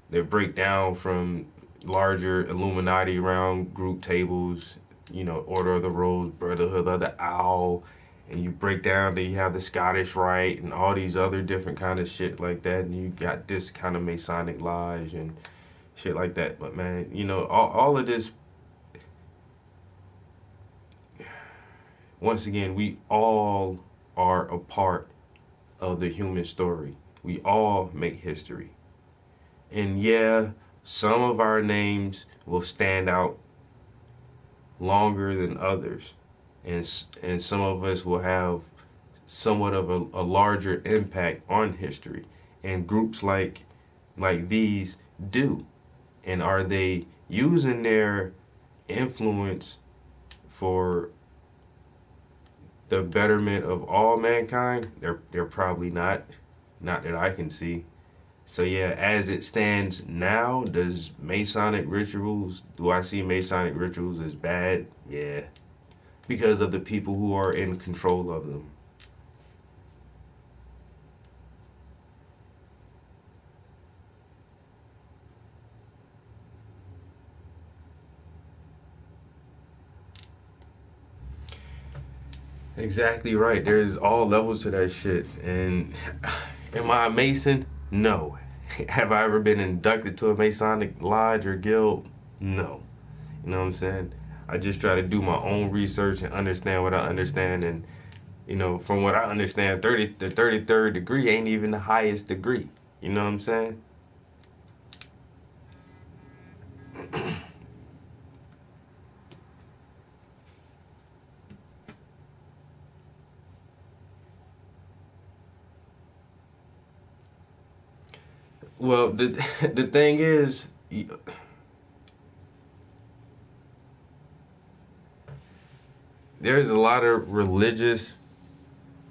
that break down from larger Illuminati round group tables, you know, Order of the Rose, Brotherhood of the Owl, and you break down, then you have the Scottish Rite and all these other different kind of shit like that, and you got this kind of Masonic Lodge and shit like that. But man, you know, all of this, once again, we all are a part of the human story. We all make history. And yeah, some of our names will stand out longer than others, and some of us will have somewhat of a larger impact on history, and groups like these do. And are they using their influence for the betterment of all mankind? They're probably not that I can see. So yeah, as it stands now, do I see Masonic rituals as bad? Yeah. Because of the people who are in control of them. Exactly right. There's all levels to that shit. And am I a Mason? No. Have I ever been inducted to a Masonic lodge or guild? No. You know what I'm saying? I just try to do my own research and understand what I understand. And, you know, from what I understand, the 33rd degree ain't even the highest degree. You know what I'm saying? Well, the thing is, there's a lot of religious,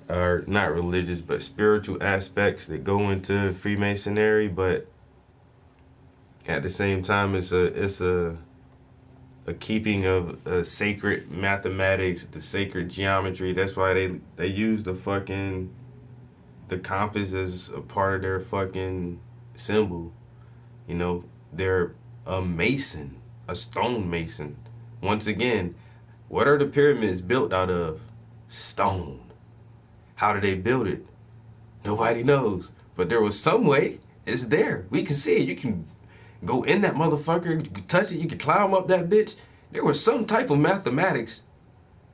or not religious, but spiritual aspects that go into Freemasonry, but at the same time, it's a keeping of sacred mathematics, the sacred geometry. That's why they use the compass as a part of their fucking symbol. You know, they're a mason, a stone mason. Once again, what are the pyramids built out of? Stone. How did they build it? Nobody knows. But there was some way. It's there. We can see it. You can go in that motherfucker. You can touch it. You can climb up that bitch. There was some type of mathematics,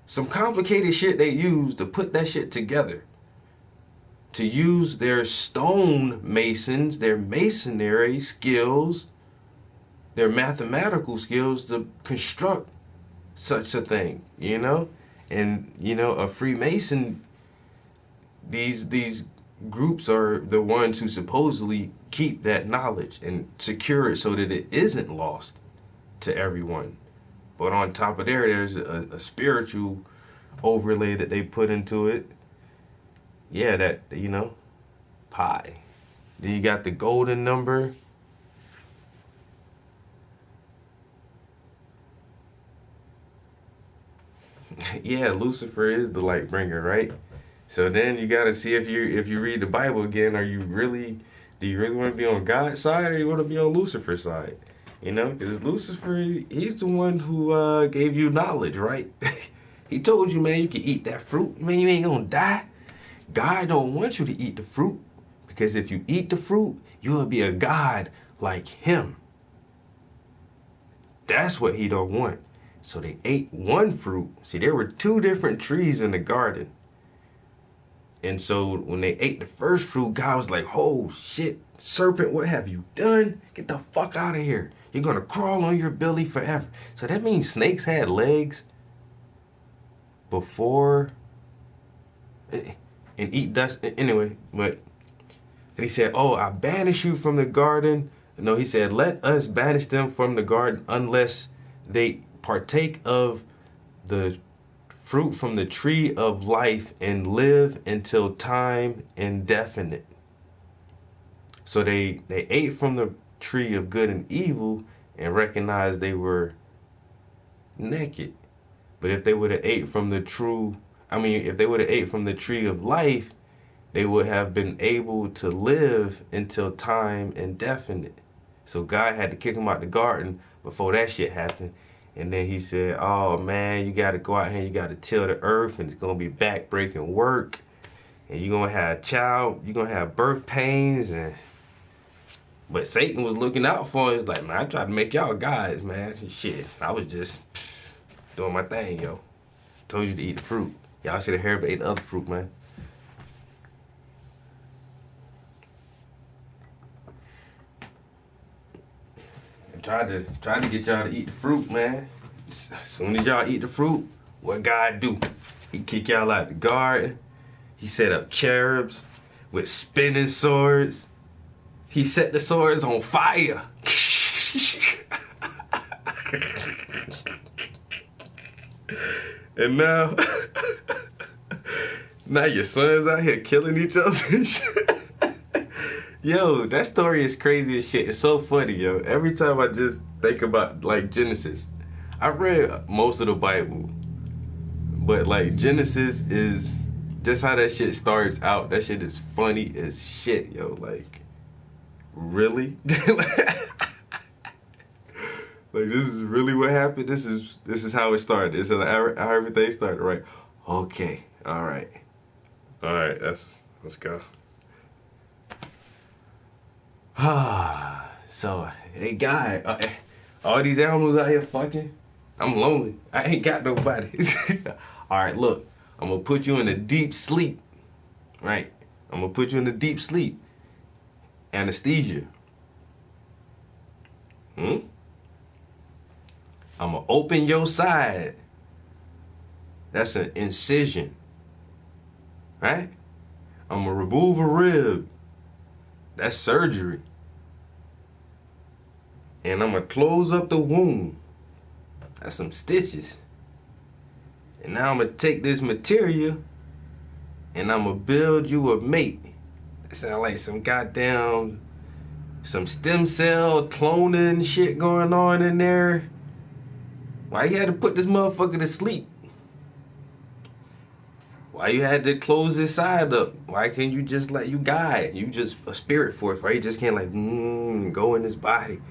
some complicated shit they used to put that shit together. To use their stone masons, their masonry skills, their mathematical skills to construct such a thing, you know? And, you know, a Freemason, these groups are the ones who supposedly keep that knowledge and secure it so that it isn't lost to everyone. But on top of there's a spiritual overlay that they put into it. Yeah, that, you know, pi. Then you got the golden number. Yeah, Lucifer is the light bringer, right? So then you got to see if you read the Bible again, do you really want to be on God's side or you want to be on Lucifer's side? You know, because Lucifer, he's the one who gave you knowledge, right? He told you, man, you can eat that fruit. Man, you ain't gonna die. God don't want you to eat the fruit, because if you eat the fruit, you'll be a god like him. That's what he don't want. So they ate one fruit. See, there were two different trees in the garden. And so when they ate the first fruit, God was like, oh shit, serpent, what have you done? Get the fuck out of here. You're gonna crawl on your belly forever. So that means snakes had legs before and eat dust. Anyway, but and he said, oh, I banish you from the garden. No, he said, let us banish them from the garden unless they partake of the fruit from the tree of life and live until time indefinite. So they ate from the tree of good and evil and recognized they were naked. But if they would have ate from the if they would have ate from the tree of life, they would have been able to live until time indefinite. So God had to kick them out the garden before that shit happened. And then he said, oh man, you got to go out here, you got to till the earth, and it's going to be back-breaking work. And you're going to have you're going to have birth pains. But Satan was looking out for us like, man, I tried to make y'all gods, man. Shit, I was just doing my thing, yo. Told you to eat the fruit. Y'all should have ate the other fruit, man. Tried to get y'all to eat the fruit, man. As soon as y'all eat the fruit, what God do? He kick y'all out the garden. He set up cherubs with spinning swords. He set the swords on fire. And now your sons out here killing each other and shit. Yo, that story is crazy as shit. It's so funny, yo. Every time I just think about, like, Genesis. I read most of the Bible. But, like, Genesis is just how that shit starts out. That shit is funny as shit, yo. Like, really? Like, this is really what happened? This is how it started. This is how everything started, right? Okay. All right. All right. Let's go. So, hey, guy, all these animals out here fucking. I'm lonely. I ain't got nobody. All right, look. I'm going to put you in a deep sleep. Right? I'm going to put you in a deep sleep. Anesthesia. I'm going to open your side. That's an incision. Right? I'm going to remove a rib. That's surgery. And I'm going to close up the wound. That's some stitches. And now I'm going to take this material and I'm going to build you a mate. That sounds like some goddamn, some stem cell cloning shit going on in there. Why you had to put this motherfucker to sleep? Why you had to close his side up? Why can't you just let you guide? You just a spirit force. Why you just can't like go in his body,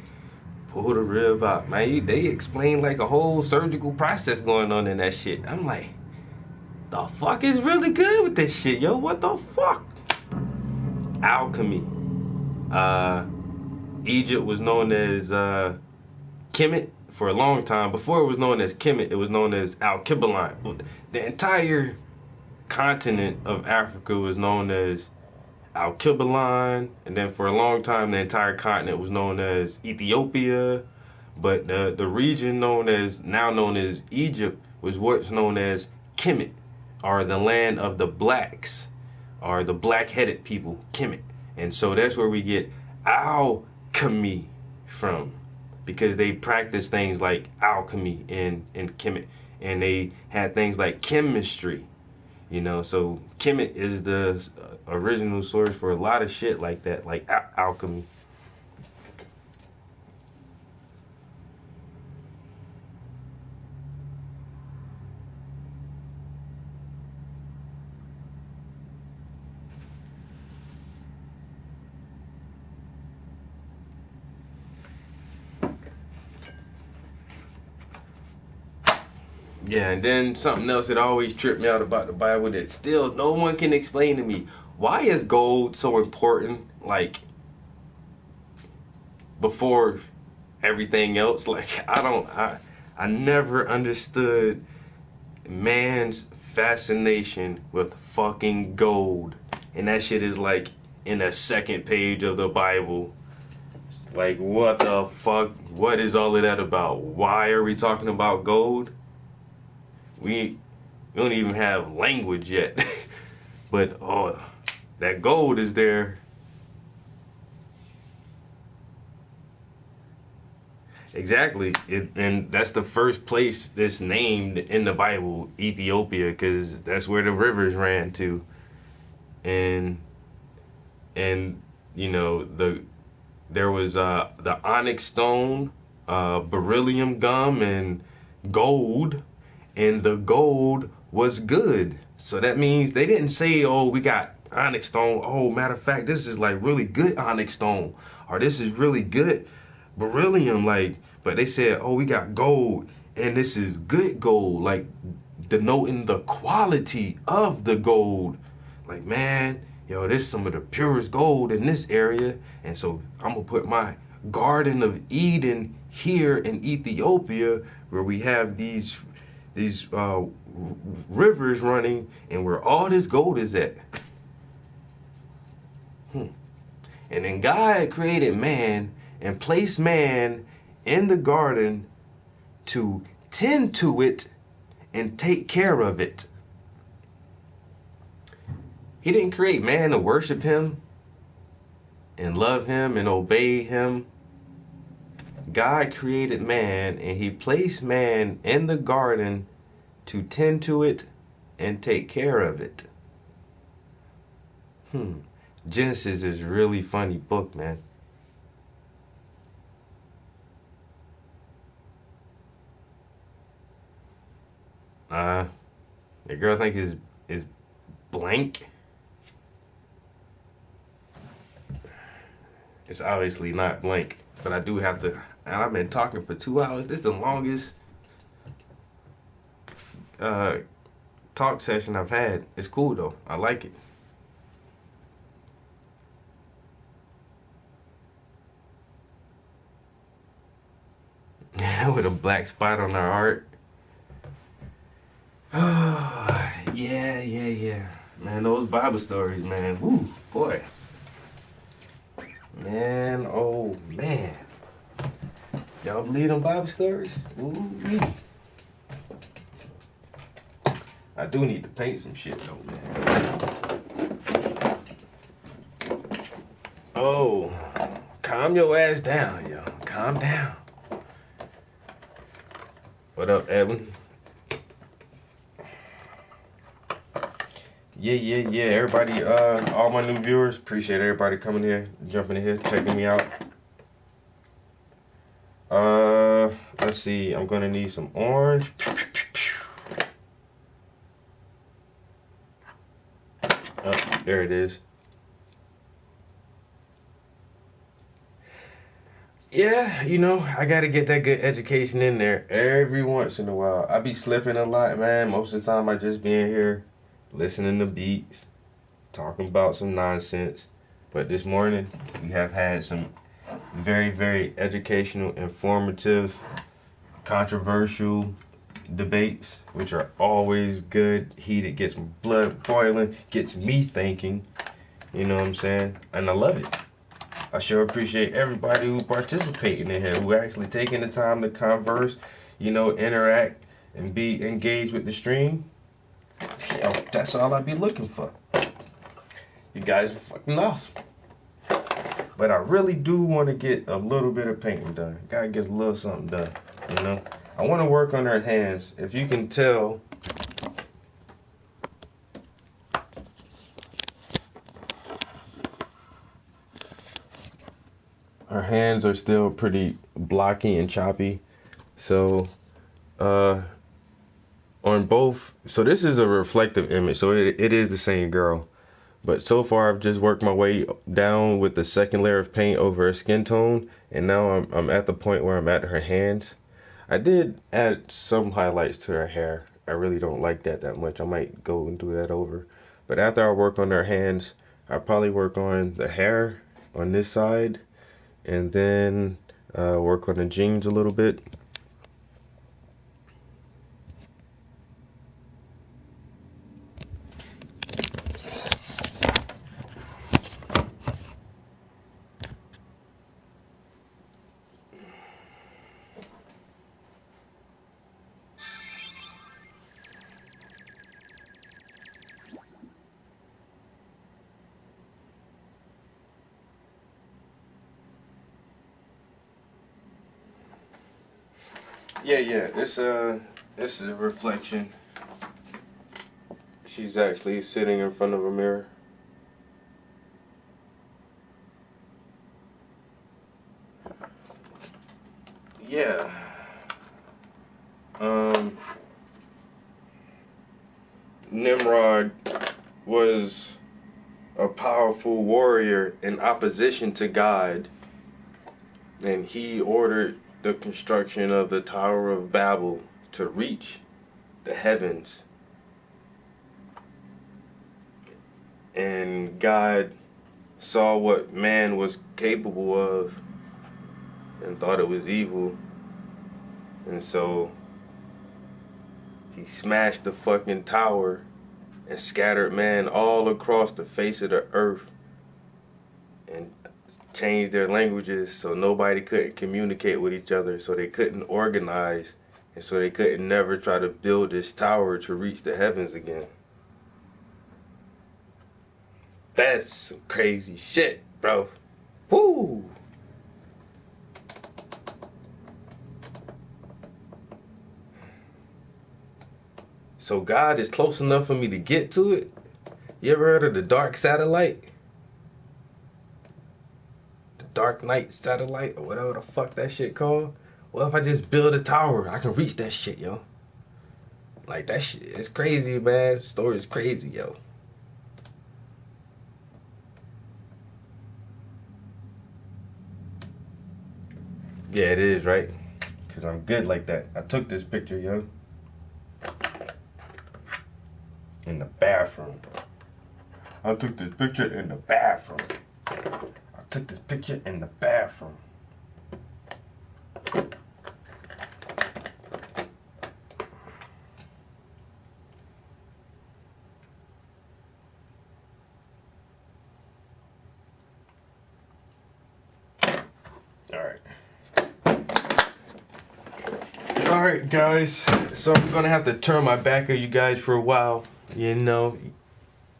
pull the rib out? Man, they explain like a whole surgical process going on in that shit. I'm like, the fuck is really good with this shit, yo? What the fuck? Alchemy. Egypt was known as Kemet for a long time. Before it was known as Kemet, it was known as Alkebulan. The entire continent of Africa was known as Alkebulan, and then for a long time the entire continent was known as Ethiopia, but the region now known as Egypt was what's known as Kemet, or the land of the blacks, or the black-headed people, Kemet. And so that's where we get alchemy from, because they practiced things like alchemy in Kemet, and they had things like chemistry. You know, so Kemet is the original source for a lot of shit like that, like alchemy. Yeah, and then something else that always tripped me out about the Bible that still no one can explain to me. Why is gold so important, like, before everything else? Like, I never understood man's fascination with fucking gold. And that shit is, like, in the second page of the Bible. Like, what the fuck? What is all of that about? Why are we talking about gold? We don't even have language yet. But that gold is there. Exactly. And that's the first place that's named in the Bible, Ethiopia, because that's where the rivers ran to. And you know, there was the onyx stone, beryllium gum, and gold. And the gold was good. So that means they didn't say, oh, we got onyx stone. Oh, matter of fact, this is like really good onyx stone. Or this is really good beryllium. Like, but they said, oh, we got gold. And this is good gold. Like, denoting the quality of the gold. Like, man, yo, this is some of the purest gold in this area. And so I'm going to put my Garden of Eden here in Ethiopia, where we have these rivers running, and where all this gold is at. And then God created man and placed man in the garden to tend to it and take care of it. He didn't create man to worship him and love him and obey him. God created man, and he placed man in the garden to tend to it and take care of it. Genesis is really funny book, man. The girl think is blank. It's obviously not blank, but I do have to. And I've been talking for 2 hours. This is the longest talk session I've had. It's cool though. I like it. With a black spot on her heart. Yeah. Man, those Bible stories, man. Woo, boy. Man, oh man. Y'all believe them Bible stories? Ooh-wee. I do need to paint some shit though, man. Oh, calm your ass down, yo. Calm down. What up, Edwin? Yeah. Everybody, all my new viewers, appreciate everybody coming here, jumping in here, checking me out. Let's see. I'm gonna need some orange. Oh, there it is. Yeah, you know, I gotta get that good education in there every once in a while. I be slipping a lot, man. Most of the time I just be in here listening to beats, talking about some nonsense. But this morning we have had some very, very educational, informative, controversial debates, which are always good, heated, gets my blood boiling, gets me thinking, you know what I'm saying? And I love it. I sure appreciate everybody who participating in here, who actually taking the time to converse, you know, interact, and be engaged with the stream. Yo, that's all I be looking for. You guys are fucking awesome. But I really do want to get a little bit of painting done. Gotta get a little something done, you know? I want to work on her hands. If you can tell, her hands are still pretty blocky and choppy. So, on both, so this is a reflective image, so it is the same girl. But so far, I've just worked my way down with the second layer of paint over her skin tone, and now I'm at the point where I'm at her hands. I did add some highlights to her hair. I really don't like that much. I might go and do that over. But after I work on her hands, I'll probably work on the hair on this side, and then work on the jeans a little bit. Yeah. It's a reflection. She's actually sitting in front of a mirror. Yeah. Nimrod was a powerful warrior in opposition to God, and he ordered the construction of the Tower of Babel to reach the heavens. And God saw what man was capable of and thought it was evil. And so he smashed the fucking tower and scattered man all across the face of the earth and changed their languages so nobody couldn't communicate with each other, so they couldn't organize, and so they couldn't never try to build this tower to reach the heavens again. That's some crazy shit, bro. Woo! So God is close enough for me to get to it. You ever heard of the dark satellite? Dark Knight satellite or whatever the fuck that shit called. What if I just build a tower? I can reach that shit, yo. Like, that shit is crazy, man. The story is crazy, yo. Yeah, it is, right? Because I'm good like that. I took this picture, yo. In the bathroom. I took this picture in the bathroom. I took this picture in the bathroom. Alright guys, so I'm gonna have to turn my back on you guys for a while, you know.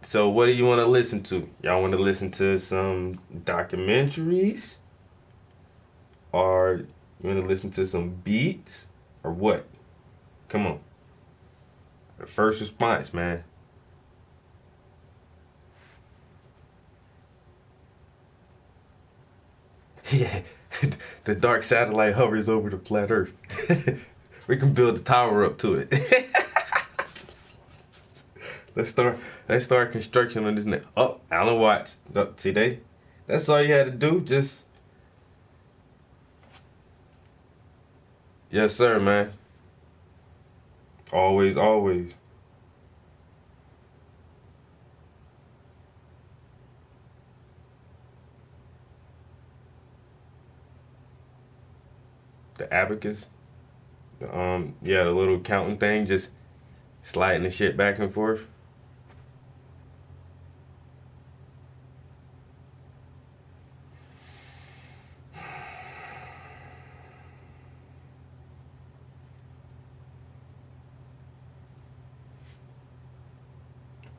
So what do you want to listen to? Y'all want to listen to some documentaries? Or you want to listen to some beats? Or what? Come on. The first response, man. Yeah, the dark satellite hovers over the flat Earth. We can build a tower up to it. Let's start construction on this. Oh, Alan Watts. See, that's all you had to do. Just, yes, sir, man. Always, always. The abacus. Yeah, the little counting thing, just sliding the shit back and forth.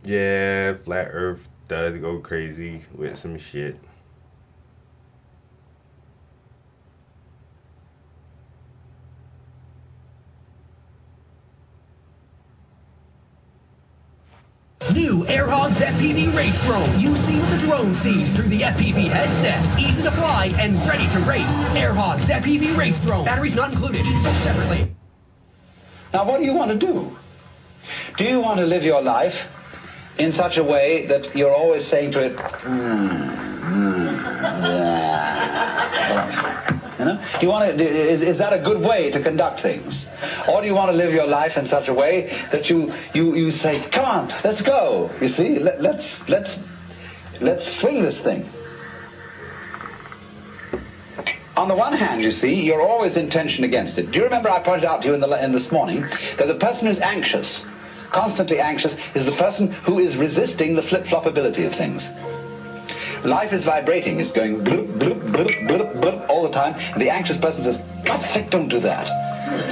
Yeah, flat Earth does go crazy with some shit. New AirHogs FPV Race Drone. You see what the drone sees through the FPV headset. Easy to fly and ready to race. AirHogs FPV Race Drone. Batteries not included. Sold separately. Now, what do you want to do? Do you want to live your life in such a way that you're always saying to it, yeah. You know? Do you want to? Is that a good way to conduct things? Or do you want to live your life in such a way that you say, come on, let's go. You see, let's swing this thing. On the one hand, you see, you're always in tension against it. Do you remember I pointed out to you in this morning that the person who's anxious, constantly anxious, is the person who is resisting the flip-flopability of things. Life is vibrating. It's going bloop, bloop, bloop, bloop, bloop all the time. And the anxious person says, God's sake, don't do that.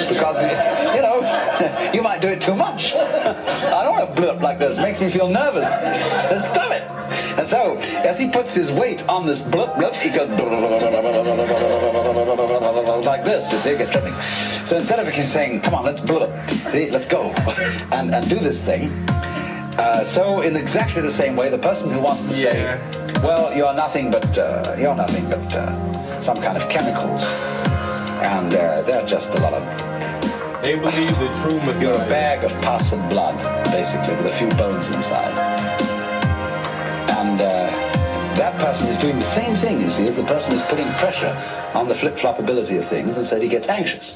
Because, you know, you might do it too much. I don't want to bloop like this. It makes me feel nervous. Let's stop it. And so, as he puts his weight on this bloop, bloop, he goes like this. You see, it gets tripping. So instead of saying, come on, let's bloop, see, let's go, and do this thing, so in exactly the same way, the person who wants to say, well, you're nothing but some kind of chemicals, and they're just a lot of... They believe the true Messiah. You're a bag of pus and blood, basically, with a few bones inside. And that person is doing the same thing, you see, as the person is putting pressure on the flip-flopability of things, and so he gets anxious.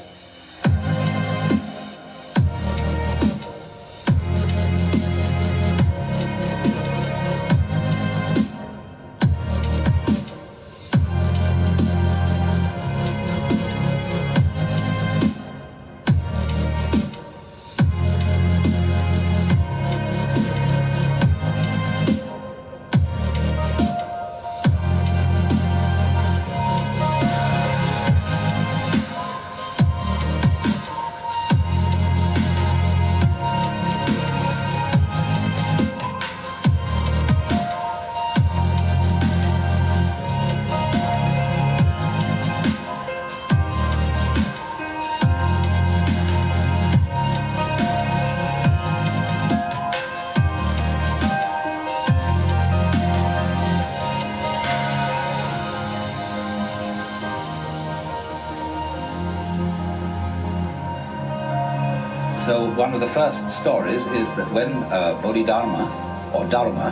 So one of the first stories is that when Bodhidharma, or Dharma,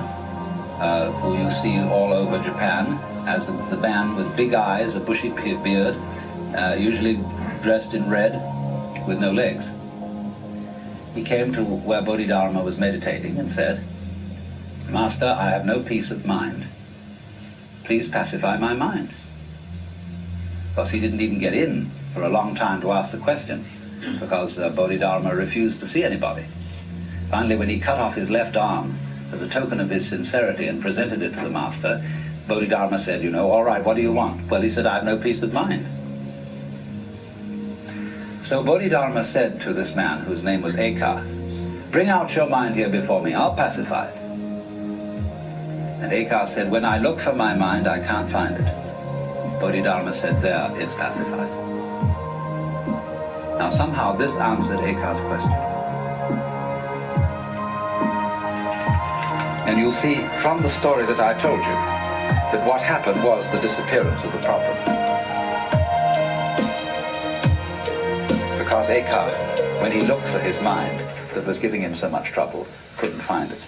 who you see all over Japan as the man with big eyes, a bushy beard, usually dressed in red with no legs, he came to where Bodhidharma was meditating and said, "Master, I have no peace of mind. Please pacify my mind." Because he didn't even get in for a long time to ask the question, because Bodhidharma refused to see anybody. Finally, when he cut off his left arm as a token of his sincerity and presented it to the master, Bodhidharma said, "You know, all right, what do you want?" Well, he said, "I have no peace of mind." So Bodhidharma said to this man, whose name was Eka, "Bring out your mind here before me, I'll pacify it." And Eka said, "When I look for my mind, I can't find it." Bodhidharma said, "There, it's pacified." Now somehow this answered Eka's question. And you'll see from the story that I told you that what happened was the disappearance of the problem. Because Eka, when he looked for his mind that was giving him so much trouble, couldn't find it.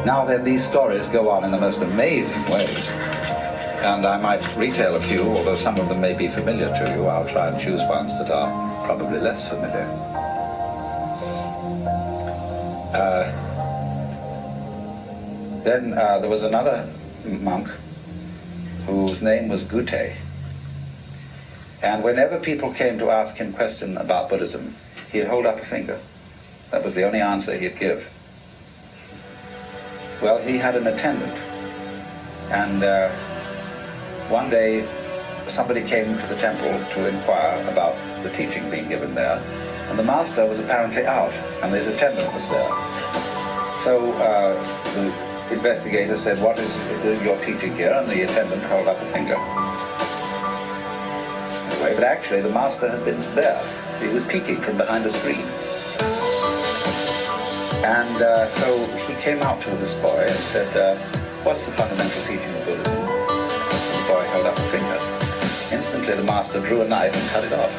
Now then, these stories go on in the most amazing ways. And I might retail a few, although some of them may be familiar to you. I'll try and choose ones that are probably less familiar. Then there was another monk whose name was Gute. And whenever people came to ask him questions about Buddhism, he'd hold up a finger. That was the only answer he'd give. Well, he had an attendant, and one day somebody came to the temple to inquire about the teaching being given there, and the master was apparently out, and his attendant was there. So the investigator said, "What is your teaching here?" And the attendant held up a finger. Anyway, but actually the master had been there. He was peeking from behind a screen. And so he came out to this boy and said, "What's the fundamental teaching of Buddhism?" And the boy held up a finger. Instantly the master drew a knife and cut it off.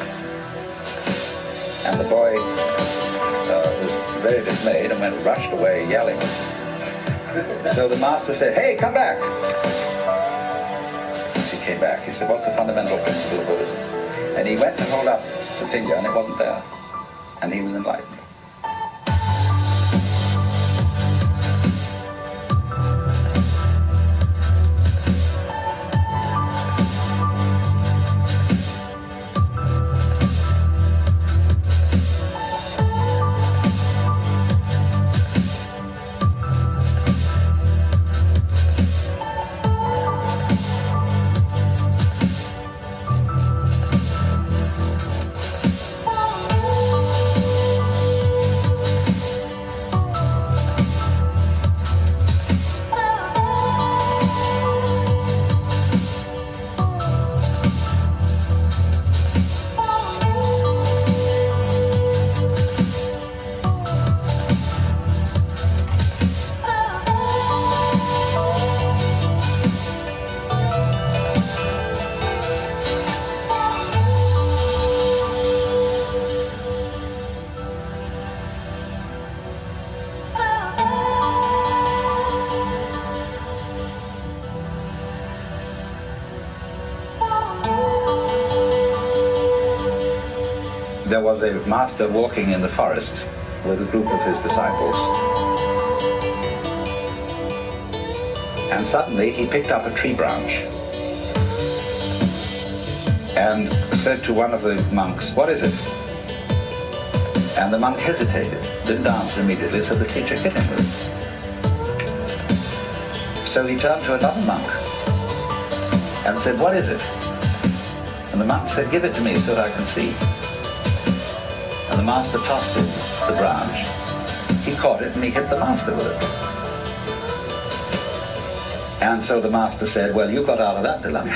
And the boy was very dismayed and rushed away yelling. So the master said, "Hey, come back!" He came back. He said, "What's the fundamental principle of Buddhism?" And he went to hold up the finger and it wasn't there. And he was enlightened. there was a master walking in the forest with a group of his disciples. And suddenly he picked up a tree branch and said to one of the monks, "What is it?" And the monk hesitated, didn't answer immediately, so the teacher hit him with it. So he turned to another monk and said, "What is it?" And the monk said, "Give it to me so that I can see." And the master tossed him the branch. He caught it and he hit the master with it. And so the master said, "Well, you got out of that dilemma."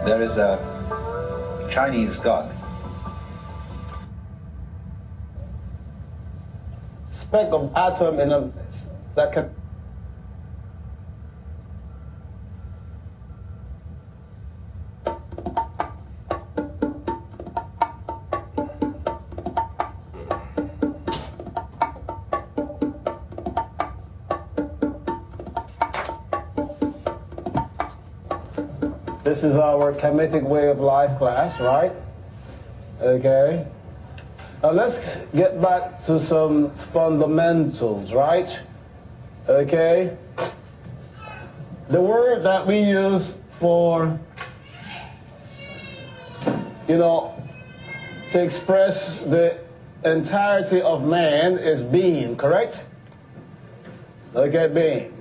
There is a Chinese god. Speck of atom in a that can. This is our Kemetic way of life class, right? Okay. Now let's get back to some fundamentals, right? Okay. The word that we use for, to express the entirety of man is being, correct? Okay, being.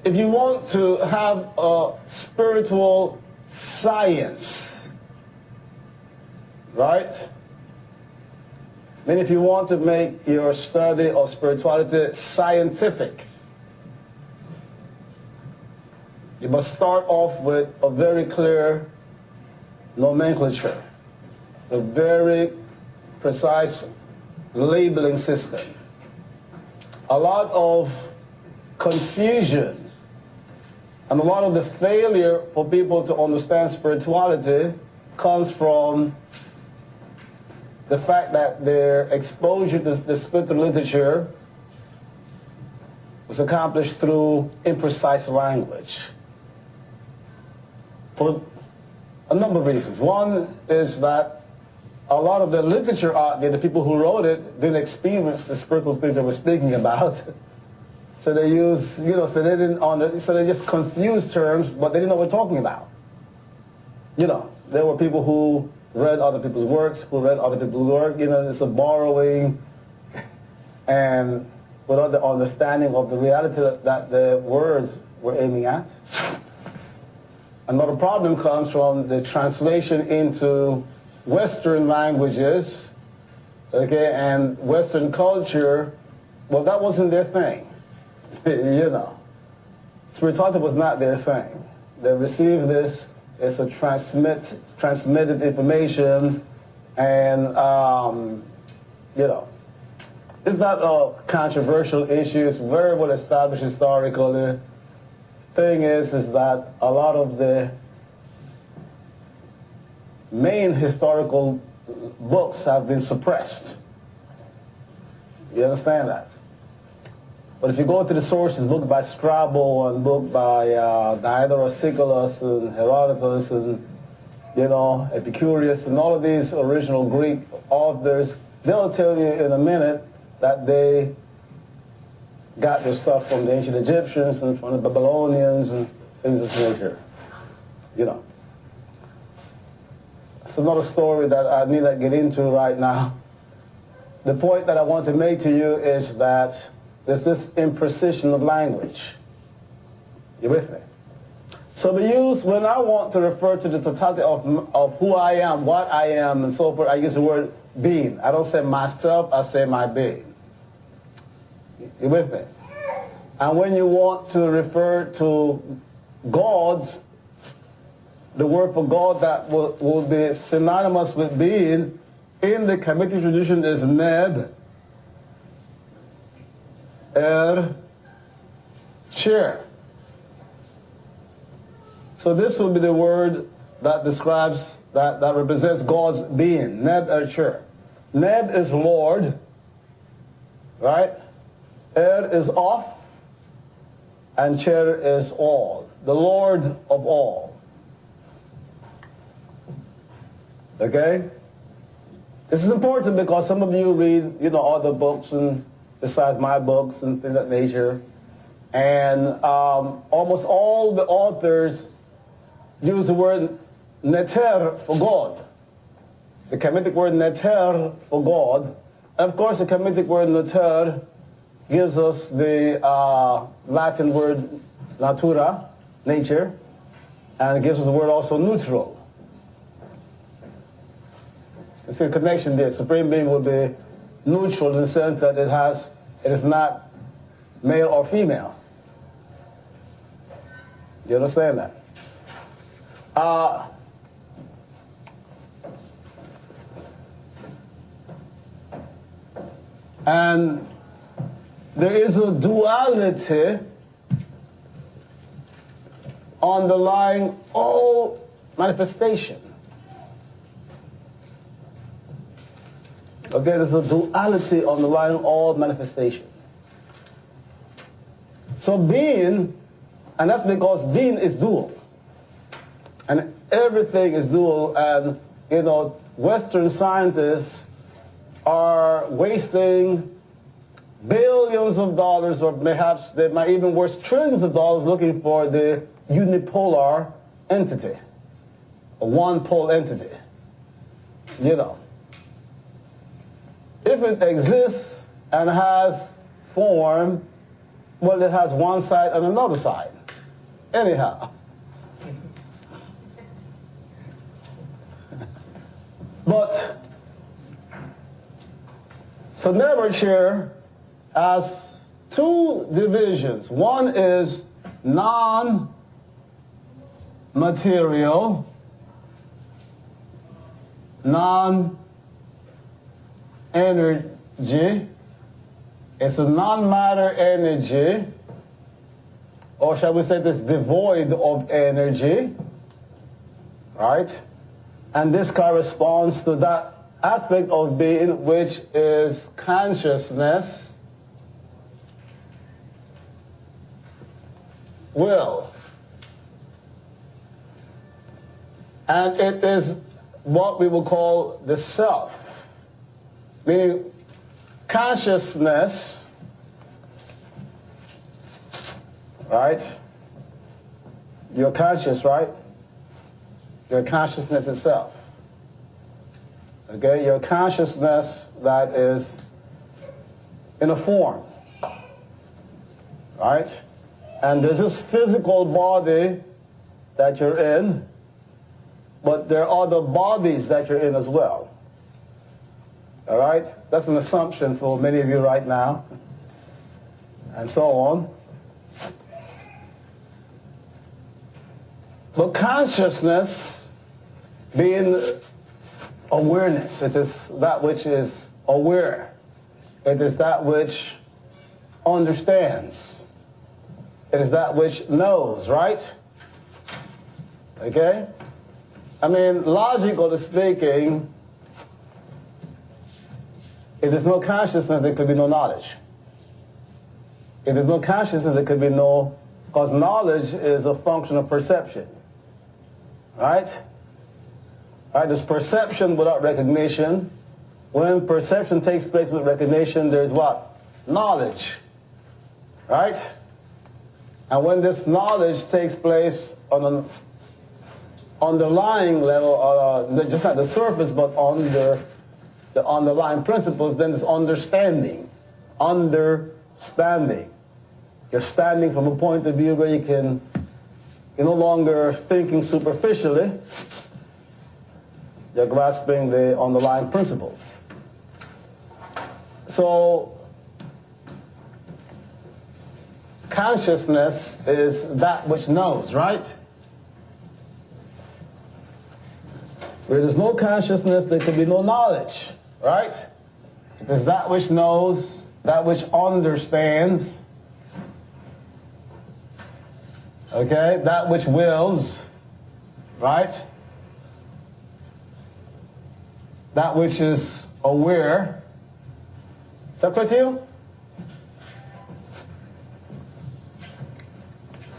If you want to have a spiritual science, right? I mean, if you want to make your study of spirituality scientific, you must start off with a very clear nomenclature, a very precise labeling system. A lot of confusion and a lot of the failure for people to understand spirituality comes from the fact that their exposure to the spiritual literature was accomplished through imprecise language. For a number of reasons. One is that a lot of the literature out there, the people who wrote it, didn't experience the spiritual things that we're speaking about. So they use, so they just confused terms, but they didn't know what we're talking about. There were people who read other people's works, who read other people's work, it's a borrowing, and without the understanding of the reality that the words were aiming at. Another problem comes from the translation into Western languages, okay, and Western culture. Well, that wasn't their thing. spirituality was not their thing. They received this, it's a transmitted information, and, you know, it's not a controversial issue. It's very well established historically. Thing is that a lot of the main historical books have been suppressed. You understand that? But if you go to the sources, book by Strabo and book by Diodorus Siculus and Herodotus and, you know, Epicurus and all of these original Greek authors, they'll tell you in a minute that they got their stuff from the ancient Egyptians and from the Babylonians and things of this nature. You know. It's another story that I need not get into right now. The point that I want to make to you is that there's this imprecision of language. You with me? So we use, when I want to refer to the totality of who I am, what I am, and so forth, I use the word being. I don't say myself, I say my being. You with me? And when you want to refer to gods, the word for God that will be synonymous with being in the Kemetic tradition is Neb, Chair. So this will be the word that describes, that represents God's being, Neb Chair. Neb is Lord, right? Is off, and Chair is all, the Lord of all. Okay? This is important because some of you read, you know, other books and besides my books and things of that nature, and almost all the authors use the word neter for God, the Kemetic word neter for God, and of course the Kemetic word neter gives us the Latin word natura, nature, and it gives us the word also neutral. It's a connection there. Supreme Being will be neutral in the sense that it is not male or female. You understand that? And there is a duality underlying all manifestation. Okay, there's a duality underlying all manifestation. So being, and that's because being is dual. And everything is dual, and, you know, Western scientists are wasting billions of dollars, or perhaps they might even worth trillions of dollars looking for the unipolar entity, a one-pole entity, you know. If it exists and has form, well, it has one side and another side. Anyhow. But, so Nebuchadnezzar has two divisions. One is non-material, non-energy. It's a non-matter energy, or shall we say this, devoid of energy, right? And this corresponds to that aspect of being which is consciousness, will. And it is what we will call the self, meaning consciousness, right? You're conscious, right? Your consciousness itself. Okay, your consciousness that is in a form, right? And there's this physical body that you're in, but there are other bodies that you're in as well. All right? That's an assumption for many of you right now, and so on. But consciousness being awareness, it is that which is aware. It is that which understands. It is that which knows, right? Okay? I mean, logically speaking, if there's no consciousness, there could be no knowledge. If there's no consciousness, there could be no, because knowledge is a function of perception. Right? Right? There's perception without recognition. When perception takes place with recognition, there's what? Knowledge. Right? And when this knowledge takes place on an underlying level, or just not the surface, but under the underlying principles, then it's understanding. Understanding. You're standing from a point of view where you're no longer thinking superficially. You're grasping the underlying principles. So, consciousness is that which knows, right? Where there's no consciousness, there can be no knowledge, right? It is that which knows, that which understands, okay, that which wills, right? That which is aware. Is that clear to you?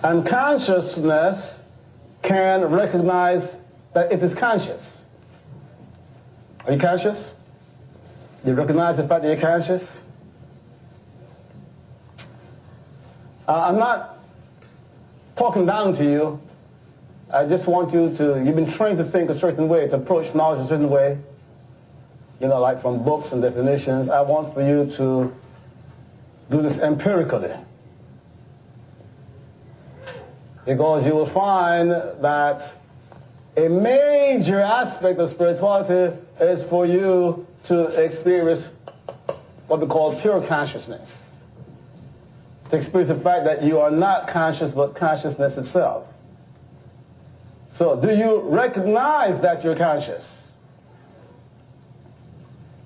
And consciousness can recognize that it is conscious. Are you conscious? Do you recognize the fact that you're conscious? I'm not talking down to you. I just want you to, you've been trained to think a certain way, to approach knowledge a certain way. You know, like from books and definitions. I want for you to do this empirically. Because you will find that a major aspect of spirituality is for you to experience what we call pure consciousness. To experience the fact that you are not conscious, but consciousness itself. So, do you recognize that you're conscious?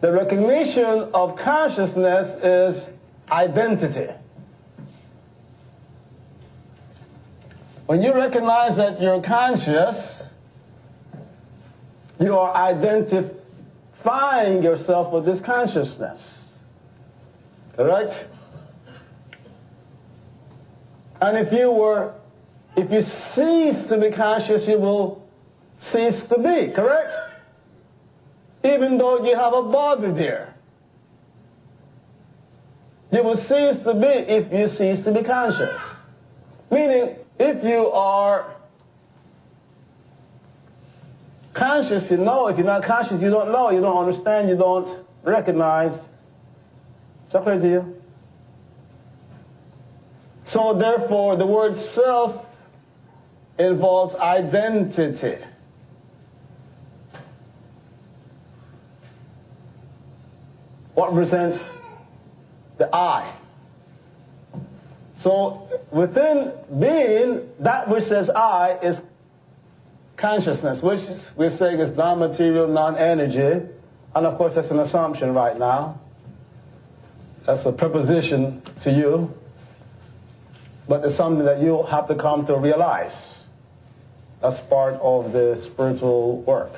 The recognition of consciousness is identity. When you recognize that you're conscious, you are identifying yourself with this consciousness. Correct? And if you cease to be conscious, you will cease to be, correct? Even though you have a body there. You will cease to be if you cease to be conscious. Meaning, if you are conscious, you know. If you're not conscious, you don't know. You don't understand. You don't recognize. Is that clear to you? So therefore, the word self involves identity. What represents the I? So within being, that which says I is consciousness, which we're saying is non-material, non-energy. And of course that's an assumption right now. That's a preposition to you. But it's something that you have to come to realize. That's part of the spiritual work.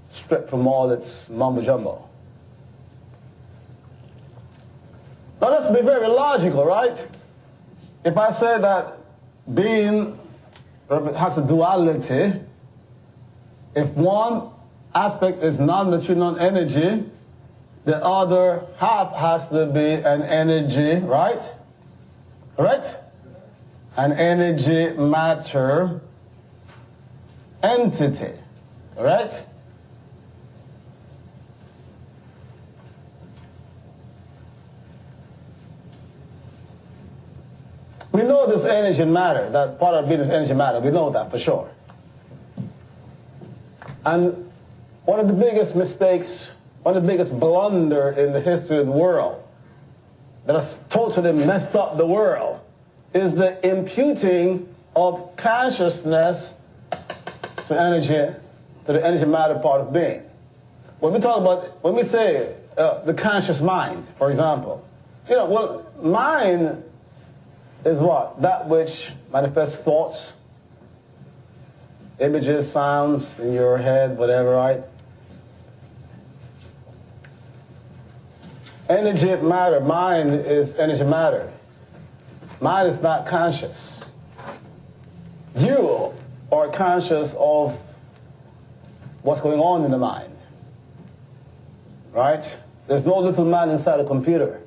Stripped from all its mumbo-jumbo. Now let's be very logical, right? If I say that being has a duality, if one aspect is non-material, non-energy, the other half has to be an energy, right? Correct? An energy matter entity, correct? We know this energy matter, that part of being is energy matter. We know that for sure. And one of the biggest mistakes, one of the biggest blunder in the history of the world that has totally messed up the world is the imputing of consciousness to the energy matter part of being. When we say the conscious mind, for example, mind is what? That which manifests thoughts, images, sounds in your head, whatever, right? Energy matter, mind is energy matter. Mind is not conscious. You are conscious of what's going on in the mind, right? There's no little man inside a computer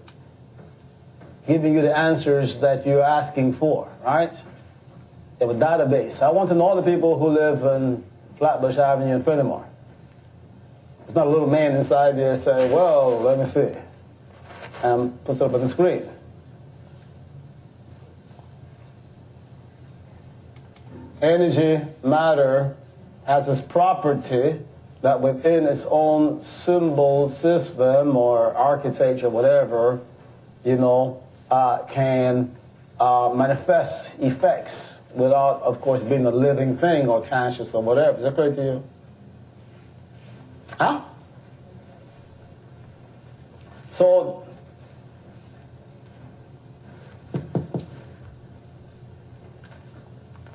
giving you the answers that you're asking for, right? You have a database. I want to know all the people who live in Flatbush Avenue in Fenimore. There's not a little man inside there saying, well, let me see, and puts it up on the screen. Energy, matter, has this property that within its own symbol system or architecture, whatever, can manifest effects without, of course, being a living thing or conscious or whatever. Is that clear to you? Huh? So,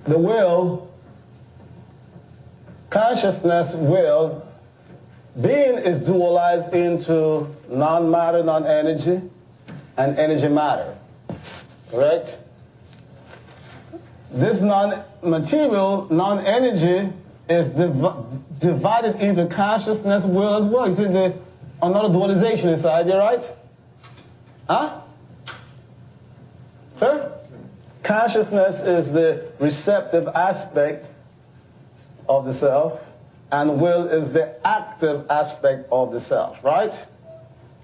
the will, consciousness, will, being is dualized into non-matter, non-energy, and energy matter. Correct? This non-material, non-energy is divided into consciousness, will as well. You see another dualization inside here, right? Huh? Sure? Consciousness is the receptive aspect of the self, and will is the active aspect of the self, right?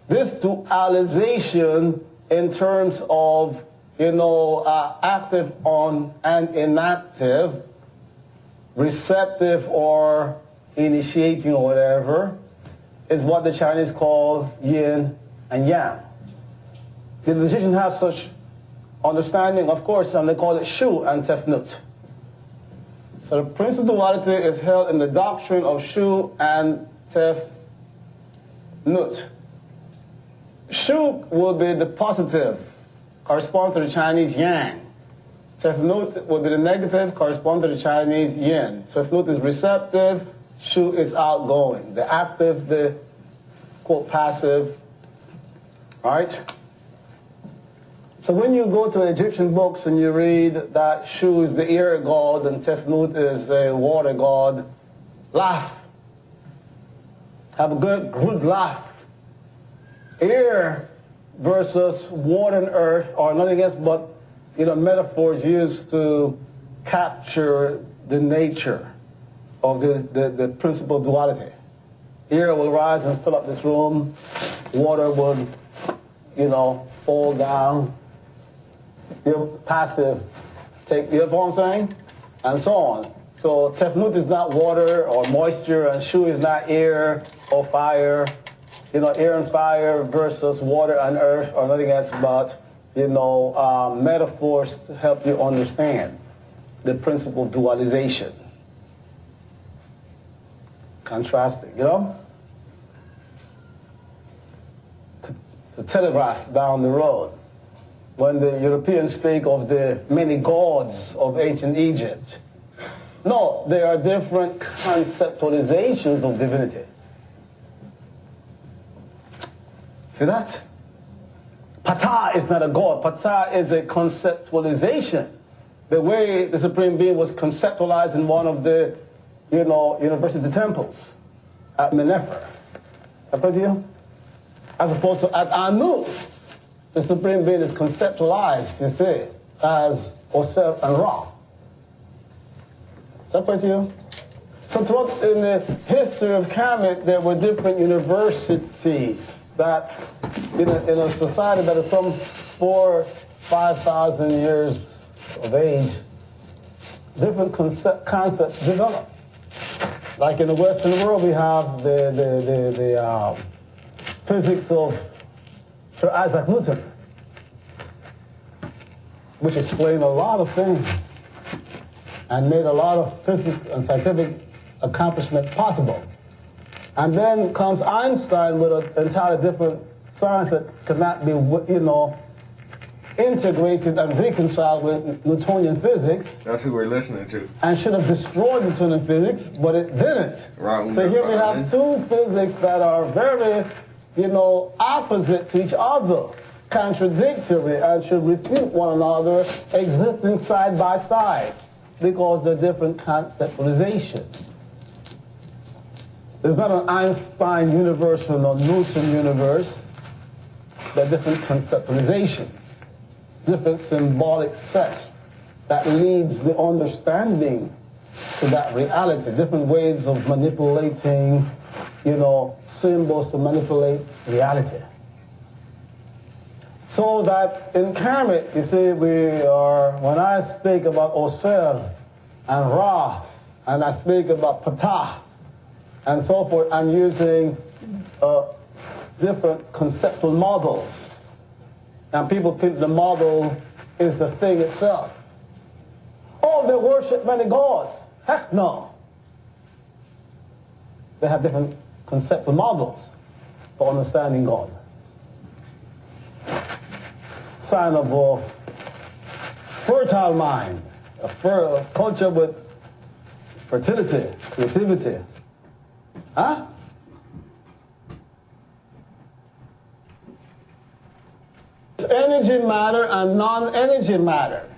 This dualization in terms of, active on and inactive, receptive or initiating or whatever, is what the Chinese call yin and yang. The logicians have such understanding, of course, and they call it Shu and Tefnut. So the principle duality is held in the doctrine of Shu and Tefnut. Shu will be the positive, correspond to the Chinese yang. Tefnut will be the negative, correspond to the Chinese yin. Tefnut is receptive, Shu is outgoing. The active, the quote passive, right? So when you go to Egyptian books and you read that Shu is the air god and Tefnut is the water god, laugh. Have a good laugh. Air versus water and earth are nothing else but, metaphors used to capture the nature of the principle duality. Air will rise and fill up this room. Water would, fall down. You're passive. You know what I'm saying? And so on. So Tefnut is not water or moisture, and Shu is not air or fire. Air and fire versus water and earth are nothing else but, metaphors to help you understand the principle dualization. Contrasting, To telegraph down the road. When the Europeans speak of the many gods of ancient Egypt, no, there are different conceptualizations of divinity. See that? Ptah is not a god. Ptah is a conceptualization. The way the Supreme Being was conceptualized in one of the, university temples at Mennefer. Is that clear to you? As opposed to at Anu, the Supreme Being is conceptualized, you see, as Osir and Ra. Is that clear to you? So throughout in the history of Kemet, there were different universities that in a society that is some 4,000 to 5,000 years of age, different concepts develop. Like in the Western world, we have the physics of Sir Isaac Newton, which explained a lot of things and made a lot of physics and scientific accomplishment possible. And then comes Einstein with an entirely different science that cannot be, integrated and reconciled with Newtonian physics. That's who we're listening to. And should have destroyed Newtonian physics, but it didn't. Right, so here we have two physics that are very, opposite to each other, contradictory, and should refute one another, existing side by side, because they're different conceptualizations. There's not an Einstein universe and a Newton universe. They're different conceptualizations, different symbolic sets that leads the understanding to that reality, different ways of manipulating, symbols to manipulate reality. So that in Kemet, you see, when I speak about Osir and Ra, and I speak about Ptah, and so forth, I'm using different conceptual models. And people think the model is the thing itself. Oh, they worship many gods. Heck no. They have different conceptual models for understanding God. Sign of a fertile mind, a culture with fertility, creativity. Huh? Energy matter and non-energy matter.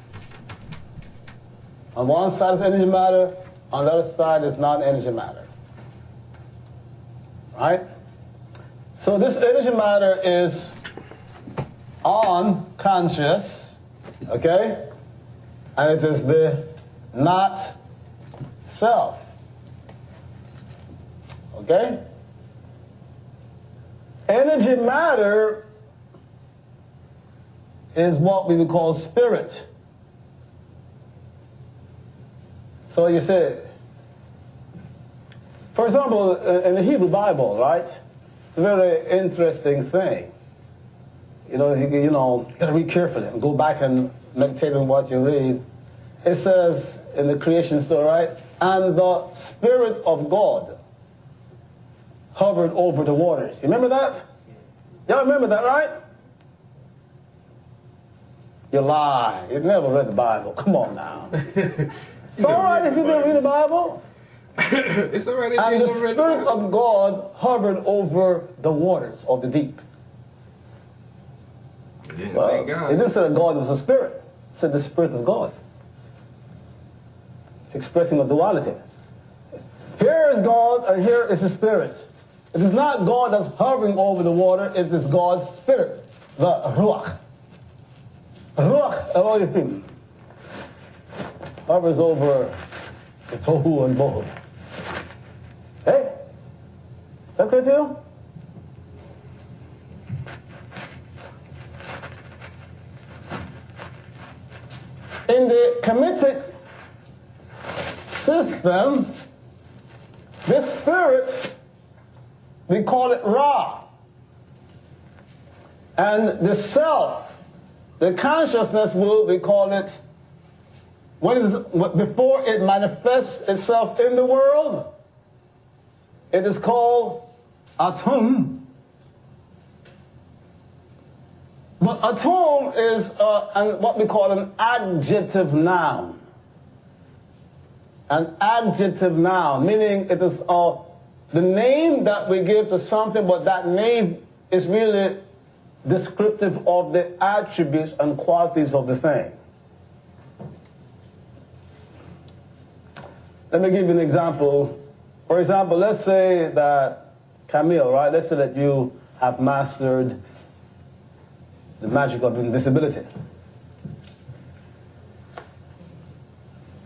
On one side is energy matter, on the other side is non-energy matter. Right? So this energy matter is unconscious, okay? And it is the not self. Okay? Energy matter is what we would call spirit. So you say, for example, in the Hebrew Bible, right? It's a very interesting thing. You gotta read carefully and go back and meditate on what you read. It says in the creation story, right? And the Spirit of God hovered over the waters. You remember that? Y'all remember that, right? You lie. You've never read the Bible. Come on now. It's all right if you didn't read the Bible. It's all right if and you the didn't read the Bible. Spirit of God hovered over the waters of the deep. It didn't say God. It didn't say that God was a spirit. It said the Spirit of God. It's expressing a duality. Here is God and here is His Spirit. It is not God that's hovering over the water, it is God's Spirit, the Ruach. Ruach Elohim hovers over the Tohu and Bohu. Hey? Is that clear to you? In the Kemetic system, this spirit, we call it Ra. And the self, the consciousness, we call it, before it manifests itself in the world, it is called Atum. But Atum is what we call an adjective noun. An adjective noun, meaning it is the name that we give to something, but that name is really descriptive of the attributes and qualities of the thing. Let me give you an example. For example, let's say that, Camille, right? Let's say that you have mastered the magic of invisibility.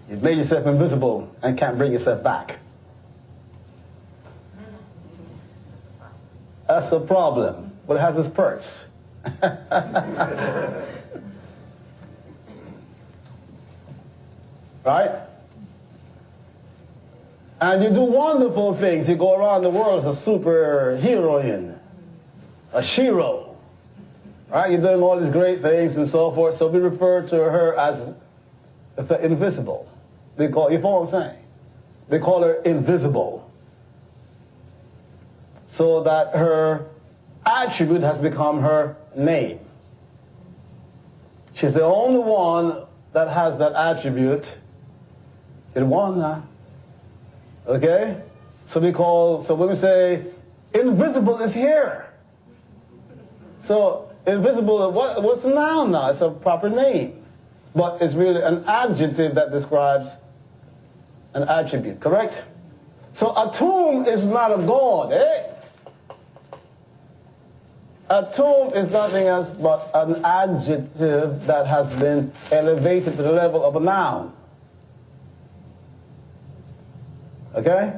You've made yourself invisible and can't bring yourself back. That's a problem, but it has its perks. Right? And you do wonderful things. You go around the world as a super heroine, a shero. Right? You're doing all these great things and so forth. So we refer to her as the invisible. You follow what I'm saying? they call her invisible. So that her attribute has become her name. She's the only one that has that attribute. It won now. Okay? So when we say invisible is here. So invisible, what's a noun now? It's a proper name. But it's really an adjective that describes an attribute, correct? So Atum is not a god, eh? Atum is nothing else but an adjective that has been elevated to the level of a noun. Okay?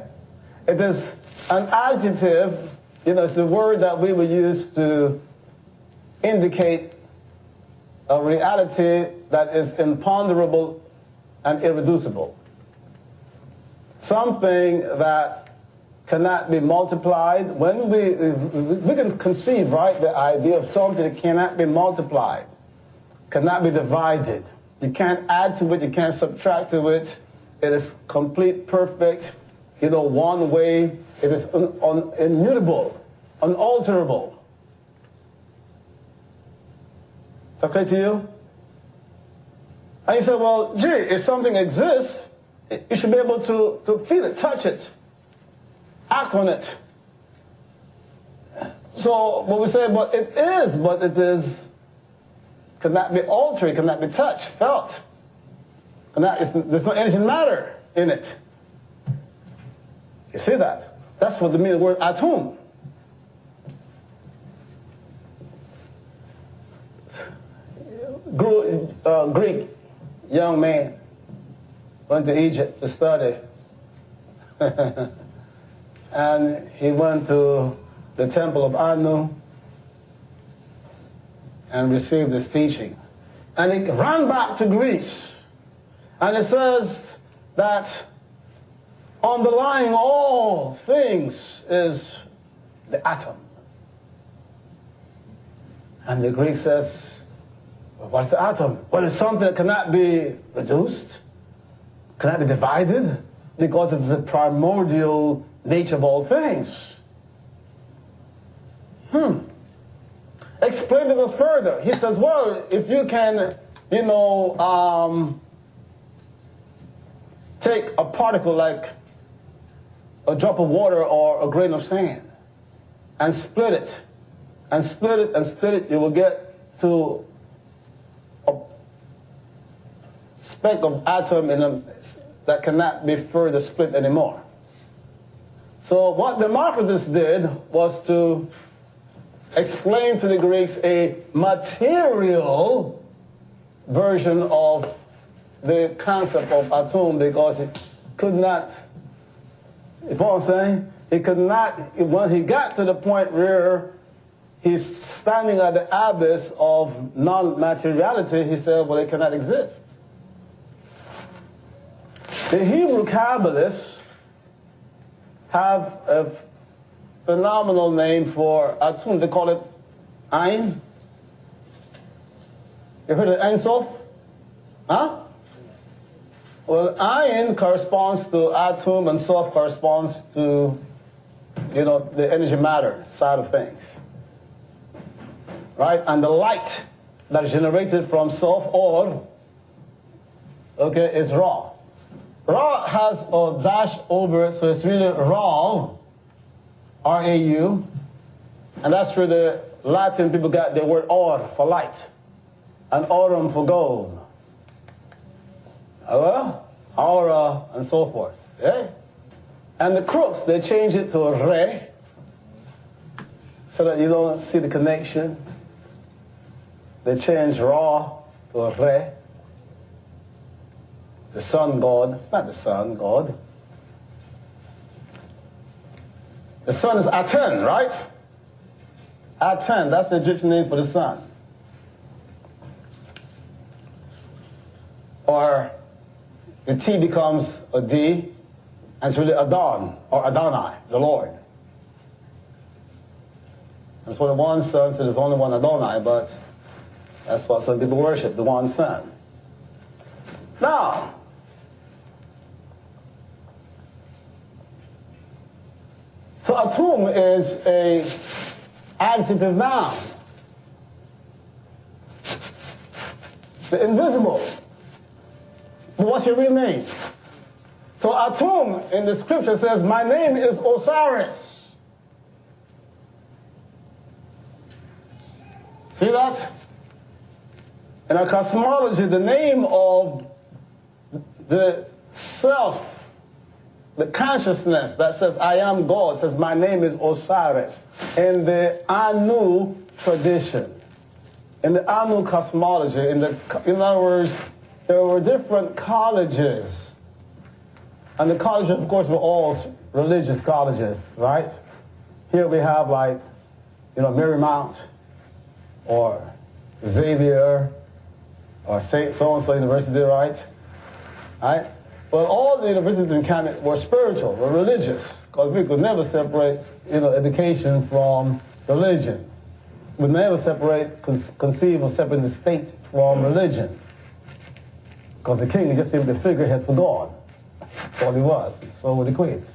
It is an adjective, it's the word that we would use to indicate a reality that is imponderable and irreducible. Something that cannot be multiplied. When we can conceive, right, the idea of something that cannot be multiplied, cannot be divided. You can't add to it, you can't subtract to it. It is complete, perfect, one way. It is immutable, unalterable. Is that clear to you? And you say, well, gee, if something exists, you should be able to feel it, touch it, act on it. So what we say, but it cannot be altered, cannot be touched, felt. There's no energy and matter in it. You see that? That's what the meaning of the word atum. Greek young man went to Egypt to study. And he went to the temple of Anu and received his teaching. And he ran back to Greece. And it says that underlying all things is the atom. And the Greek says, well, what's the atom? Well, it's something that cannot be reduced, cannot be divided, because it's the primordial nature of all things. Explain to us further. He says, well, if you can, take a particle like a drop of water or a grain of sand and split it, and split it, and split it, you will get to a speck of atom that cannot be further split anymore. So what Democritus did was to explain to the Greeks a material version of the concept of atum, because it could not, you know what I'm saying? He could not, when he got to the point where he's standing at the abyss of non-materiality, he said, well, it cannot exist. The Hebrew Kabbalists have a phenomenal name for atum. They call it Ein. You heard of Ein Sof? Huh? Well, Ein corresponds to atum and Sof corresponds to, the energy matter side of things. Right? And the light that is generated from Sof is Ra. Ra has a dash over it, so it's really Ra, R-A-U, and that's where the Latin people got their word or for light, and aurum for gold, aura, and so forth. Yeah? And the crooks, they change it to Re, so that you don't see the connection. They change Ra to Re. The sun god. It's not the sun god. The sun is Aten, right? Aten, that's the Egyptian name for the sun. Or the T becomes a D, and it's really Adon, or Adonai, the Lord. That's what the one sun said, there's only one Adonai, but that's what some people worship, the one sun. Now, So atum is a adjective noun. The invisible. But what's your real name? So atum in the scripture says, my name is Osiris. See that? In our cosmology, the name of the self, the consciousness that says, I am God, says, my name is Osiris. In the Anu tradition, in the Anu cosmology, in other words, there were different colleges. And the colleges, of course, were all religious colleges, right? Here we have, like, Marymount, or Xavier, or St. So-and-so University, right? Right? But all the universities in Canada were spiritual, were religious, because we could never separate, education from religion. We never conceive of separating the state from religion. Because the king is just simply the figurehead for God. That's all he was. So were the queens.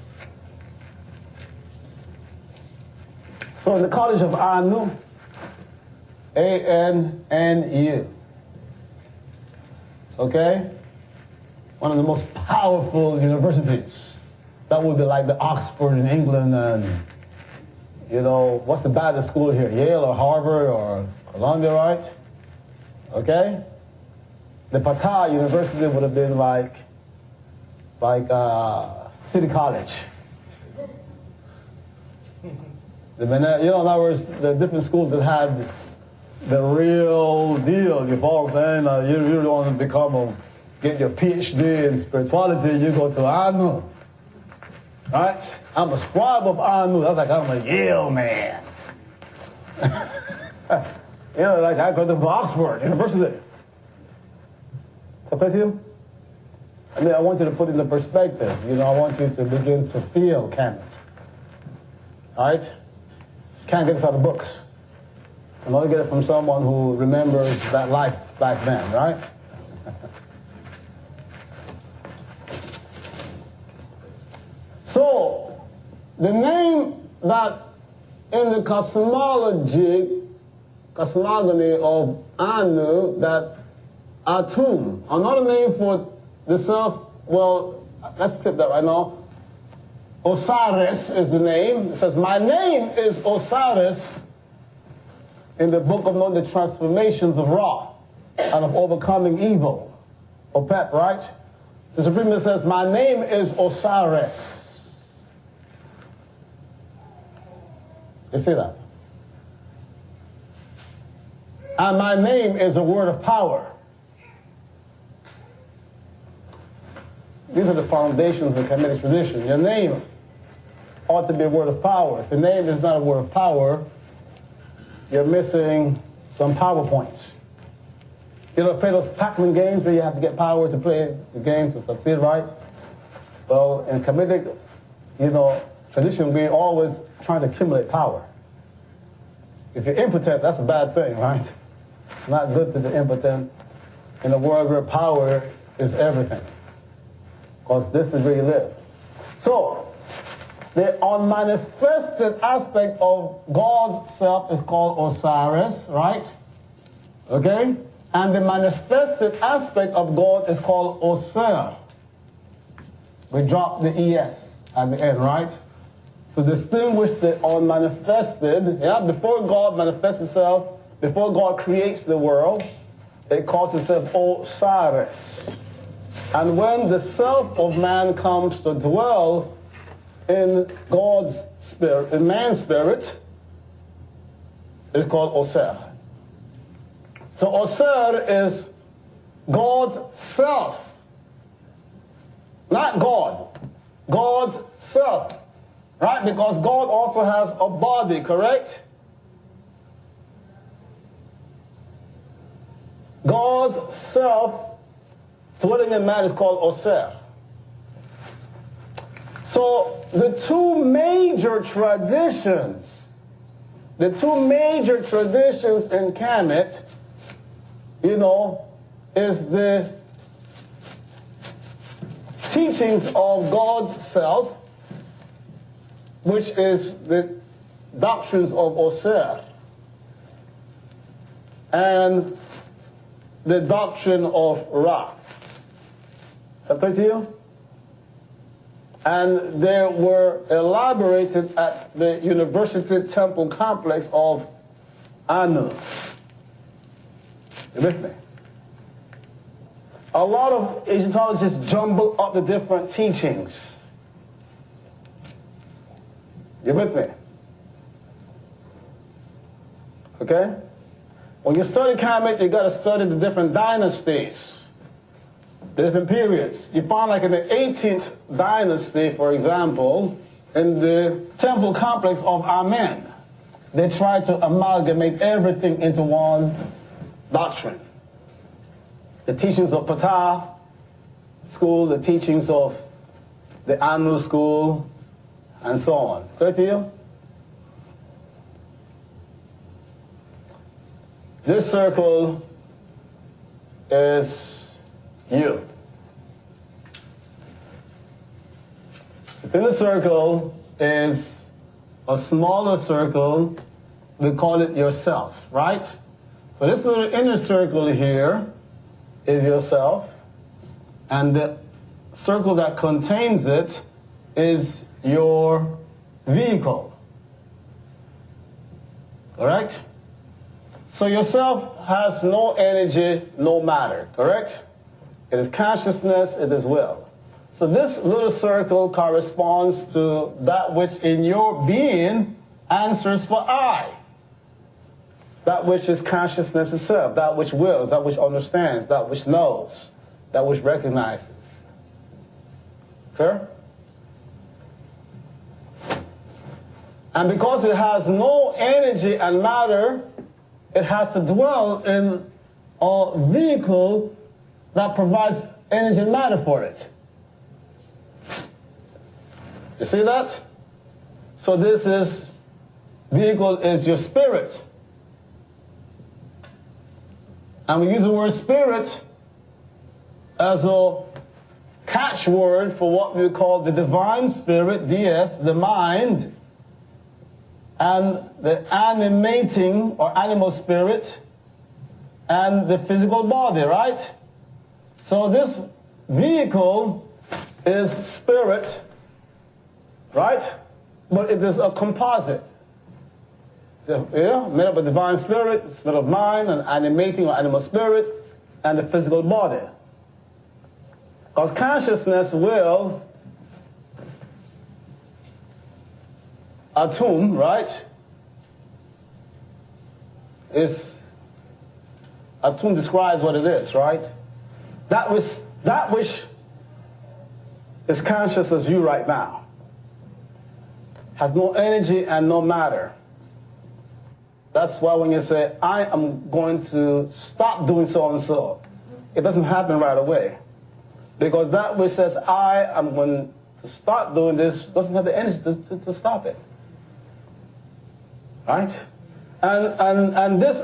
So in the College of Anu, A-N-N-U, okay? One of the most powerful universities. That would be like the Oxford in England and, what's the baddest school here? Yale or Harvard or Columbia, right? Okay? The Patah University would have been like City College. In other words, the different schools that had the real deal, you follow what I'm saying? You really want to get your PhD in spirituality, you go to Anu. Right? I'm a scribe of Anu. That's like I'm a Yale man. Like I go to Oxford University. Okay, you? I want you to put it in perspective. I want you to begin to feel Kemet. All right? Can't get it out of books. I'm only get it from someone who remembers that life back then, right? So, the name that in the cosmogony of Anu, that Atum, another name for the self, well, let's tip that right now. Osiris is the name. It says, my name is Osiris in the book of the transformations of Ra and of overcoming evil. Opet, right? The Supreme says, my name is Osiris. You see that? And my name is a word of power. These are the foundations of the Kemetic tradition. Your name ought to be a word of power. If the name is not a word of power, you're missing some power points. Play those Pac-Man games where you have to get power to play the game to succeed, right? Well, in Kemetic, tradition, we're always trying to accumulate power. If you're impotent, that's a bad thing, right? It's not good to be impotent in a world where power is everything. Because this is where you live. So, the unmanifested aspect of God's self is called Osiris, right? Okay? And the manifested aspect of God is called Osir. We drop the ES at the end, right? To distinguish the unmanifested, before God manifests himself, before God creates the world, it calls itself Osiris. And when the self of man comes to dwell in God's spirit, in man's spirit, it's called Osir. So Osir is God's self. Not God. God's self. Right? Because God also has a body, correct? God's self dwelling in man is called Osir. So the two major traditions in Kemet, is the teachings of God's self which is the doctrines of Osir, and the doctrine of Ra. That to you? And they were elaborated at the University Temple Complex of Anu. You with me? A lot of Egyptologists jumble up the different teachings. You with me? Okay? When you study Kemet, you got to study the different dynasties, the different periods. You find like in the 18th dynasty, for example, in the temple complex of Amen, they tried to amalgamate everything into one doctrine. The teachings of Ptah school, the teachings of the Anu school, and so on. Clear to you? This circle is you. Within the circle is a smaller circle. We call it yourself, right? So this little inner circle here is yourself, and the circle that contains it is your vehicle. Correct? So yourself has no energy, no matter, correct? It is consciousness, it is will. So this little circle corresponds to that which in your being answers for I. That which is consciousness itself, that which wills, that which understands, that which knows, that which recognizes. Clear? And because it has no energy and matter, it has to dwell in a vehicle that provides energy and matter for it. You see that? So this is, vehicle is your spirit. And we use the word spirit as a catchword for what we call the divine spirit, DS, the mind, and the animating or animal spirit, and the physical body, right? So this vehicle is spirit, right? But it is a composite. Yeah, made up of divine spirit, spirit of mind, an animating or animal spirit, and the physical body. Because consciousness will attune, right? Attune describes what it is, right? That which is conscious as you right now has no energy and no matter. That's why when you say, I am going to stop doing so and so, it doesn't happen right away. Because that which says, I am going to start doing this, doesn't have the energy to stop it. Right? And this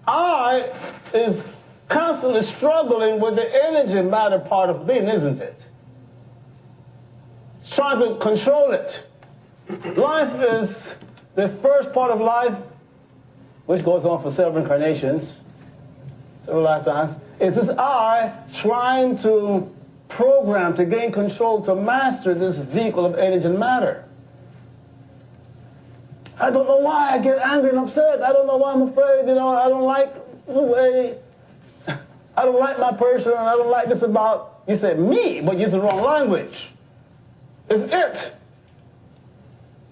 I is constantly struggling with the energy matter part of being, isn't it? It's trying to control it. Life is the first part of life, which goes on for several incarnations, several lifetimes. It's this I trying to program, to gain control, to master this vehicle of energy and matter. I don't know why I get angry and upset. I don't know why I'm afraid, I don't like the way, I don't like my person, and I don't like this about, you said me, but you used the wrong language. It's it.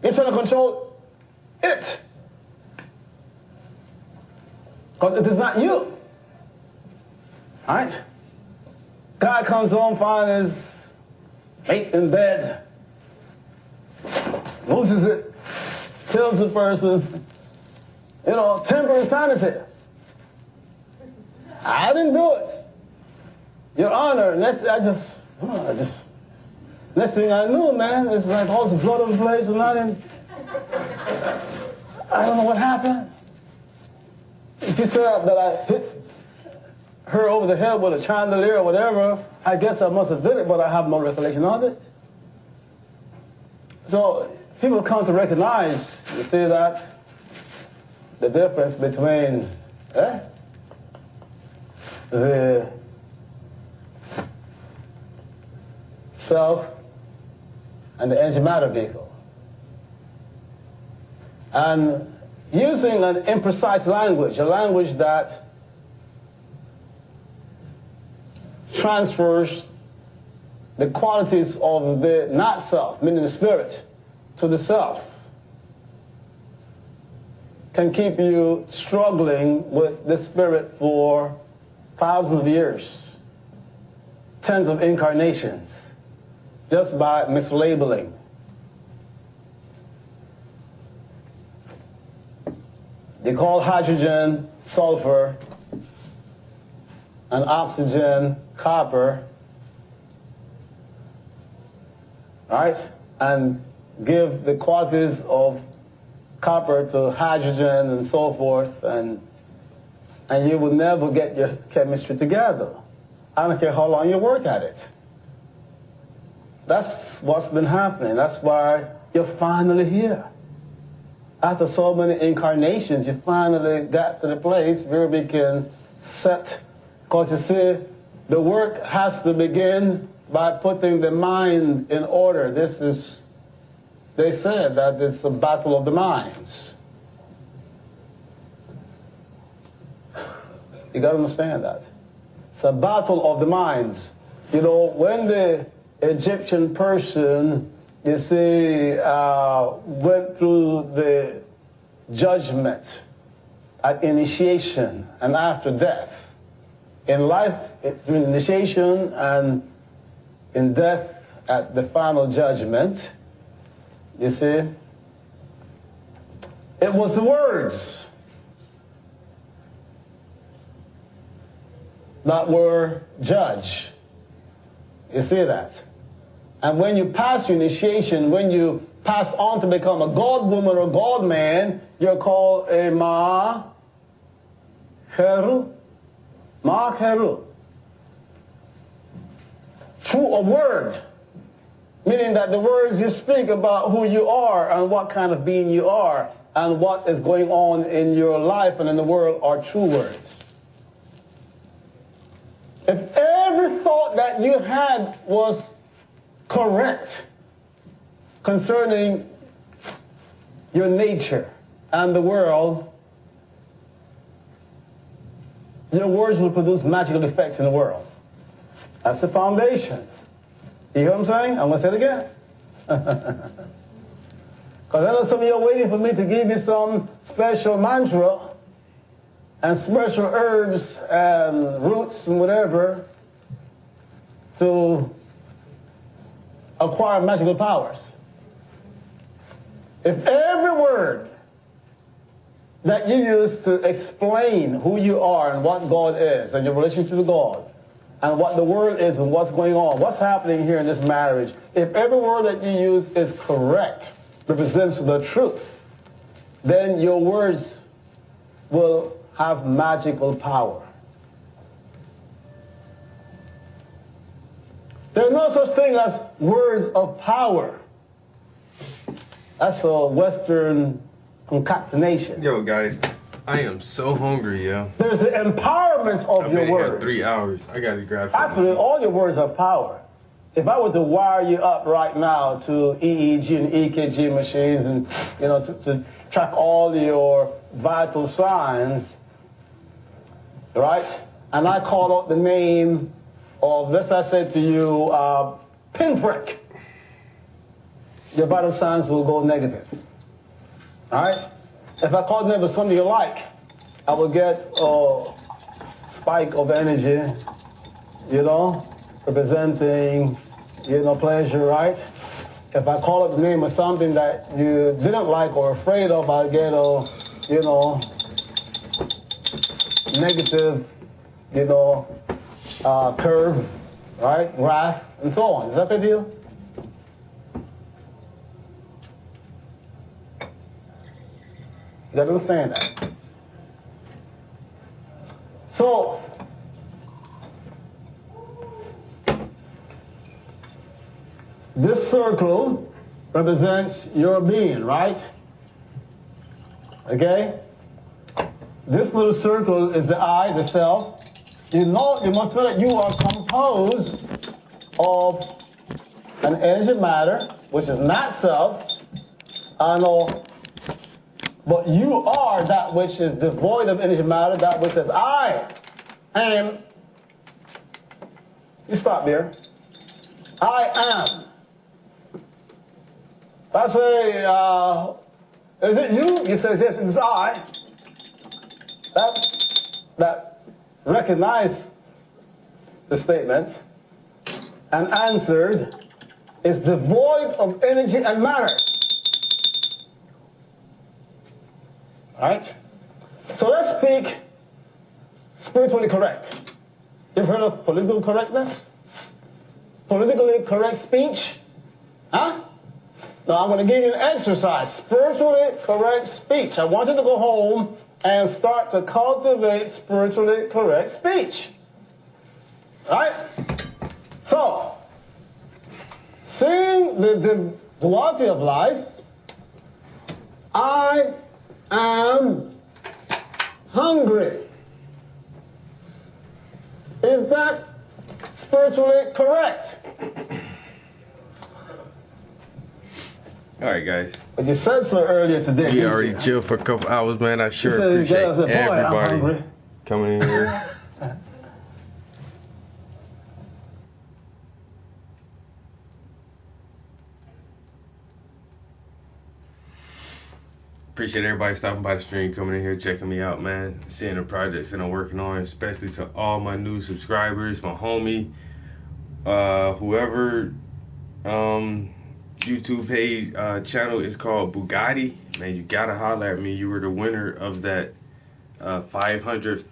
You're trying to control it. Because it is not you. Alright? Guy comes home, finds his mate in bed, loses it, kills the person, temper insanity. I didn't do it. Your Honor, next thing I knew, man, it's like all this blood on the place, and I don't know what happened. If you said that I hit her over the head with a chandelier or whatever, I guess I must have did it, but I have no recollection of it. So people come to recognize, you see that, the difference between the self and the energy matter vehicle. And using an imprecise language, a language that transfers the qualities of the not self, meaning the spirit, to the self, can keep you struggling with the spirit for thousands of years, tens of incarnations, just by mislabeling. They call hydrogen sulfur and oxygen copper, right? And give the qualities of copper to hydrogen and so forth, and you will never get your chemistry together. I don't care how long you work at it. That's what's been happening. That's why you're finally here. After so many incarnations, you finally got to the place where we can set, because you see, the work has to begin by putting the mind in order. This is, they said that it's a battle of the minds. You got to understand that. It's a battle of the minds. You know, when the Egyptian person, you see, went through the judgment at initiation and after death, in life, between initiation and in death at the final judgment, you see, it was the words that were judged. You see that? And when you pass your initiation, when you pass on to become a God woman or God man, you're called a Ma'acheru. Ma'acheru. Through a word, meaning that the words you speak about who you are and what kind of being you are and what is going on in your life and in the world are true words. If every thought that you had was correct concerning your nature and the world, your words will produce magical effects in the world. That's the foundation. You hear what I'm saying? I'm going to say it again. Because I know some of you are waiting for me to give you some special mantra and special herbs and roots and whatever to acquire magical powers. If every word that you use to explain who you are and what God is and your relationship to God and what the world is and what's going on, what's happening here in this marriage, if every word that you use is correct, represents the truth, then your words will have magical power. There's no such thing as words of power. That's a Western concatenation. Yo, guys, I am so hungry, yo. There's the empowerment of your words. I've been here 3 hours. I gotta grab something. Actually, all your words have power. If I were to wire you up right now to EEG and EKG machines and, you know, to track all your vital signs, right? And I call out the name of, let's say to you, pinprick. Your vital signs will go negative. All right? If I call the name of something you like, I will get a spike of energy, you know, representing, you know, pleasure, right? If I call it the name of something that you didn't like or afraid of, I'll get a, you know, negative, you know, curve, right? Graph, and so on. Is that good to you? You gotta understand that. So, this circle represents your being, right? Okay? This little circle is the I, the self. You must know that you are composed of an energy matter, which is not self. I know, but you are that which is devoid of energy matter, that which says, I am. You stop there. I am. I say, is it you? You say, yes, it is I. That recognized the statement and answered is devoid of energy and matter. Alright? So let's speak spiritually correct. You've heard of political correctness? Politically correct speech? Huh? Now I'm going to give you an exercise. Spiritually correct speech. I want you to go home and start to cultivate spiritually correct speech. Alright? So, seeing the duality of life, I am hungry. Is that spiritually correct? All right, guys. But you said so earlier today. We already chilled for a couple hours, man. I sure appreciate everybody coming in here. Appreciate everybody stopping by the stream, coming in here, checking me out, man. Seeing the projects that I'm working on, especially to all my new subscribers, my homie, whoever YouTube page channel is called Bugatti. Man, you gotta holler at me. You were the winner of that 500th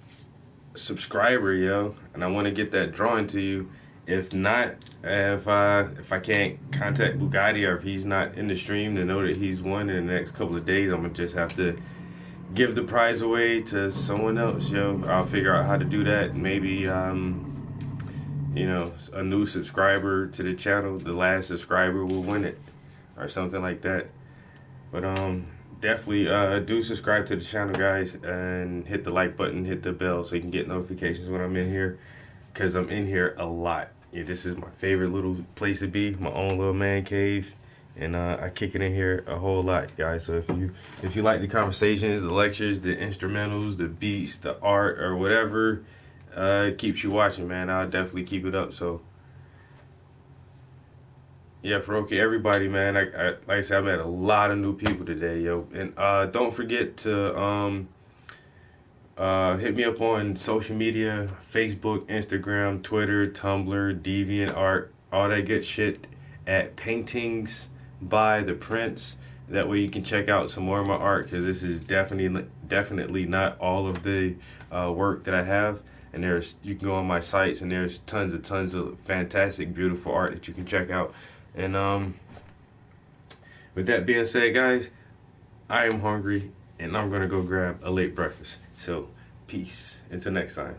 subscriber, yo. And I want to get that drawing to you. If not, if I can't contact Bugatti, or if he's not in the stream to know that he's won in the next couple of days, I'm gonna just have to give the prize away to someone else, yo. I'll figure out how to do that. Maybe you know, a new subscriber to the channel, the last subscriber will win it, or something like that. But definitely do subscribe to the channel, guys, and hit the like button, hit the bell so you can get notifications when I'm in here, because I'm in here a lot. Yeah, this is my favorite little place to be, my own little man cave, and I kick it in here a whole lot, guys. So if you like the conversations, the lectures, the instrumentals, the beats, the art, or whatever keeps you watching, man, I'll definitely keep it up. So yeah, for okay, everybody, man, like I said, I met a lot of new people today, yo. And don't forget to hit me up on social media: Facebook, Instagram, Twitter, Tumblr, DeviantArt, all that good shit at Paintings by the Prince. That way you can check out some more of my art, because this is definitely not all of the work that I have. And you can go on my sites, and there's tons of fantastic, beautiful art that you can check out. And with that being said, guys, I am hungry, and I'm gonna go grab a late breakfast. So peace until next time.